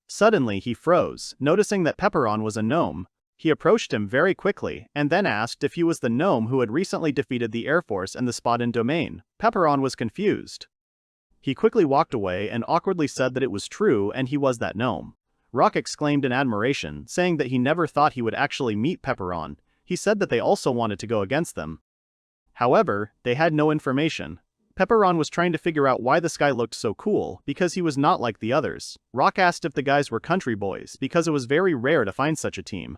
Suddenly he froze, noticing that Pepperon was a gnome. He approached him very quickly, and then asked if he was the gnome who had recently defeated the Air Force and the Spodin domain. Pepperon was confused. He quickly walked away and awkwardly said that it was true and he was that gnome. Rock exclaimed in admiration, saying that he never thought he would actually meet Pepperon. He said that they also wanted to go against them. However, they had no information. Pepperon was trying to figure out why this guy looked so cool, because he was not like the others. Rock asked if the guys were country boys, because it was very rare to find such a team.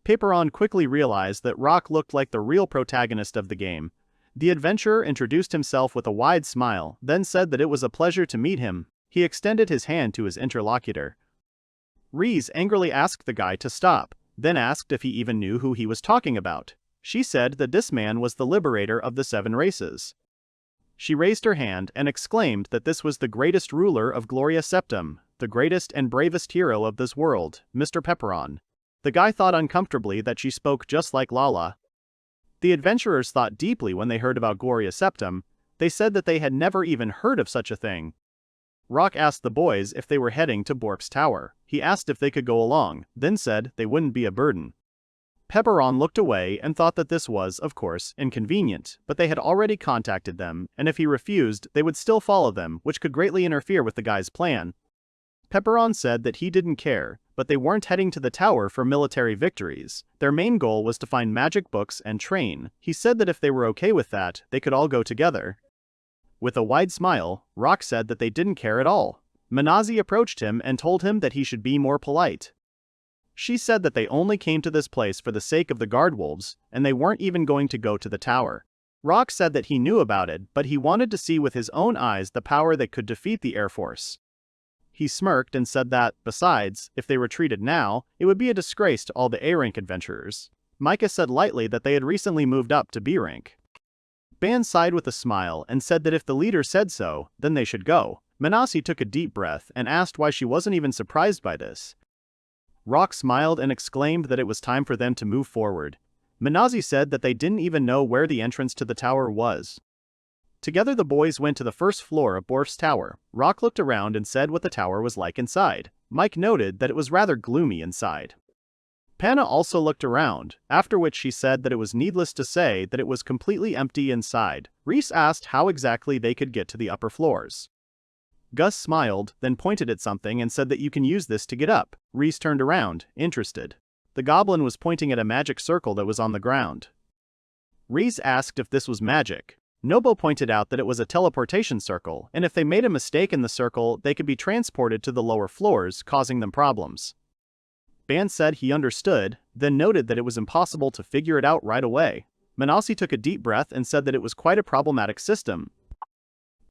Pepperon quickly realized that Rock looked like the real protagonist of the game. The adventurer introduced himself with a wide smile, then said that it was a pleasure to meet him. He extended his hand to his interlocutor. Reese angrily asked the guy to stop, then asked if he even knew who he was talking about. She said that this man was the liberator of the 7 races. She raised her hand and exclaimed that this was the greatest ruler of Gloria Septum, the greatest and bravest hero of this world, Mr. Pepperon. The guy thought uncomfortably that she spoke just like Lala. The adventurers thought deeply when they heard about Gloria Septum. They said that they had never even heard of such a thing. Rock asked the boys if they were heading to Bork's tower. He asked if they could go along, then said they wouldn't be a burden. Pepperon looked away and thought that this was, of course, inconvenient, but they had already contacted them, and if he refused, they would still follow them, which could greatly interfere with the guy's plan. Pepperon said that he didn't care, but they weren't heading to the tower for military victories. Their main goal was to find magic books and train. He said that if they were okay with that, they could all go together. With a wide smile, Rock said that they didn't care at all. Manasi approached him and told him that he should be more polite. She said that they only came to this place for the sake of the guard wolves, and they weren't even going to go to the tower. Rock said that he knew about it, but he wanted to see with his own eyes the power that could defeat the Air Force. He smirked and said that, besides, if they retreated now, it would be a disgrace to all the A-rank adventurers. Micah said lightly that they had recently moved up to B-rank. Ban sighed with a smile and said that if the leader said so, then they should go. Manasi took a deep breath and asked why she wasn't even surprised by this. Rock smiled and exclaimed that it was time for them to move forward. Manasi said that they didn't even know where the entrance to the tower was. Together the boys went to the first floor of Bork's tower. Rock looked around and said what the tower was like inside. Mike noted that it was rather gloomy inside. Panna also looked around, after which she said that it was needless to say that it was completely empty inside. Reese asked how exactly they could get to the upper floors. Gus smiled, then pointed at something and said that you can use this to get up. Reese turned around, interested. The goblin was pointing at a magic circle that was on the ground. Reese asked if this was magic. Nobo pointed out that it was a teleportation circle, and if they made a mistake in the circle, they could be transported to the lower floors, causing them problems. Ban said he understood, then noted that it was impossible to figure it out right away. Manasi took a deep breath and said that it was quite a problematic system.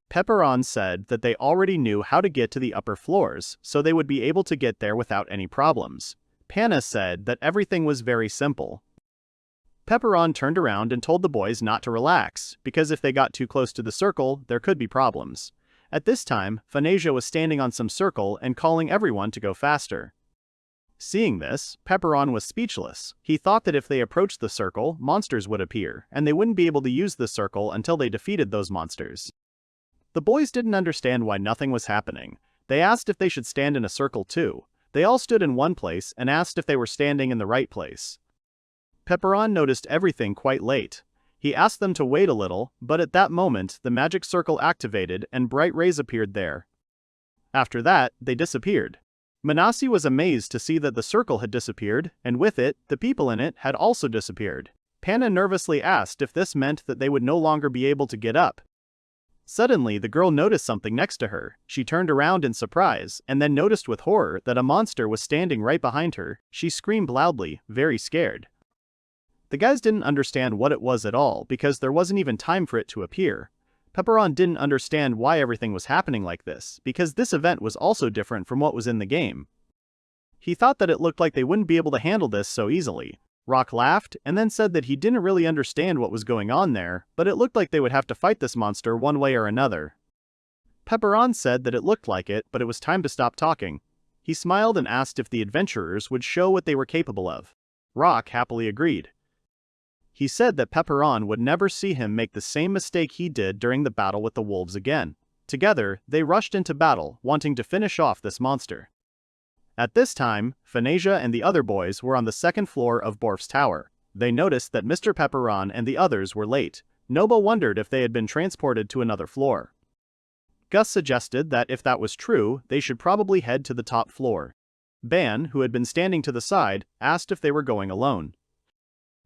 Pepperon said that they already knew how to get to the upper floors, so they would be able to get there without any problems. Panna said that everything was very simple. Pepperon turned around and told the boys not to relax, because if they got too close to the circle, there could be problems. At this time, Phanesia was standing on some circle and calling everyone to go faster. Seeing this, Pepperon was speechless. He thought that if they approached the circle, monsters would appear, and they wouldn't be able to use the circle until they defeated those monsters. The boys didn't understand why nothing was happening. They asked if they should stand in a circle too. They all stood in one place and asked if they were standing in the right place. Pepperon noticed everything quite late. He asked them to wait a little, but at that moment the magic circle activated and bright rays appeared there. After that, they disappeared. Manasi was amazed to see that the circle had disappeared, and with it, the people in it had also disappeared. Panna nervously asked if this meant that they would no longer be able to get up. Suddenly, the girl noticed something next to her. She turned around in surprise, and then noticed with horror that a monster was standing right behind her. She screamed loudly, very scared. The guys didn't understand what it was at all because there wasn't even time for it to appear. Pepperon didn't understand why everything was happening like this, because this event was also different from what was in the game. He thought that it looked like they wouldn't be able to handle this so easily. Rock laughed, and then said that he didn't really understand what was going on there, but it looked like they would have to fight this monster one way or another. Pepperon said that it looked like it, but it was time to stop talking. He smiled and asked if the adventurers would show what they were capable of. Rock happily agreed. He said that Pepperon would never see him make the same mistake he did during the battle with the wolves again. Together, they rushed into battle, wanting to finish off this monster. At this time, Phanesia and the other boys were on the second floor of Borf's tower. They noticed that Mr. Pepperon and the others were late. Nobo wondered if they had been transported to another floor. Gus suggested that if that was true, they should probably head to the top floor. Ban, who had been standing to the side, asked if they were going alone.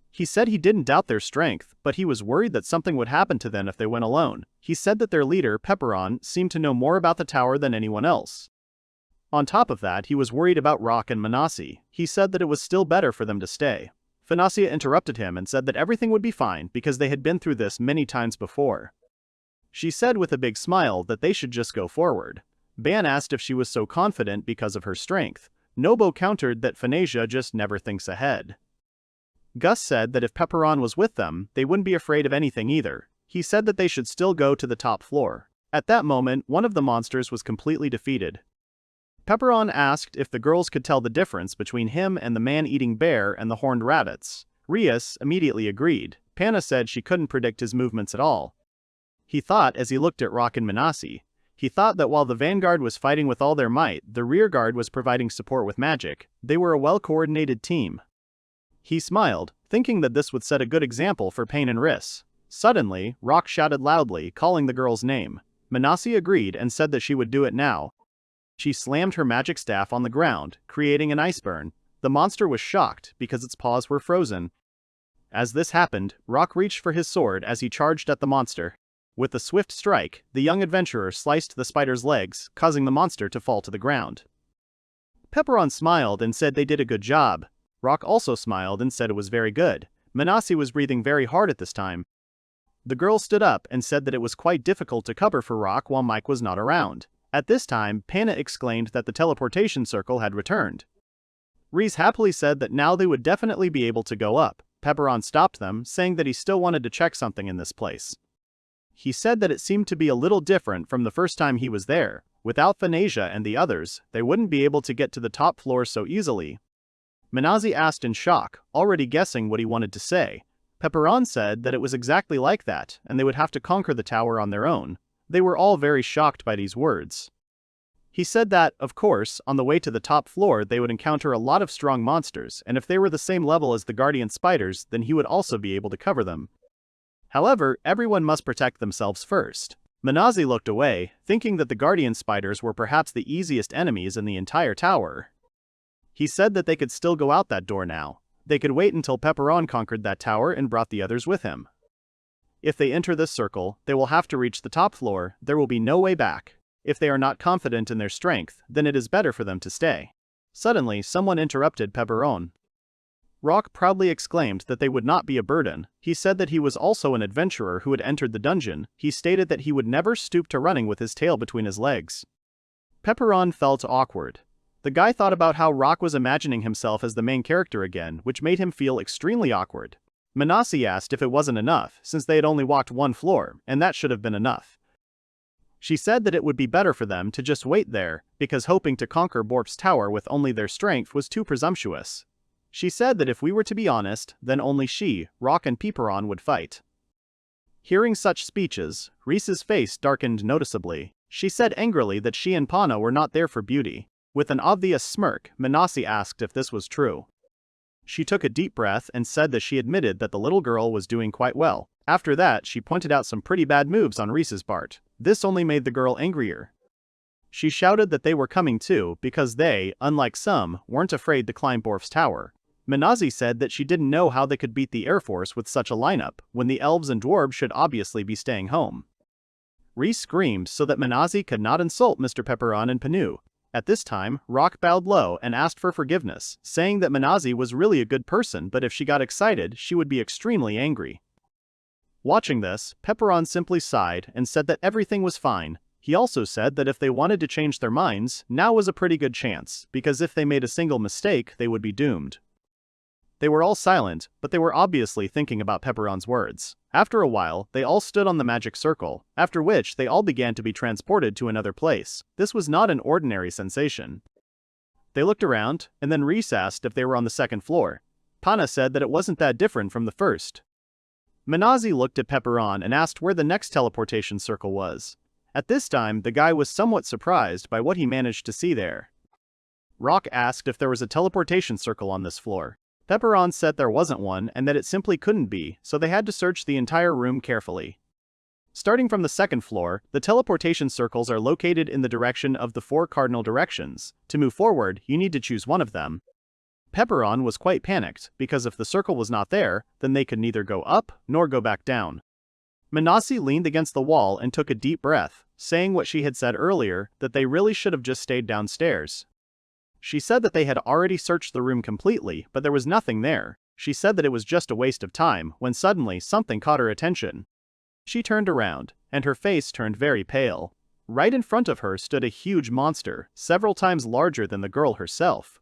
He said he didn't doubt their strength, but he was worried that something would happen to them if they went alone. He said that their leader, Pepperon, seemed to know more about the tower than anyone else. On top of that, he was worried about Rock and Manasi. He said that it was still better for them to stay. Phanasia interrupted him and said that everything would be fine because they had been through this many times before. She said with a big smile that they should just go forward. Ban asked if she was so confident because of her strength. Nobo countered that Phanasia just never thinks ahead. Gus said that if Pepperon was with them, they wouldn't be afraid of anything either. He said that they should still go to the top floor. At that moment, one of the monsters was completely defeated. Pepperon asked if the girls could tell the difference between him and the man-eating bear and the horned rabbits. Rias immediately agreed. Panna said she couldn't predict his movements at all. He thought as he looked at Rock and Manasi. He thought that while the vanguard was fighting with all their might, the rearguard was providing support with magic. They were a well-coordinated team. He smiled, thinking that this would set a good example for Pain and Riss. Suddenly, Rock shouted loudly, calling the girl's name. Manasi agreed and said that she would do it now. She slammed her magic staff on the ground, creating an ice burn. The monster was shocked because its paws were frozen. As this happened, Rock reached for his sword as he charged at the monster. With a swift strike, the young adventurer sliced the spider's legs, causing the monster to fall to the ground. Pepperon smiled and said they did a good job. Rock also smiled and said it was very good. Manasi was breathing very hard at this time. The girl stood up and said that it was quite difficult to cover for Rock while Mike was not around. At this time, Panna exclaimed that the teleportation circle had returned. Reese happily said that now they would definitely be able to go up. Pepperon stopped them, saying that he still wanted to check something in this place. He said that it seemed to be a little different from the first time he was there. Without Phanesia and the others, they wouldn't be able to get to the top floor so easily. Manasi asked in shock, already guessing what he wanted to say. Pepperon said that it was exactly like that, and they would have to conquer the tower on their own. They were all very shocked by these words. He said that, of course, on the way to the top floor they would encounter a lot of strong monsters, and if they were the same level as the guardian spiders, then he would also be able to cover them. However, everyone must protect themselves first. Manasi looked away, thinking that the guardian spiders were perhaps the easiest enemies in the entire tower. He said that they could still go out that door now. They could wait until Pepperon conquered that tower and brought the others with him. If they enter this circle, they will have to reach the top floor. There will be no way back. If they are not confident in their strength, then it is better for them to stay. Suddenly, someone interrupted Pepperon. Rock proudly exclaimed that they would not be a burden. He said that he was also an adventurer who had entered the dungeon. He stated that he would never stoop to running with his tail between his legs. Pepperon felt awkward. The guy thought about how Rock was imagining himself as the main character again, which made him feel extremely awkward. Manasi asked if it wasn't enough, since they had only walked one floor, and that should have been enough. She said that it would be better for them to just wait there, because hoping to conquer Borp's tower with only their strength was too presumptuous. She said that if we were to be honest, then only she, Rock and Pepperon would fight. Hearing such speeches, Reese's face darkened noticeably. She said angrily that she and Panna were not there for beauty. With an obvious smirk, Manasi asked if this was true. She took a deep breath and said that she admitted that the little girl was doing quite well. After that, she pointed out some pretty bad moves on Reese's part. This only made the girl angrier. She shouted that they were coming too because they, unlike some, weren't afraid to climb Borf's tower. Manasi said that she didn't know how they could beat the Air Force with such a lineup, when the elves and dwarves should obviously be staying home. Reese screamed so that Manasi could not insult Mr. Pepperon and Panu. At this time, Rock bowed low and asked for forgiveness, saying that Manasi was really a good person but if she got excited, she would be extremely angry. Watching this, Pepperon simply sighed and said that everything was fine. He also said that if they wanted to change their minds, now was a pretty good chance, because if they made a single mistake, they would be doomed. They were all silent, but they were obviously thinking about Pepperon's words. After a while, they all stood on the magic circle, after which they all began to be transported to another place. This was not an ordinary sensation. They looked around, and then Reese asked if they were on the second floor. Pana said that it wasn't that different from the first. Manasi looked at Pepperon and asked where the next teleportation circle was. At this time, the guy was somewhat surprised by what he managed to see there. Rock asked if there was a teleportation circle on this floor. Pepperon said there wasn't one and that it simply couldn't be, so they had to search the entire room carefully. Starting from the second floor, the teleportation circles are located in the direction of the 4 cardinal directions. To move forward, you need to choose one of them. Pepperon was quite panicked, because if the circle was not there, then they could neither go up nor go back down. Manasi leaned against the wall and took a deep breath, saying what she had said earlier, that they really should have just stayed downstairs. She said that they had already searched the room completely, but there was nothing there. She said that it was just a waste of time, when suddenly something caught her attention. She turned around, and her face turned very pale. Right in front of her stood a huge monster, several times larger than the girl herself.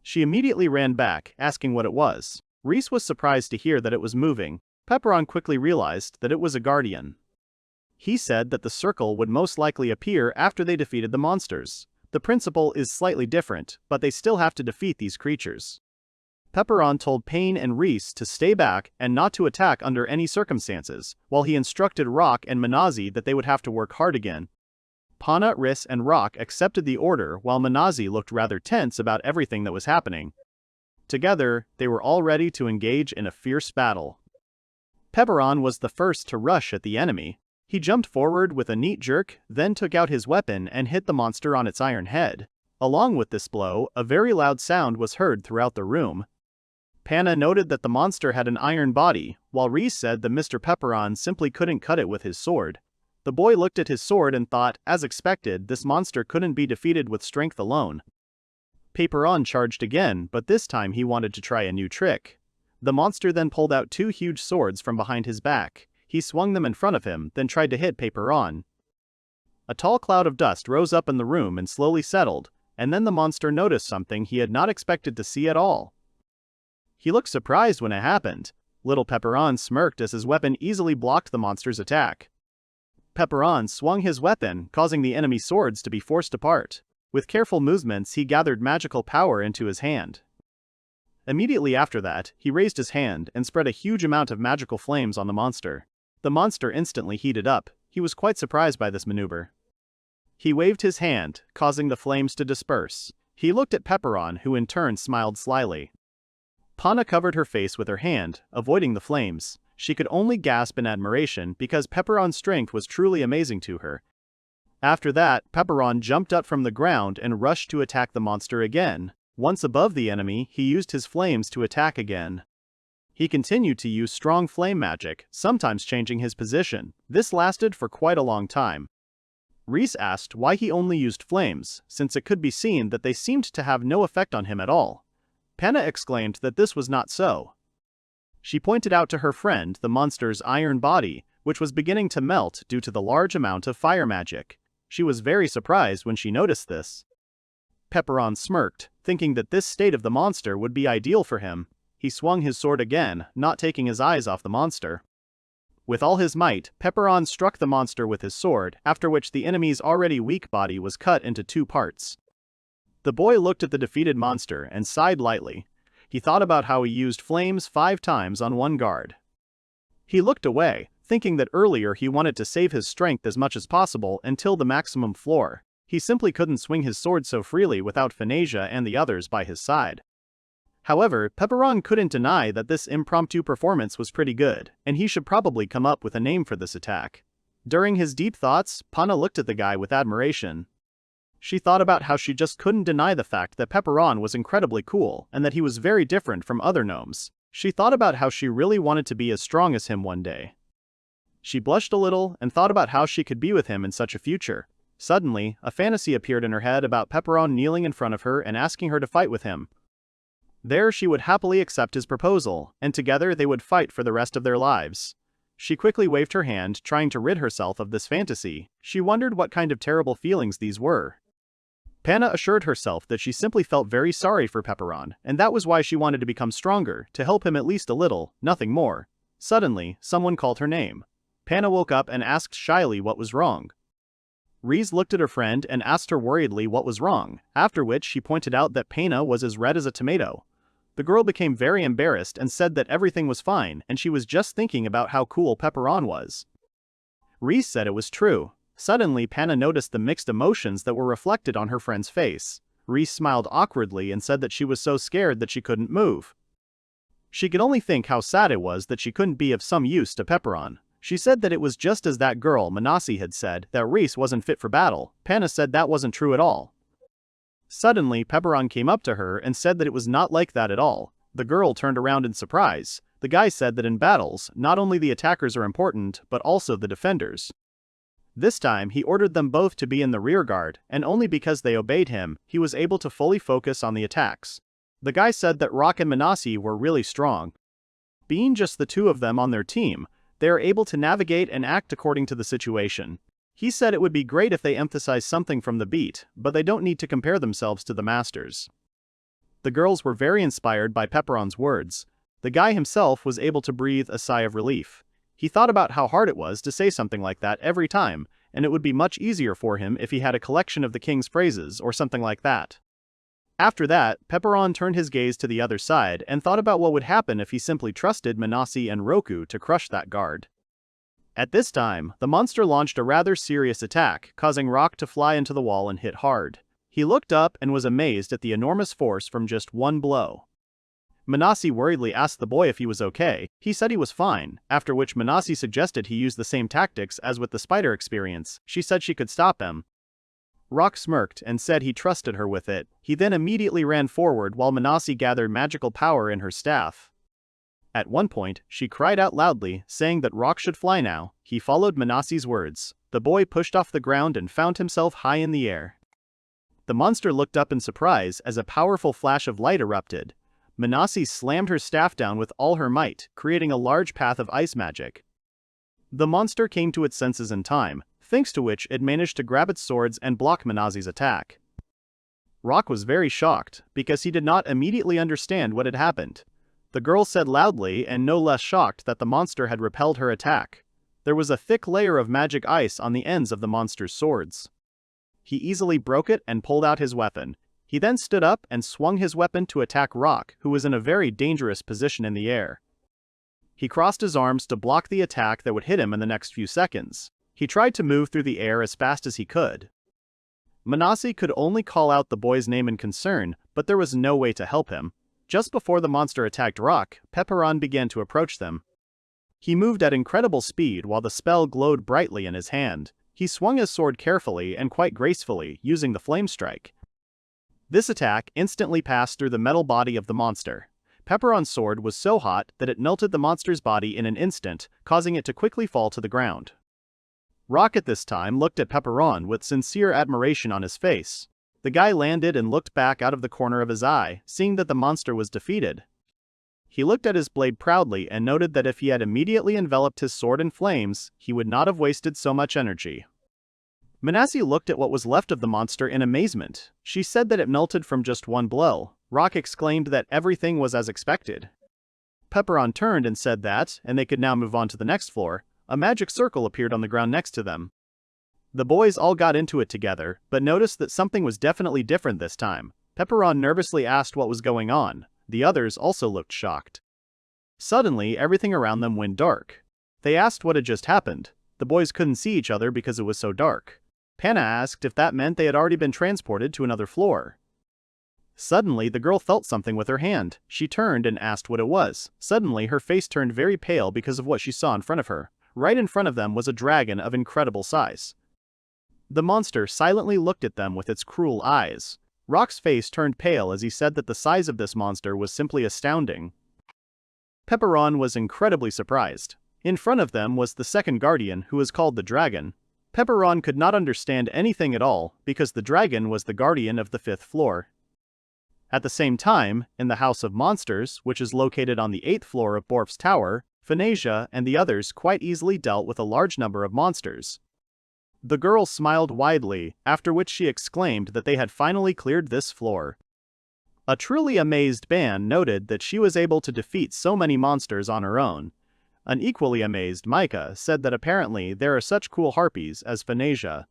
She immediately ran back, asking what it was. Reese was surprised to hear that it was moving. Pepperon quickly realized that it was a guardian. He said that the circle would most likely appear after they defeated the monsters. The principle is slightly different, but they still have to defeat these creatures. Pepperon told Payne and Reese to stay back and not to attack under any circumstances, while he instructed Rock and Manasi that they would have to work hard again. Pana, Riss, and Rock accepted the order while Manasi looked rather tense about everything that was happening. Together, they were all ready to engage in a fierce battle. Pepperon was the first to rush at the enemy. He jumped forward with a neat jerk, then took out his weapon and hit the monster on its iron head. Along with this blow, a very loud sound was heard throughout the room. Pana noted that the monster had an iron body, while Reese said that Mr. Pepperon simply couldn't cut it with his sword. The boy looked at his sword and thought, as expected, this monster couldn't be defeated with strength alone. Pepperon charged again, but this time he wanted to try a new trick. The monster then pulled out 2 huge swords from behind his back. He swung them in front of him, then tried to hit Pepperon. A tall cloud of dust rose up in the room and slowly settled, and then the monster noticed something he had not expected to see at all. He looked surprised when it happened. Little Pepperon smirked as his weapon easily blocked the monster's attack. Pepperon swung his weapon, causing the enemy swords to be forced apart. With careful movements, he gathered magical power into his hand. Immediately after that, he raised his hand and spread a huge amount of magical flames on the monster. The monster instantly heated up. He was quite surprised by this maneuver. He waved his hand, causing the flames to disperse. He looked at Pepperon, who in turn smiled slyly. Pana covered her face with her hand, avoiding the flames. She could only gasp in admiration because Pepperon's strength was truly amazing to her. After that, Pepperon jumped up from the ground and rushed to attack the monster again. Once above the enemy, he used his flames to attack again. He continued to use strong flame magic, sometimes changing his position. This lasted for quite a long time. Reese asked why he only used flames, since it could be seen that they seemed to have no effect on him at all. Pana exclaimed that this was not so. She pointed out to her friend the monster's iron body, which was beginning to melt due to the large amount of fire magic. She was very surprised when she noticed this. Pepperon smirked, thinking that this state of the monster would be ideal for him. He swung his sword again, not taking his eyes off the monster. With all his might, Pepperon struck the monster with his sword, after which the enemy's already weak body was cut into 2 parts. The boy looked at the defeated monster and sighed lightly. He thought about how he used flames 5 times on one guard. He looked away, thinking that earlier he wanted to save his strength as much as possible until the maximum floor. He simply couldn't swing his sword so freely without Phanesia and the others by his side. However, Pepperon couldn't deny that this impromptu performance was pretty good, and he should probably come up with a name for this attack. During his deep thoughts, Pana looked at the guy with admiration. She thought about how she just couldn't deny the fact that Pepperon was incredibly cool and that he was very different from other gnomes. She thought about how she really wanted to be as strong as him one day. She blushed a little and thought about how she could be with him in such a future. Suddenly, a fantasy appeared in her head about Pepperon kneeling in front of her and asking her to fight with him. There she would happily accept his proposal, and together they would fight for the rest of their lives. She quickly waved her hand, trying to rid herself of this fantasy. She wondered what kind of terrible feelings these were. Pana assured herself that she simply felt very sorry for Pepperon, and that was why she wanted to become stronger, to help him at least a little, nothing more. Suddenly, someone called her name. Pana woke up and asked shyly what was wrong. Reese looked at her friend and asked her worriedly what was wrong, after which she pointed out that Pana was as red as a tomato. The girl became very embarrassed and said that everything was fine and she was just thinking about how cool Pepperon was. Reese said it was true. Suddenly, Pana noticed the mixed emotions that were reflected on her friend's face. Reese smiled awkwardly and said that she was so scared that she couldn't move. She could only think how sad it was that she couldn't be of some use to Pepperon. She said that it was just as that girl, Manasi, had said, that Reese wasn't fit for battle. Pana said that wasn't true at all. Suddenly, Pepperon came up to her and said that it was not like that at all. The girl turned around in surprise. The guy said that in battles, not only the attackers are important, but also the defenders. This time, he ordered them both to be in the rear guard, and only because they obeyed him, he was able to fully focus on the attacks. The guy said that Rock and Manasi were really strong. Being just the two of them on their team, they are able to navigate and act according to the situation. He said it would be great if they emphasize something from the beat, but they don't need to compare themselves to the masters. The girls were very inspired by Pepperon's words. The guy himself was able to breathe a sigh of relief. He thought about how hard it was to say something like that every time, and it would be much easier for him if he had a collection of the king's phrases or something like that. After that, Pepperon turned his gaze to the other side and thought about what would happen if he simply trusted Manasi and Roku to crush that guard. At this time, the monster launched a rather serious attack, causing Rock to fly into the wall and hit hard. He looked up and was amazed at the enormous force from just one blow. Manasi worriedly asked the boy if he was okay. He said he was fine, after which Manasi suggested he use the same tactics as with the spider experience. She said she could stop him. Rock smirked and said he trusted her with it. He then immediately ran forward while Manasi gathered magical power in her staff. At one point, she cried out loudly, saying that Rock should fly now. He followed Manasi's words. The boy pushed off the ground and found himself high in the air. The monster looked up in surprise as a powerful flash of light erupted. Manasi slammed her staff down with all her might, creating a large path of ice magic. The monster came to its senses in time, thanks to which it managed to grab its swords and block Manasi's attack. Rock was very shocked, because he did not immediately understand what had happened. The girl said loudly and no less shocked that the monster had repelled her attack. There was a thick layer of magic ice on the ends of the monster's swords. He easily broke it and pulled out his weapon. He then stood up and swung his weapon to attack Rock, who was in a very dangerous position in the air. He crossed his arms to block the attack that would hit him in the next few seconds. He tried to move through the air as fast as he could. Manasi could only call out the boy's name in concern, but there was no way to help him. Just before the monster attacked Rock, Pepperon began to approach them. He moved at incredible speed while the spell glowed brightly in his hand. He swung his sword carefully and quite gracefully, using the flame strike. This attack instantly passed through the metal body of the monster. Pepperon's sword was so hot that it melted the monster's body in an instant, causing it to quickly fall to the ground. Rock at this time looked at Pepperon with sincere admiration on his face. The guy landed and looked back out of the corner of his eye, seeing that the monster was defeated. He looked at his blade proudly and noted that if he had immediately enveloped his sword in flames, he would not have wasted so much energy. Manasi looked at what was left of the monster in amazement. She said that it melted from just one blow. Rock exclaimed that everything was as expected. Pepperon turned and said that, and they could now move on to the next floor, a magic circle appeared on the ground next to them. The boys all got into it together, but noticed that something was definitely different this time. Pepperon nervously asked what was going on. The others also looked shocked. Suddenly, everything around them went dark. They asked what had just happened. The boys couldn't see each other because it was so dark. Pana asked if that meant they had already been transported to another floor. Suddenly, the girl felt something with her hand. She turned and asked what it was. Suddenly, her face turned very pale because of what she saw in front of her. Right in front of them was a dragon of incredible size. The monster silently looked at them with its cruel eyes. Rock's face turned pale as he said that the size of this monster was simply astounding. Pepperon was incredibly surprised. In front of them was the second guardian, who was called the dragon. Pepperon could not understand anything at all because the dragon was the guardian of the 5th floor. At the same time, in the House of Monsters, which is located on the 8th floor of Borf's Tower, Phanesia and the others quite easily dealt with a large number of monsters. The girl smiled widely, after which she exclaimed that they had finally cleared this floor. A truly amazed Ban noted that she was able to defeat so many monsters on her own. An equally amazed Micah said that apparently there are such cool harpies as Phanesia.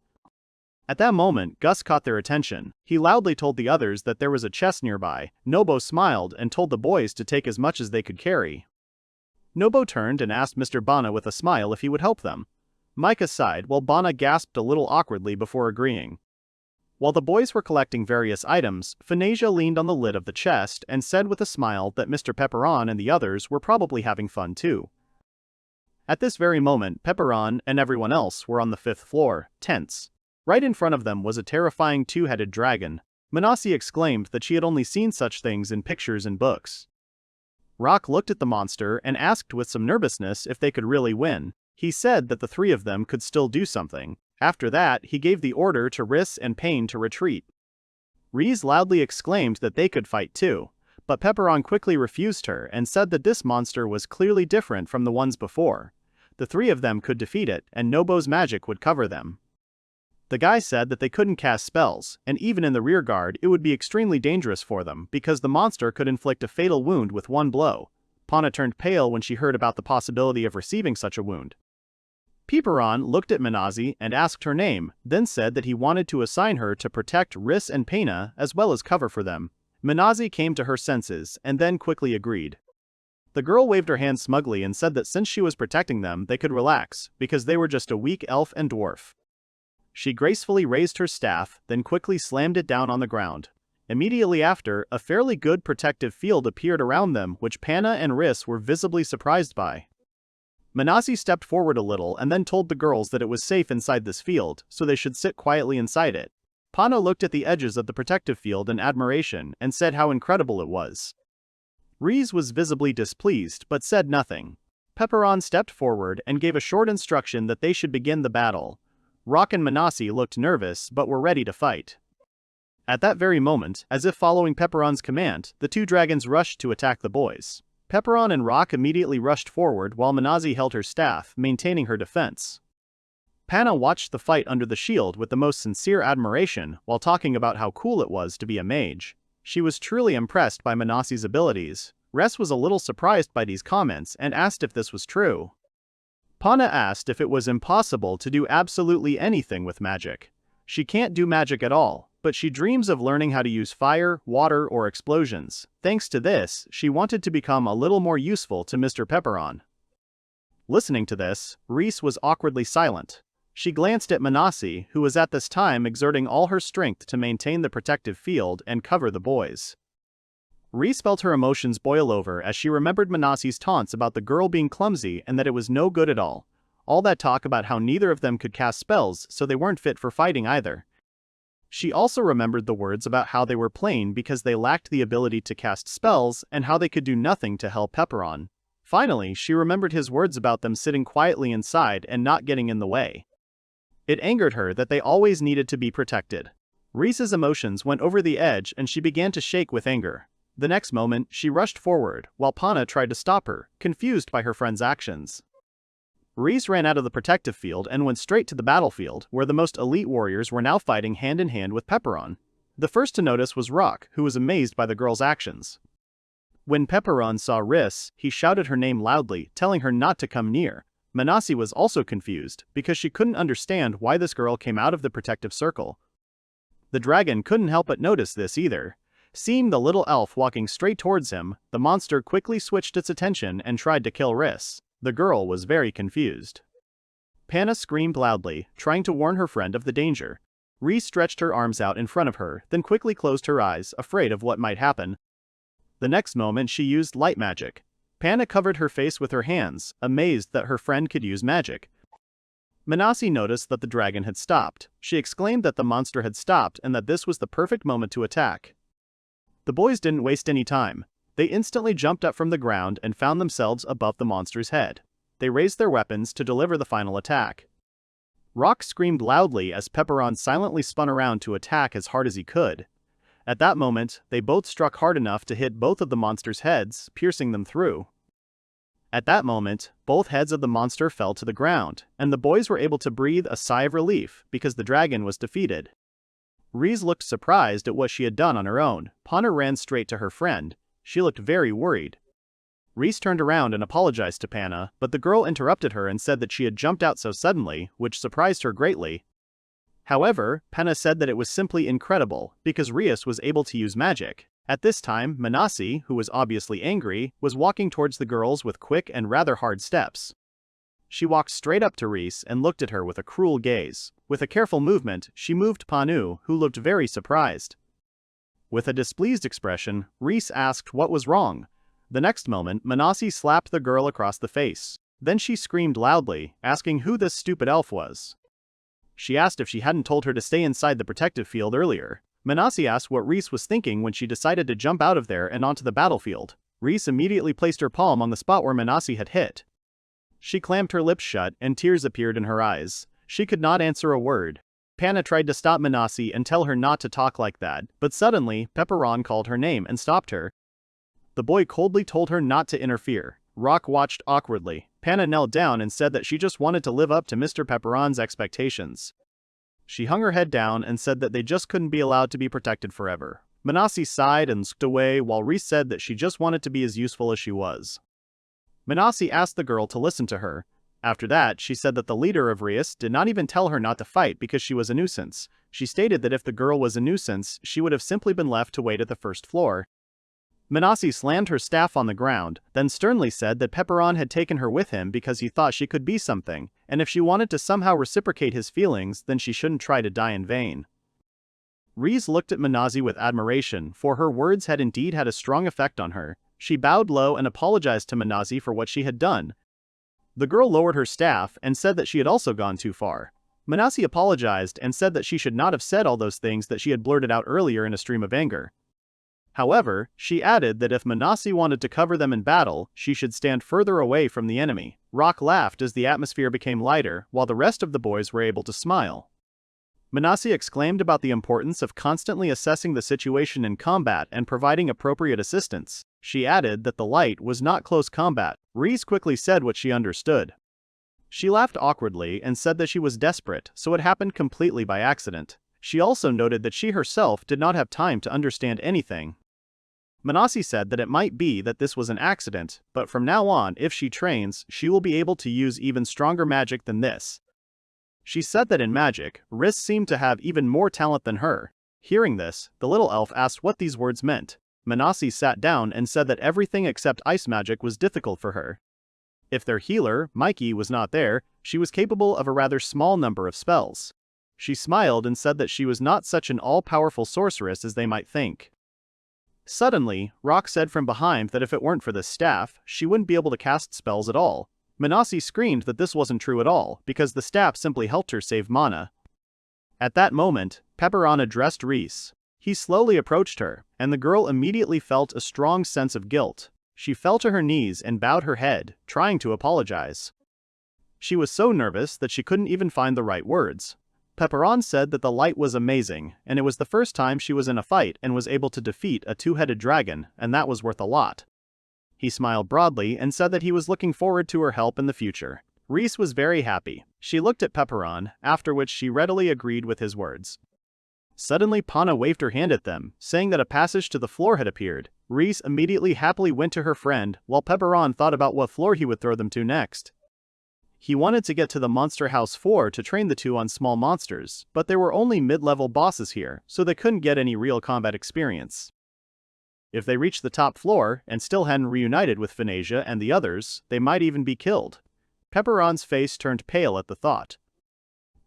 At that moment, Gus caught their attention. He loudly told the others that there was a chest nearby. Nobo smiled and told the boys to take as much as they could carry. Nobo turned and asked Mr. Bana with a smile if he would help them. Micah sighed while Bana gasped a little awkwardly before agreeing. While the boys were collecting various items, Phanesia leaned on the lid of the chest and said with a smile that Mr. Pepperon and the others were probably having fun too. At this very moment, Pepperon and everyone else were on the 5th floor, tense. Right in front of them was a terrifying two-headed dragon. Manasi exclaimed that she had only seen such things in pictures and books. Rock looked at the monster and asked with some nervousness if they could really win. He said that the 3 of them could still do something. After that, he gave the order to Riss and Pain to retreat. Reese loudly exclaimed that they could fight too, but Pepperon quickly refused her and said that this monster was clearly different from the ones before. The 3 of them could defeat it, and Nobo's magic would cover them. The guy said that they couldn't cast spells, and even in the rear guard it would be extremely dangerous for them because the monster could inflict a fatal wound with one blow. Pana turned pale when she heard about the possibility of receiving such a wound. Pepperon looked at Manasi and asked her name, then said that he wanted to assign her to protect Riss and Pena as well as cover for them. Manasi came to her senses and then quickly agreed. The girl waved her hand smugly and said that since she was protecting them, they could relax because they were just a weak elf and dwarf. She gracefully raised her staff, then quickly slammed it down on the ground. Immediately after, a fairly good protective field appeared around them, which Pana and Riss were visibly surprised by. Manasi stepped forward a little and then told the girls that it was safe inside this field, so they should sit quietly inside it. Pana looked at the edges of the protective field in admiration and said how incredible it was. Reese was visibly displeased but said nothing. Pepperon stepped forward and gave a short instruction that they should begin the battle. Rock and Manasi looked nervous but were ready to fight. At that very moment, as if following Pepperon's command, the 2 dragons rushed to attack the boys. Pepperon and Rock immediately rushed forward while Manasi held her staff, maintaining her defense. Pana watched the fight under the shield with the most sincere admiration while talking about how cool it was to be a mage. She was truly impressed by Manasi's abilities. Ress was a little surprised by these comments and asked if this was true. Pana asked if it was impossible to do absolutely anything with magic. She can't do magic at all, but she dreams of learning how to use fire, water, or explosions. Thanks to this, she wanted to become a little more useful to Mr. Pepperon. Listening to this, Reese was awkwardly silent. She glanced at Manasi, who was at this time exerting all her strength to maintain the protective field and cover the boys. Reese felt her emotions boil over as she remembered Manasi's taunts about the girl being clumsy and that it was no good at all. All that talk about how neither of them could cast spells, so they weren't fit for fighting either. She also remembered the words about how they were plain because they lacked the ability to cast spells and how they could do nothing to help Pepperon. Finally, she remembered his words about them sitting quietly inside and not getting in the way. It angered her that they always needed to be protected. Reese's emotions went over the edge and she began to shake with anger. The next moment, she rushed forward, while Pana tried to stop her, confused by her friend's actions. Reese ran out of the protective field and went straight to the battlefield, where the most elite warriors were now fighting hand in hand with Pepperon. The first to notice was Rock, who was amazed by the girl's actions. When Pepperon saw Riss, he shouted her name loudly, telling her not to come near. Manasi was also confused, because she couldn't understand why this girl came out of the protective circle. The dragon couldn't help but notice this either. Seeing the little elf walking straight towards him, the monster quickly switched its attention and tried to kill Riss. The girl was very confused. Panna screamed loudly, trying to warn her friend of the danger. Reese stretched her arms out in front of her, then quickly closed her eyes, afraid of what might happen. The next moment she used light magic. Panna covered her face with her hands, amazed that her friend could use magic. Manasi noticed that the dragon had stopped. She exclaimed that the monster had stopped and that this was the perfect moment to attack. The boys didn't waste any time. They instantly jumped up from the ground and found themselves above the monster's head. They raised their weapons to deliver the final attack. Rock screamed loudly as Pepperon silently spun around to attack as hard as he could. At that moment, they both struck hard enough to hit both of the monster's heads, piercing them through. At that moment, both heads of the monster fell to the ground, and the boys were able to breathe a sigh of relief because the dragon was defeated. Reese looked surprised at what she had done on her own. Panna ran straight to her friend. She looked very worried. Reese turned around and apologized to Panna, but the girl interrupted her and said that she had jumped out so suddenly, which surprised her greatly. However, Panna said that it was simply incredible, because Reese was able to use magic. At this time, Manasi, who was obviously angry, was walking towards the girls with quick and rather hard steps. She walked straight up to Reese and looked at her with a cruel gaze. With a careful movement, she moved Panu, who looked very surprised. With a displeased expression, Reese asked what was wrong. The next moment, Manasi slapped the girl across the face. Then she screamed loudly, asking who this stupid elf was. She asked if she hadn't told her to stay inside the protective field earlier. Manasi asked what Reese was thinking when she decided to jump out of there and onto the battlefield. Reese immediately placed her palm on the spot where Manasi had hit. She clamped her lips shut and tears appeared in her eyes. She could not answer a word. Panna tried to stop Manasi and tell her not to talk like that, but suddenly, Pepperon called her name and stopped her. The boy coldly told her not to interfere. Rock watched awkwardly. Panna knelt down and said that she just wanted to live up to Mr. Pepperon's expectations. She hung her head down and said that they just couldn't be allowed to be protected forever. Manasi sighed and looked away while Reese said that she just wanted to be as useful as she was. Manasi asked the girl to listen to her. After that, she said that the leader of Reese did not even tell her not to fight because she was a nuisance. She stated that if the girl was a nuisance, she would have simply been left to wait at the first floor. Manasi slammed her staff on the ground, then sternly said that Pepperon had taken her with him because he thought she could be something, and if she wanted to somehow reciprocate his feelings, then she shouldn't try to die in vain. Reese looked at Manasi with admiration, for her words had indeed had a strong effect on her. She bowed low and apologized to Manasi for what she had done. The girl lowered her staff and said that she had also gone too far. Manasi apologized and said that she should not have said all those things that she had blurted out earlier in a stream of anger. However, she added that if Manasi wanted to cover them in battle, she should stand further away from the enemy. Rock laughed as the atmosphere became lighter, while the rest of the boys were able to smile. Manasi exclaimed about the importance of constantly assessing the situation in combat and providing appropriate assistance. She added that the light was not close combat. Reese quickly said what she understood. She laughed awkwardly and said that she was desperate, so it happened completely by accident. She also noted that she herself did not have time to understand anything. Manasi said that it might be that this was an accident, but from now on, if she trains, she will be able to use even stronger magic than this. She said that in magic, Riss seemed to have even more talent than her. Hearing this, the little elf asked what these words meant. Manasi sat down and said that everything except ice magic was difficult for her. If their healer, Mikey, was not there, she was capable of a rather small number of spells. She smiled and said that she was not such an all-powerful sorceress as they might think. Suddenly, Rock said from behind that if it weren't for this staff, she wouldn't be able to cast spells at all. Manasi screamed that this wasn't true at all, because the staff simply helped her save mana. At that moment, Pepperon addressed Reese. He slowly approached her, and the girl immediately felt a strong sense of guilt. She fell to her knees and bowed her head, trying to apologize. She was so nervous that she couldn't even find the right words. Pepperon said that the light was amazing, and it was the first time she was in a fight and was able to defeat a two-headed dragon, and that was worth a lot. He smiled broadly and said that he was looking forward to her help in the future. Reese was very happy. She looked at Pepperon, after which she readily agreed with his words. Suddenly Panna waved her hand at them, saying that a passage to the floor had appeared. Reese immediately happily went to her friend, while Pepperon thought about what floor he would throw them to next. He wanted to get to the Monster House 4 to train the two on small monsters, but there were only mid-level bosses here, so they couldn't get any real combat experience. If they reached the top floor, and still hadn't reunited with Phonasia and the others, they might even be killed. Pepperon's face turned pale at the thought.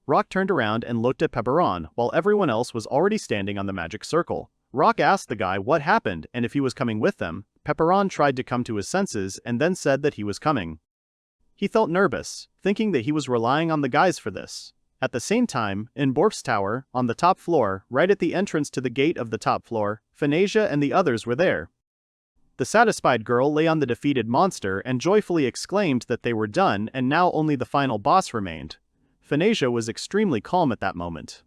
Rock turned around and looked at Pepperon while everyone else was already standing on the magic circle. Rock asked the guy what happened and if he was coming with them. Pepperon tried to come to his senses and then said that he was coming. He felt nervous, thinking that he was relying on the guys for this. At the same time, in Borf's tower, on the top floor, right at the entrance to the gate of the top floor, Phanesia and the others were there. The satisfied girl lay on the defeated monster and joyfully exclaimed that they were done and now only the final boss remained. Phanesia was extremely calm at that moment.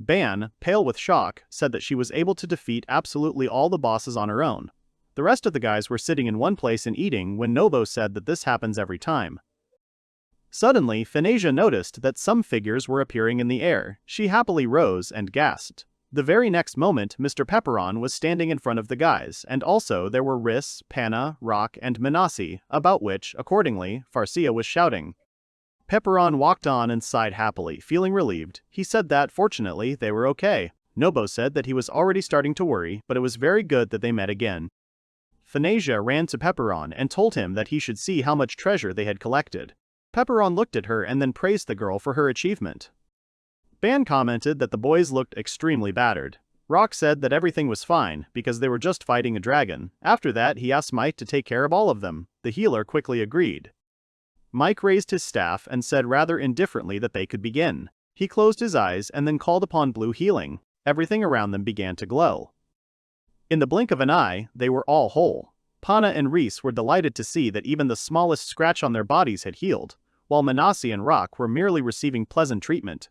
Ban, pale with shock, said that she was able to defeat absolutely all the bosses on her own. The rest of the guys were sitting in one place and eating when Nobo said that this happens every time. Suddenly, Phanesia noticed that some figures were appearing in the air. She happily rose and gasped. The very next moment, Mr. Pepperon was standing in front of the guys, and also there were Riss, Panna, Rock, and Manasi, about which, accordingly, Farcia was shouting. Pepperon walked on and sighed happily, feeling relieved. He said that, fortunately, they were okay. Nobo said that he was already starting to worry, but it was very good that they met again. Phanesia ran to Pepperon and told him that he should see how much treasure they had collected. Pepperon looked at her and then praised the girl for her achievement. Ban commented that the boys looked extremely battered. Rock said that everything was fine, because they were just fighting a dragon. After that, he asked Mike to take care of all of them. The healer quickly agreed. Mike raised his staff and said rather indifferently that they could begin. He closed his eyes and then called upon blue healing. Everything around them began to glow. In the blink of an eye, they were all whole. Panna and Reese were delighted to see that even the smallest scratch on their bodies had healed, while Manasi and Rock were merely receiving pleasant treatment.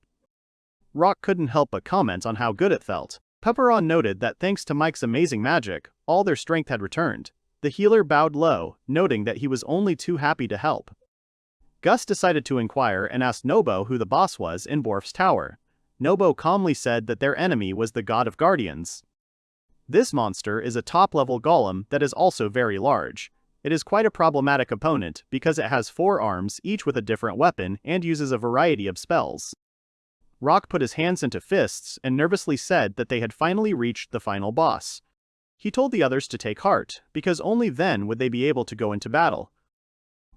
Rock couldn't help but comment on how good it felt. Pepperon noted that thanks to Mike's amazing magic, all their strength had returned. The healer bowed low, noting that he was only too happy to help. Gus decided to inquire and asked Nobo who the boss was in Borf's tower. Nobo calmly said that their enemy was the god of guardians. This monster is a top-level golem that is also very large. It is quite a problematic opponent because it has 4 arms, each with a different weapon, and uses a variety of spells. Rock put his hands into fists and nervously said that they had finally reached the final boss. He told the others to take heart, because only then would they be able to go into battle.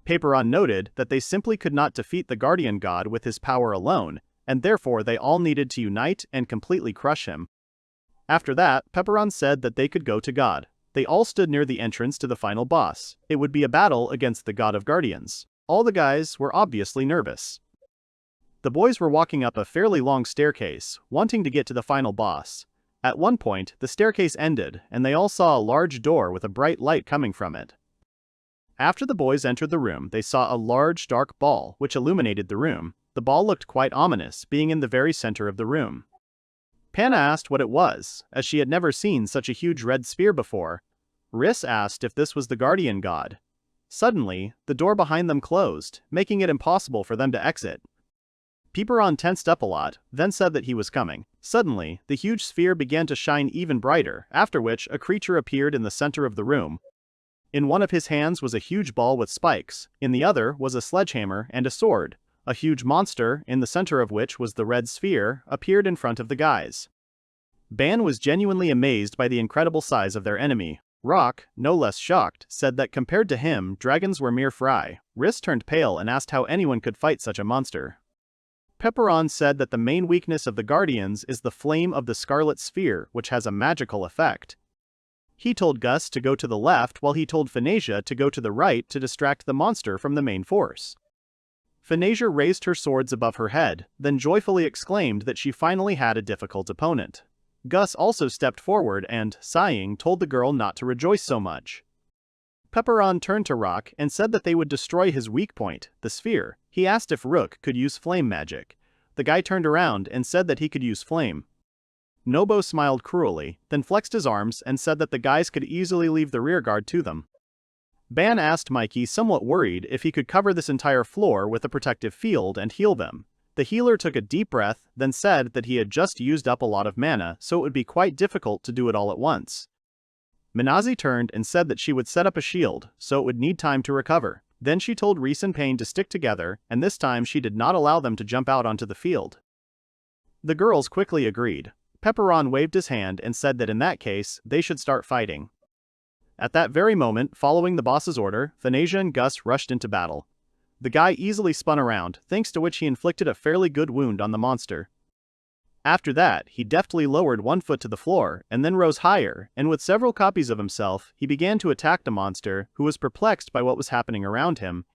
Pepperon noted that they simply could not defeat the guardian god with his power alone, and therefore they all needed to unite and completely crush him. After that, Pepperon said that they could go to God. They all stood near the entrance to the final boss. It would be a battle against the god of guardians. All the guys were obviously nervous. The boys were walking up a fairly long staircase, wanting to get to the final boss. At one point, the staircase ended, and they all saw a large door with a bright light coming from it. After the boys entered the room, they saw a large dark ball, which illuminated the room. The ball looked quite ominous, being in the very center of the room. Panna asked what it was, as she had never seen such a huge red sphere before. Riss asked if this was the guardian god. Suddenly, the door behind them closed, making it impossible for them to exit. Pepperon tensed up a lot, then said that he was coming. Suddenly, the huge sphere began to shine even brighter, after which a creature appeared in the center of the room. In one of his hands was a huge ball with spikes, in the other was a sledgehammer and a sword. A huge monster, in the center of which was the red sphere, appeared in front of the guys. Ban was genuinely amazed by the incredible size of their enemy. Rock, no less shocked, said that compared to him, dragons were mere fry. Riss turned pale and asked how anyone could fight such a monster. Pepperon said that the main weakness of the Guardians is the flame of the Scarlet Sphere, which has a magical effect. He told Gus to go to the left while he told Phanesia to go to the right to distract the monster from the main force. Phanesia raised her swords above her head, then joyfully exclaimed that she finally had a difficult opponent. Gus also stepped forward and, sighing, told the girl not to rejoice so much. Pepperon turned to Rock and said that they would destroy his weak point, the sphere. He asked if Rook could use flame magic. The guy turned around and said that he could use flame. Nobo smiled cruelly, then flexed his arms and said that the guys could easily leave the rearguard to them. Ban asked Mikey, somewhat worried, if he could cover this entire floor with a protective field and heal them. The healer took a deep breath, then said that he had just used up a lot of mana, so it would be quite difficult to do it all at once. Minazi turned and said that she would set up a shield, so it would need time to recover. Then she told Reese and Payne to stick together, and this time she did not allow them to jump out onto the field. The girls quickly agreed. Pepperon waved his hand and said that in that case, they should start fighting. At that very moment, following the boss's order, Phanesia and Gus rushed into battle. The guy easily spun around, thanks to which he inflicted a fairly good wound on the monster. After that, he deftly lowered one foot to the floor, and then rose higher, and with several copies of himself, he began to attack the monster, who was perplexed by what was happening around him.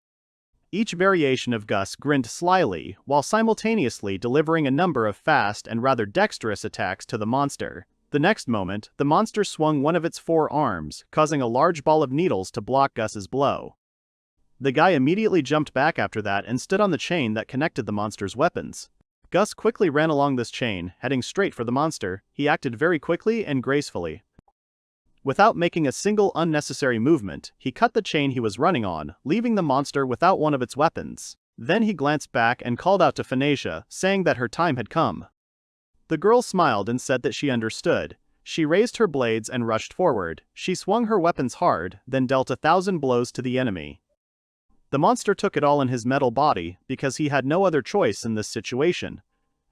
Each variation of Gus grinned slyly, while simultaneously delivering a number of fast and rather dexterous attacks to the monster. The next moment, the monster swung one of its 4 arms, causing a large ball of needles to block Gus's blow. The guy immediately jumped back after that and stood on the chain that connected the monster's weapons. Gus quickly ran along this chain, heading straight for the monster. He acted very quickly and gracefully. Without making a single unnecessary movement, he cut the chain he was running on, leaving the monster without one of its weapons. Then he glanced back and called out to Phanesia, saying that her time had come. The girl smiled and said that she understood. She raised her blades and rushed forward. She swung her weapons hard, then dealt 1,000 blows to the enemy. The monster took it all in his metal body, because he had no other choice in this situation.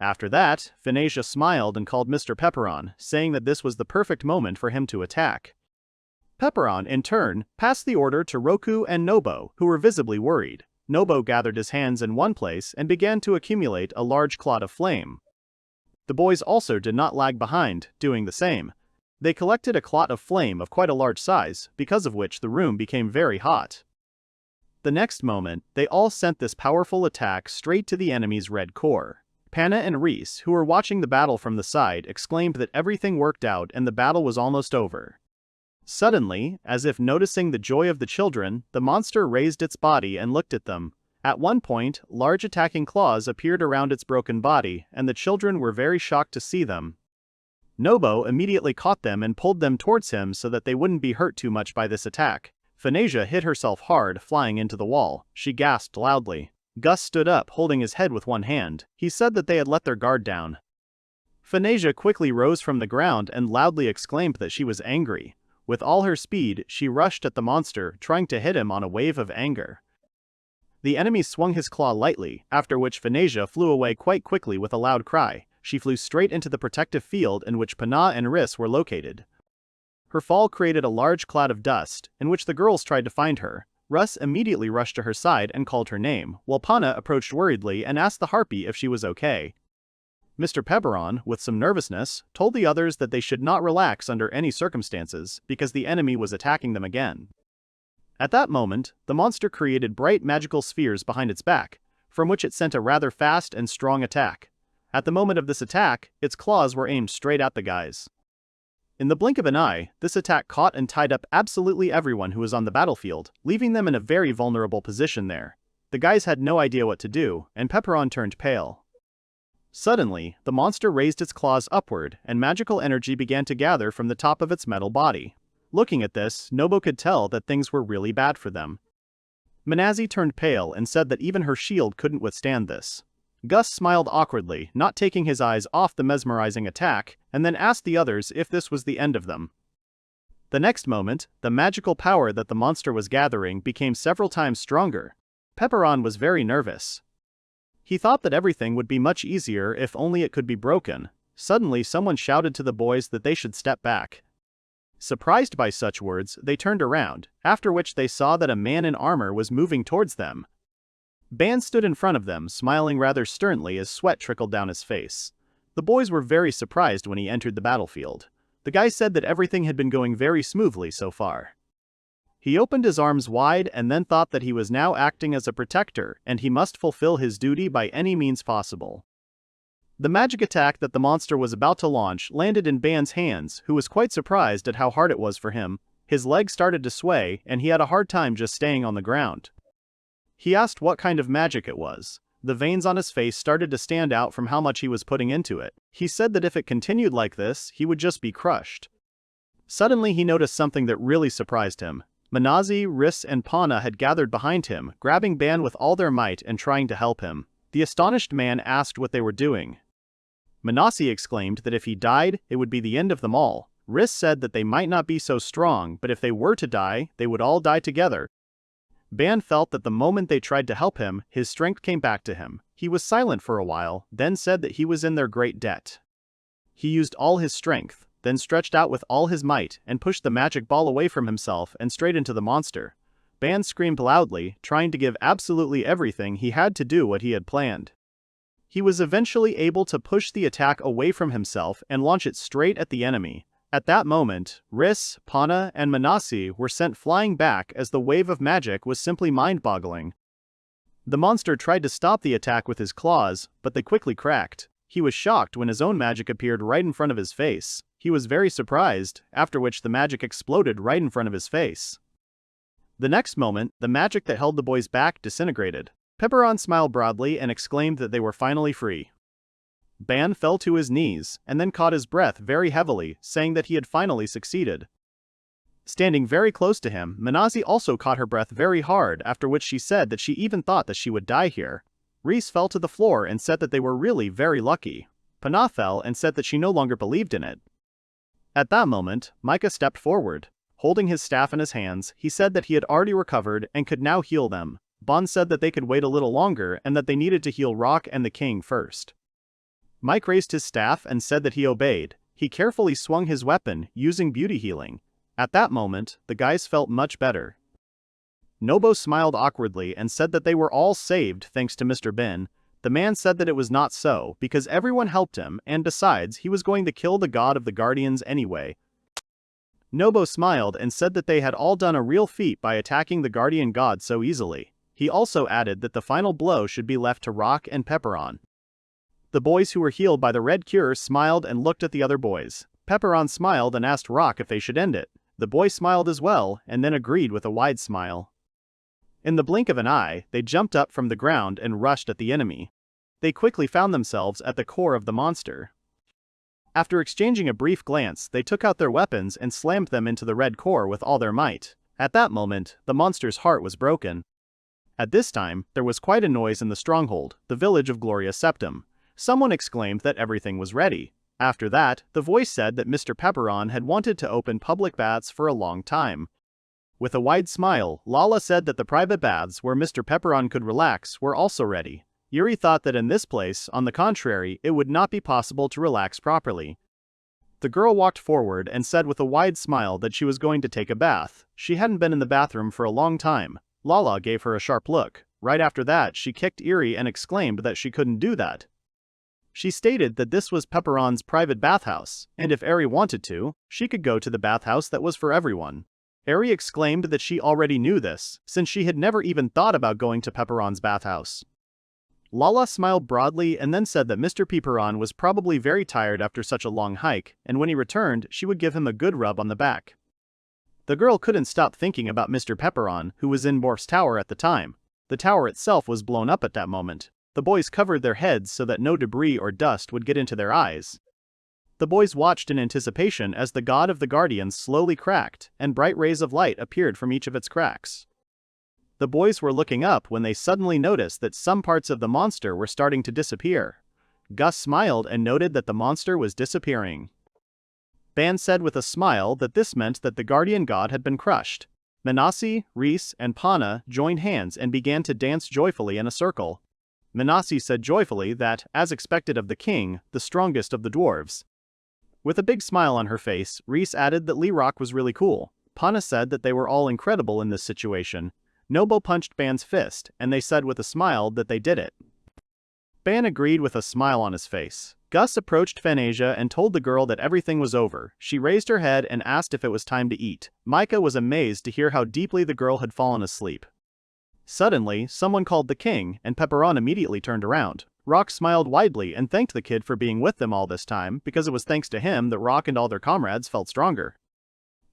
After that, Phanesia smiled and called Mr. Pepperon, saying that this was the perfect moment for him to attack. Pepperon, in turn, passed the order to Roku and Nobo, who were visibly worried. Nobo gathered his hands in one place and began to accumulate a large cloud of flame. The boys also did not lag behind, doing the same. They collected a clot of flame of quite a large size, because of which the room became very hot. The next moment, they all sent this powerful attack straight to the enemy's red core. Panna and Reese, who were watching the battle from the side, exclaimed that everything worked out and the battle was almost over. Suddenly, as if noticing the joy of the children, the monster raised its body and looked at them. At one point, large attacking claws appeared around its broken body, and the children were very shocked to see them. Nobo immediately caught them and pulled them towards him so that they wouldn't be hurt too much by this attack. Phanesia hit herself hard, flying into the wall. She gasped loudly. Gus stood up, holding his head with one hand. He said that they had let their guard down. Phanesia quickly rose from the ground and loudly exclaimed that she was angry. With all her speed, she rushed at the monster, trying to hit him on a wave of anger. The enemy swung his claw lightly, after which Phanesia flew away quite quickly with a loud cry. She flew straight into the protective field in which Panna and Riss were located. Her fall created a large cloud of dust, in which the girls tried to find her. Russ immediately rushed to her side and called her name, while Panna approached worriedly and asked the harpy if she was okay. Mr. Pepperon, with some nervousness, told the others that they should not relax under any circumstances, because the enemy was attacking them again. At that moment, the monster created bright magical spheres behind its back, from which it sent a rather fast and strong attack. At the moment of this attack, its claws were aimed straight at the guys. In the blink of an eye, this attack caught and tied up absolutely everyone who was on the battlefield, leaving them in a very vulnerable position there. The guys had no idea what to do, and Pepperon turned pale. Suddenly, the monster raised its claws upward, and magical energy began to gather from the top of its metal body. Looking at this, Nobo could tell that things were really bad for them. Manazi turned pale and said that even her shield couldn't withstand this. Gus smiled awkwardly, not taking his eyes off the mesmerizing attack, and then asked the others if this was the end of them. The next moment, the magical power that the monster was gathering became several times stronger. Pepperon was very nervous. He thought that everything would be much easier if only it could be broken. Suddenly someone shouted to the boys that they should step back. Surprised by such words, they turned around, after which they saw that a man in armor was moving towards them. Ban stood in front of them, smiling rather sternly as sweat trickled down his face. The boys were very surprised when he entered the battlefield. The guy said that everything had been going very smoothly so far. He opened his arms wide and then thought that he was now acting as a protector and he must fulfill his duty by any means possible. The magic attack that the monster was about to launch landed in Ban's hands, who was quite surprised at how hard it was for him. His legs started to sway, and he had a hard time just staying on the ground. He asked what kind of magic it was. The veins on his face started to stand out from how much he was putting into it. He said that if it continued like this, he would just be crushed. Suddenly he noticed something that really surprised him. Manazi, Riss, and Panna had gathered behind him, grabbing Ban with all their might and trying to help him. The astonished man asked what they were doing. Manasi exclaimed that if he died, it would be the end of them all. Riss said that they might not be so strong, but if they were to die, they would all die together. Ban felt that the moment they tried to help him, his strength came back to him. He was silent for a while, then said that he was in their great debt. He used all his strength, then stretched out with all his might and pushed the magic ball away from himself and straight into the monster. Ban screamed loudly, trying to give absolutely everything he had to do what he had planned. He was eventually able to push the attack away from himself and launch it straight at the enemy. At that moment, Riss, Pana, and Manasi were sent flying back as the wave of magic was simply mind-boggling. The monster tried to stop the attack with his claws, but they quickly cracked. He was shocked when his own magic appeared right in front of his face. He was very surprised, after which the magic exploded right in front of his face. The next moment, the magic that held the boys back disintegrated. Pepperon smiled broadly and exclaimed that they were finally free. Ban fell to his knees, and then caught his breath very heavily, saying that he had finally succeeded. Standing very close to him, Manasi also caught her breath very hard, after which she said that she even thought that she would die here. Reese fell to the floor and said that they were really very lucky. Pana fell and said that she no longer believed in it. At that moment, Micah stepped forward. Holding his staff in his hands, he said that he had already recovered and could now heal them. Bon said that they could wait a little longer and that they needed to heal Rock and the king first. Mike raised his staff and said that he obeyed. He carefully swung his weapon, using beauty healing. At that moment, the guys felt much better. Nobo smiled awkwardly and said that they were all saved thanks to Mr. Bin. The man said that it was not so, because everyone helped him, and besides, he was going to kill the god of the guardians anyway. Nobo smiled and said that they had all done a real feat by attacking the guardian god so easily. He also added that the final blow should be left to Rock and Pepperon. The boys who were healed by the red cure smiled and looked at the other boys. Pepperon smiled and asked Rock if they should end it. The boy smiled as well, and then agreed with a wide smile. In the blink of an eye, they jumped up from the ground and rushed at the enemy. They quickly found themselves at the core of the monster. After exchanging a brief glance, they took out their weapons and slammed them into the red core with all their might. At that moment, the monster's heart was broken. At this time, there was quite a noise in the stronghold, the village of Gloria Septum. Someone exclaimed that everything was ready. After that, the voice said that Mr. Pepperon had wanted to open public baths for a long time. With a wide smile, Lala said that the private baths where Mr. Pepperon could relax were also ready. Yuri thought that in this place, on the contrary, it would not be possible to relax properly. The girl walked forward and said with a wide smile that she was going to take a bath. She hadn't been in the bathroom for a long time. Lala gave her a sharp look. Right after that, she kicked Yuri and exclaimed that she couldn't do that. She stated that this was Pepperon's private bathhouse, and if Eri wanted to, she could go to the bathhouse that was for everyone. Eri exclaimed that she already knew this, since she had never even thought about going to Pepperon's bathhouse. Lala smiled broadly and then said that Mr. Pepperon was probably very tired after such a long hike, and when he returned, she would give him a good rub on the back. The girl couldn't stop thinking about Mr. Pepperon, who was in Morph's tower at the time. The tower itself was blown up at that moment. The boys covered their heads so that no debris or dust would get into their eyes. The boys watched in anticipation as the god of the guardians slowly cracked, and bright rays of light appeared from each of its cracks. The boys were looking up when they suddenly noticed that some parts of the monster were starting to disappear. Gus smiled and noted that the monster was disappearing. Ban said with a smile that this meant that the guardian god had been crushed. Manasi, Reese, and Pana joined hands and began to dance joyfully in a circle. Manasi said joyfully that, as expected of the king, the strongest of the dwarves. With a big smile on her face, Reese added that Lee Rock was really cool. Pana said that they were all incredible in this situation. Nobo punched Ban's fist, and they said with a smile that they did it. Ban agreed with a smile on his face. Gus approached Fanasia and told the girl that everything was over. She raised her head and asked if it was time to eat. Micah was amazed to hear how deeply the girl had fallen asleep. Suddenly, someone called the king, and Pepperon immediately turned around. Rock smiled widely and thanked the kid for being with them all this time, because it was thanks to him that Rock and all their comrades felt stronger.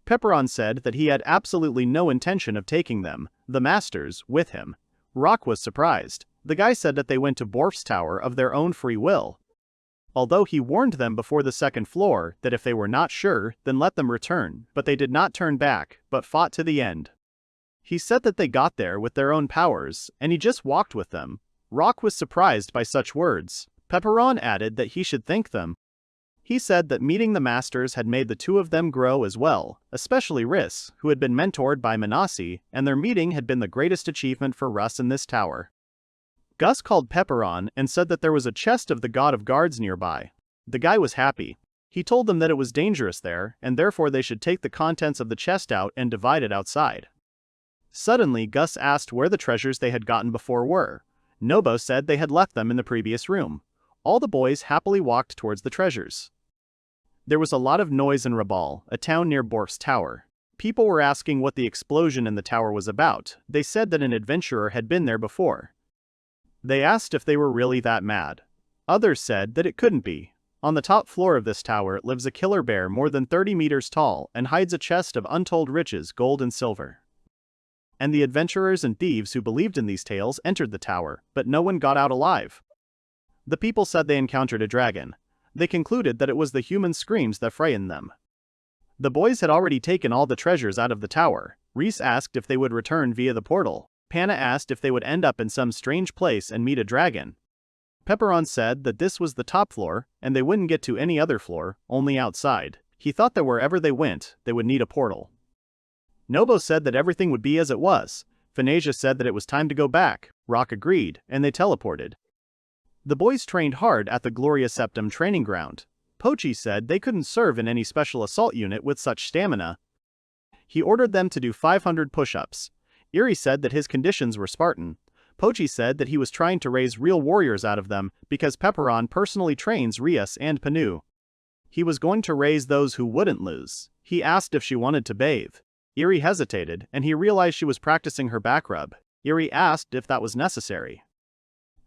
Pepperon said that he had absolutely no intention of taking them, the masters, with him. Rock was surprised. The guy said that they went to Borf's tower of their own free will. Although he warned them before the second floor that if they were not sure, then let them return, but they did not turn back, but fought to the end. He said that they got there with their own powers, and he just walked with them. Rock was surprised by such words. Pepperon added that he should thank them. He said that meeting the masters had made the two of them grow as well, especially Riss, who had been mentored by Manasi, and their meeting had been the greatest achievement for Russ in this tower. Gus called Pepperon and said that there was a chest of the god of guards nearby. The guy was happy. He told them that it was dangerous there, and therefore they should take the contents of the chest out and divide it outside. Suddenly, Gus asked where the treasures they had gotten before were. Nobo said they had left them in the previous room. All the boys happily walked towards the treasures. There was a lot of noise in Rabal, a town near Borf's tower. People were asking what the explosion in the tower was about. They said that an adventurer had been there before. They asked if they were really that mad. Others said that it couldn't be. On the top floor of this tower lives a killer bear more than 30 meters tall and hides a chest of untold riches, gold and silver. And the adventurers and thieves who believed in these tales entered the tower, but no one got out alive. The people said they encountered a dragon. They concluded that it was the human screams that frightened them. The boys had already taken all the treasures out of the tower. Reese asked if they would return via the portal. Panna asked if they would end up in some strange place and meet a dragon. Pepperon said that this was the top floor, and they wouldn't get to any other floor, only outside. He thought that wherever they went, they would need a portal. Nobo said that everything would be as it was. Phanesia said that it was time to go back. Rock agreed, and they teleported. The boys trained hard at the Gloria Septum training ground. Pochi said they couldn't serve in any special assault unit with such stamina. He ordered them to do 500 push-ups. Eri said that his conditions were Spartan. Pochi said that he was trying to raise real warriors out of them because Pepperon personally trains Rias and Panu. He was going to raise those who wouldn't lose. He asked if she wanted to bathe. Eri hesitated, and he realized she was practicing her back rub. Eri asked if that was necessary.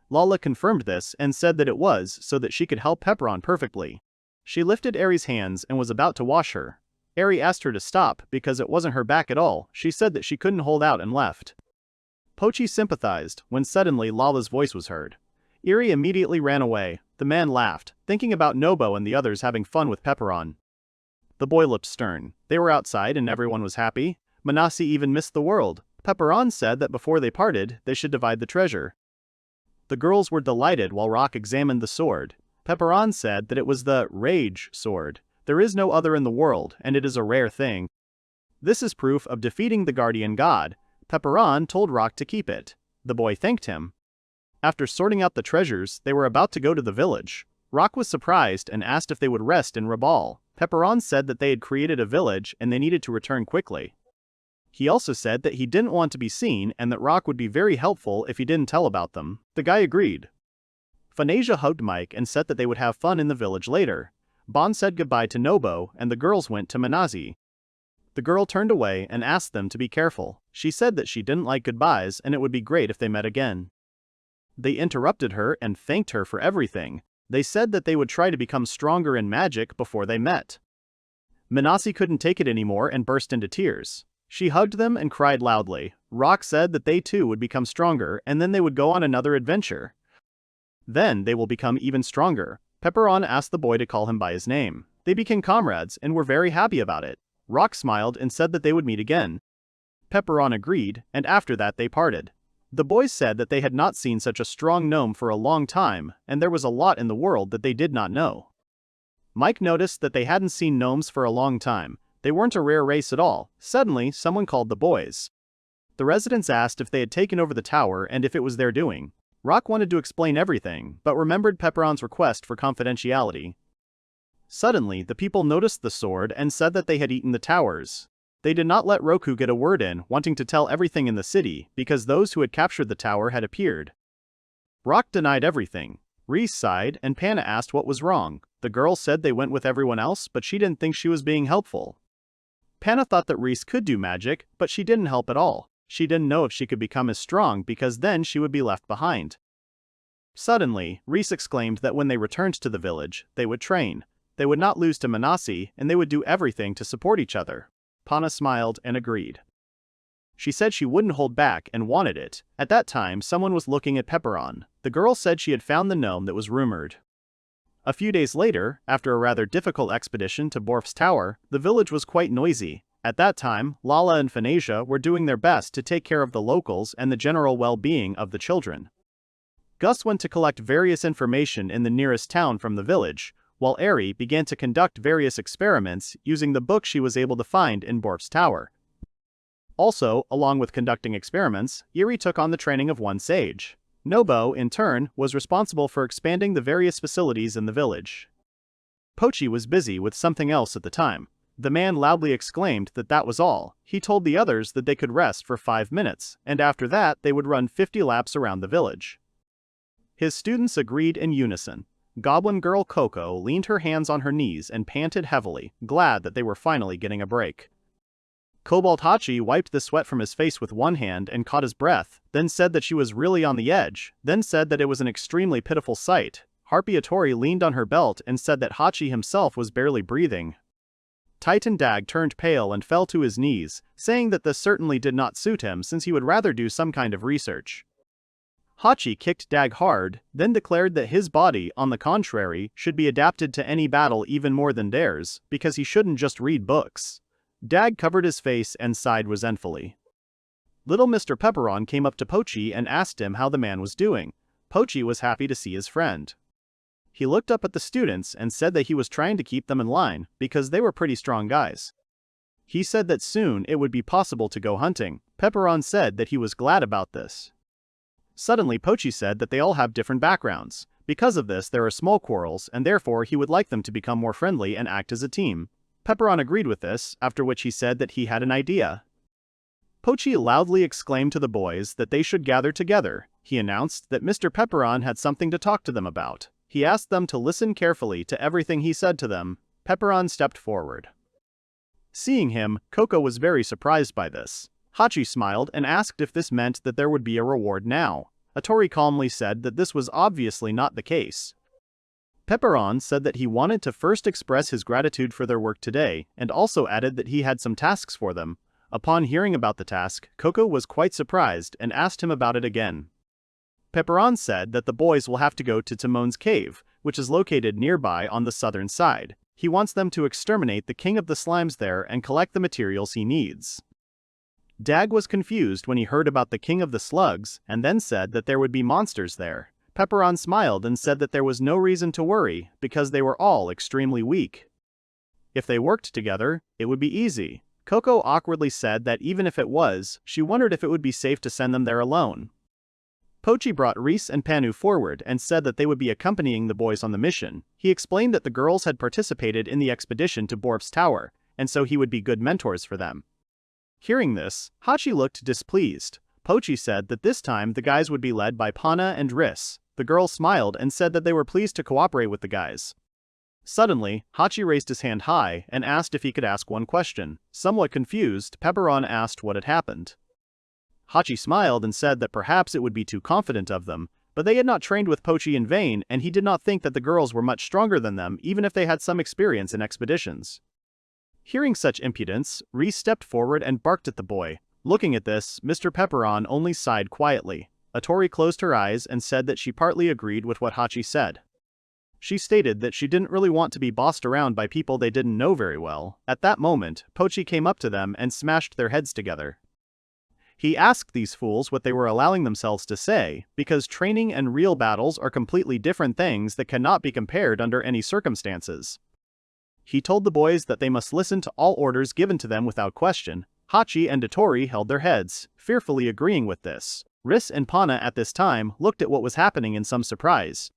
Lala confirmed this and said that it was so that she could help Pepperon perfectly. She lifted Eri's hands and was about to wash her. Eri asked her to stop because it wasn't her back at all. She said that she couldn't hold out and left. Pochi sympathized when suddenly Lala's voice was heard. Eri immediately ran away. The man laughed, thinking about Nobo and the others having fun with Pepperon. The boy looked stern. They were outside and everyone was happy. Manasi even missed the world. Pepperon said that before they parted, they should divide the treasure. The girls were delighted while Rock examined the sword. Pepperon said that it was the Rage sword. There is no other in the world, and it is a rare thing. This is proof of defeating the guardian god. Pepperon told Rock to keep it. The boy thanked him. After sorting out the treasures, they were about to go to the village. Rock was surprised and asked if they would rest in Rabal. Pepperon said that they had created a village and they needed to return quickly. He also said that he didn't want to be seen and that Rock would be very helpful if he didn't tell about them. The guy agreed. Phanesia hugged Mike and said that they would have fun in the village later. Bon said goodbye to Nobo and the girls went to Manazi. The girl turned away and asked them to be careful. She said that she didn't like goodbyes and it would be great if they met again. They interrupted her and thanked her for everything. They said that they would try to become stronger in magic before they met. Manasi couldn't take it anymore and burst into tears. She hugged them and cried loudly. Rock said that they too would become stronger and then they would go on another adventure. Then they will become even stronger. Pepperon asked the boy to call him by his name. They became comrades and were very happy about it. Rock smiled and said that they would meet again. Pepperon agreed, and after that they parted. The boys said that they had not seen such a strong gnome for a long time, and there was a lot in the world that they did not know. Mike noticed that they hadn't seen gnomes for a long time. They weren't a rare race at all. Suddenly, someone called the boys. The residents asked if they had taken over the tower and if it was their doing. Rock wanted to explain everything, but remembered Pepperon's request for confidentiality. Suddenly, the people noticed the sword and said that they had eaten the towers. They did not let Roku get a word in, wanting to tell everything in the city, because those who had captured the tower had appeared. Rock denied everything. Reese sighed, and Panna asked what was wrong. The girl said they went with everyone else, but she didn't think she was being helpful. Panna thought that Reese could do magic, but she didn't help at all. She didn't know if she could become as strong because then she would be left behind. Suddenly, Reese exclaimed that when they returned to the village, they would train. They would not lose to Manasi, and they would do everything to support each other. Panna smiled and agreed. She said she wouldn't hold back and wanted it. At that time, someone was looking at Pepperon. The girl said she had found the gnome that was rumored. A few days later, after a rather difficult expedition to Borf's tower, the village was quite noisy. At that time, Lala and Phanesia were doing their best to take care of the locals and the general well-being of the children. Gus went to collect various information in the nearest town from the village, while Eri began to conduct various experiments using the book she was able to find in Borf's tower. Also, along with conducting experiments, Eri took on the training of one sage. Nobo, in turn, was responsible for expanding the various facilities in the village. Pochi was busy with something else at the time. The man loudly exclaimed that that was all. He told the others that they could rest for 5 minutes, and after that they would run 50 laps around the village. His students agreed in unison. Goblin girl Coco leaned her hands on her knees and panted heavily, glad that they were finally getting a break. Cobalt-Hachi wiped the sweat from his face with one hand and caught his breath, then said that she was really on the edge, then said that it was an extremely pitiful sight. Harpy Atori leaned on her belt and said that Hachi himself was barely breathing. Titan Dag turned pale and fell to his knees, saying that this certainly did not suit him since he would rather do some kind of research. Hachi kicked Dag hard, then declared that his body, on the contrary, should be adapted to any battle even more than theirs, because he shouldn't just read books. Dag covered his face and sighed resentfully. Little Mr. Pepperon came up to Pochi and asked him how the man was doing. Pochi was happy to see his friend. He looked up at the students and said that he was trying to keep them in line, because they were pretty strong guys. He said that soon it would be possible to go hunting. Pepperon said that he was glad about this. Suddenly Pochi said that they all have different backgrounds. Because of this there are small quarrels, and therefore he would like them to become more friendly and act as a team. Pepperon agreed with this, after which he said that he had an idea. Pochi loudly exclaimed to the boys that they should gather together. He announced that Mr. Pepperon had something to talk to them about. He asked them to listen carefully to everything he said to them. Pepperon stepped forward. Seeing him, Coco was very surprised by this. Hachi smiled and asked if this meant that there would be a reward now. Atori calmly said that this was obviously not the case. Pepperon said that he wanted to first express his gratitude for their work today, and also added that he had some tasks for them. Upon hearing about the task, Coco was quite surprised and asked him about it again. Pepperon said that the boys will have to go to Timon's cave, which is located nearby on the southern side. He wants them to exterminate the king of the slimes there and collect the materials he needs. Dag was confused when he heard about the king of the slugs, and then said that there would be monsters there. Pepperon smiled and said that there was no reason to worry, because they were all extremely weak. If they worked together, it would be easy. Coco awkwardly said that even if it was, she wondered if it would be safe to send them there alone. Pochi brought Reese and Panu forward and said that they would be accompanying the boys on the mission. He explained that the girls had participated in the expedition to Borp's tower, and so he would be good mentors for them. Hearing this, Hachi looked displeased. Pochi said that this time the guys would be led by Pana and Riss. The girls smiled and said that they were pleased to cooperate with the guys. Suddenly, Hachi raised his hand high and asked if he could ask one question. Somewhat confused, Pepperon asked what had happened. Hachi smiled and said that perhaps it would be too confident of them, but they had not trained with Pochi in vain, and he did not think that the girls were much stronger than them even if they had some experience in expeditions. Hearing such impudence, Reese stepped forward and barked at the boy. Looking at this, Mr. Pepperon only sighed quietly. Atori closed her eyes and said that she partly agreed with what Hachi said. She stated that she didn't really want to be bossed around by people they didn't know very well. At that moment, Pochi came up to them and smashed their heads together. He asked these fools what they were allowing themselves to say, because training and real battles are completely different things that cannot be compared under any circumstances. He told the boys that they must listen to all orders given to them without question. Hachi and Atori held their heads, fearfully agreeing with this. Riss and Pana at this time looked at what was happening in some surprise.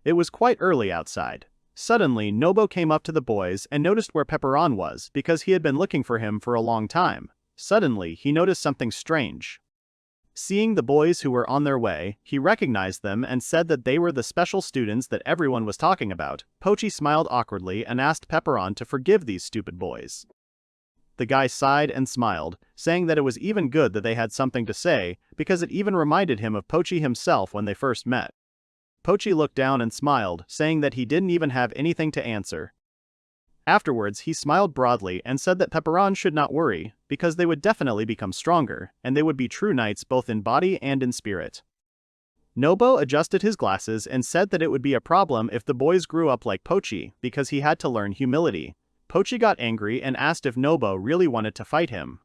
It was quite early outside. Suddenly, Nobo came up to the boys and noticed where Pepperon was because he had been looking for him for a long time. Suddenly, he noticed something strange. Seeing the boys who were on their way, he recognized them and said that they were the special students that everyone was talking about. Pochi smiled awkwardly and asked Pepperon to forgive these stupid boys. The guy sighed and smiled, saying that it was even good that they had something to say, because it even reminded him of Pochi himself when they first met. Pochi looked down and smiled, saying that he didn't even have anything to answer. Afterwards, he smiled broadly and said that Pepperon should not worry, because they would definitely become stronger, and they would be true knights both in body and in spirit. Nobo adjusted his glasses and said that it would be a problem if the boys grew up like Pochi, because he had to learn humility. Pochi got angry and asked if Nobo really wanted to fight him.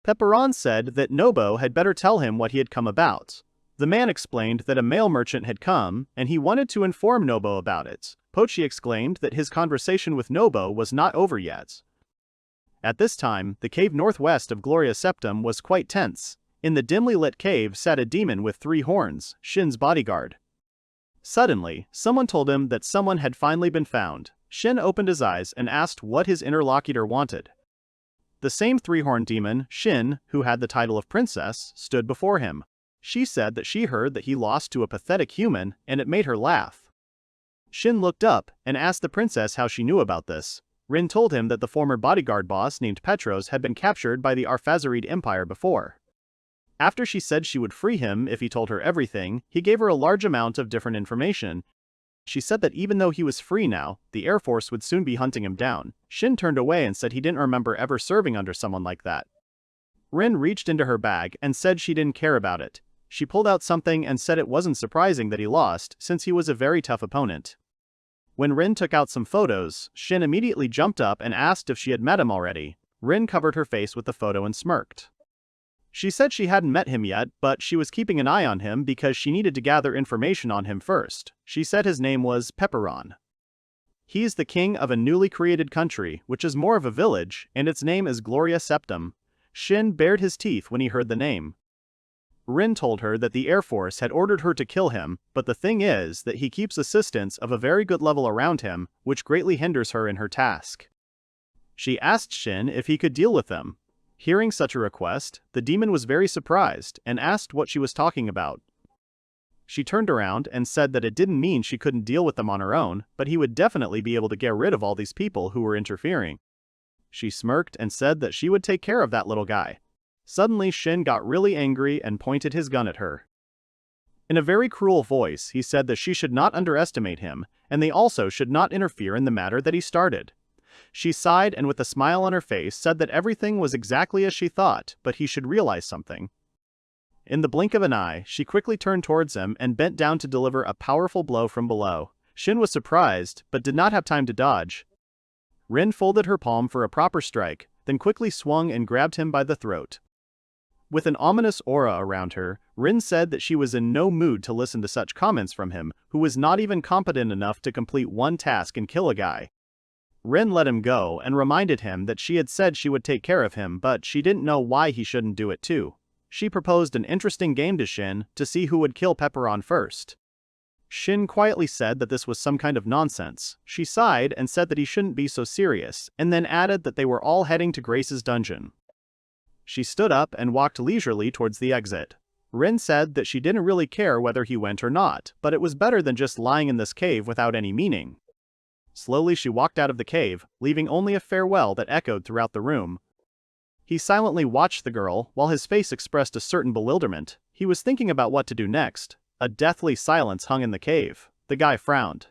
Pepperon said that Nobo had better tell him what he had come about. The man explained that a mail merchant had come, and he wanted to inform Nobo about it. Pochi exclaimed that his conversation with Nobo was not over yet. At this time, the cave northwest of Gloria Septum was quite tense. In the dimly lit cave sat a demon with 3 horns, Shin's bodyguard. Suddenly, someone told him that someone had finally been found. Shin opened his eyes and asked what his interlocutor wanted. The same three-horned demon, Shin, who had the title of princess, stood before him. She said that she heard that he lost to a pathetic human, and it made her laugh. Shin looked up and asked the princess how she knew about this. Rin told him that the former bodyguard boss named Petros had been captured by the Arphazarid Empire before. After she said she would free him if he told her everything, he gave her a large amount of different information. She said that even though he was free now, the Air Force would soon be hunting him down. Shin turned away and said he didn't remember ever serving under someone like that. Rin reached into her bag and said she didn't care about it. She pulled out something and said it wasn't surprising that he lost, since he was a very tough opponent. When Rin took out some photos, Shin immediately jumped up and asked if she had met him already. Rin covered her face with the photo and smirked. She said she hadn't met him yet, but she was keeping an eye on him because she needed to gather information on him first. She said his name was Pepperon. He is the king of a newly created country, which is more of a village, and its name is Gloria Septum. Shin bared his teeth when he heard the name. Rin told her that the Air Force had ordered her to kill him, but the thing is that he keeps assistants of a very good level around him, which greatly hinders her in her task. She asked Shin if he could deal with them. Hearing such a request, the demon was very surprised and asked what she was talking about. She turned around and said that it didn't mean she couldn't deal with them on her own, but he would definitely be able to get rid of all these people who were interfering. She smirked and said that she would take care of that little guy. Suddenly Shin got really angry and pointed his gun at her. In a very cruel voice, he said that she should not underestimate him, and they also should not interfere in the matter that he started. She sighed and with a smile on her face said that everything was exactly as she thought, but he should realize something. In the blink of an eye, she quickly turned towards him and bent down to deliver a powerful blow from below. Shin was surprised, but did not have time to dodge. Rin folded her palm for a proper strike, then quickly swung and grabbed him by the throat. With an ominous aura around her, Rin said that she was in no mood to listen to such comments from him, who was not even competent enough to complete one task and kill a guy. Rin let him go and reminded him that she had said she would take care of him, but she didn't know why he shouldn't do it too. She proposed an interesting game to Shin to see who would kill Pepperon first. Shin quietly said that this was some kind of nonsense. She sighed and said that he shouldn't be so serious, and then added that they were all heading to Grace's dungeon. She stood up and walked leisurely towards the exit. Rin said that she didn't really care whether he went or not, but it was better than just lying in this cave without any meaning. Slowly she walked out of the cave, leaving only a farewell that echoed throughout the room. He silently watched the girl, while his face expressed a certain bewilderment. He was thinking about what to do next. A deathly silence hung in the cave. The guy frowned.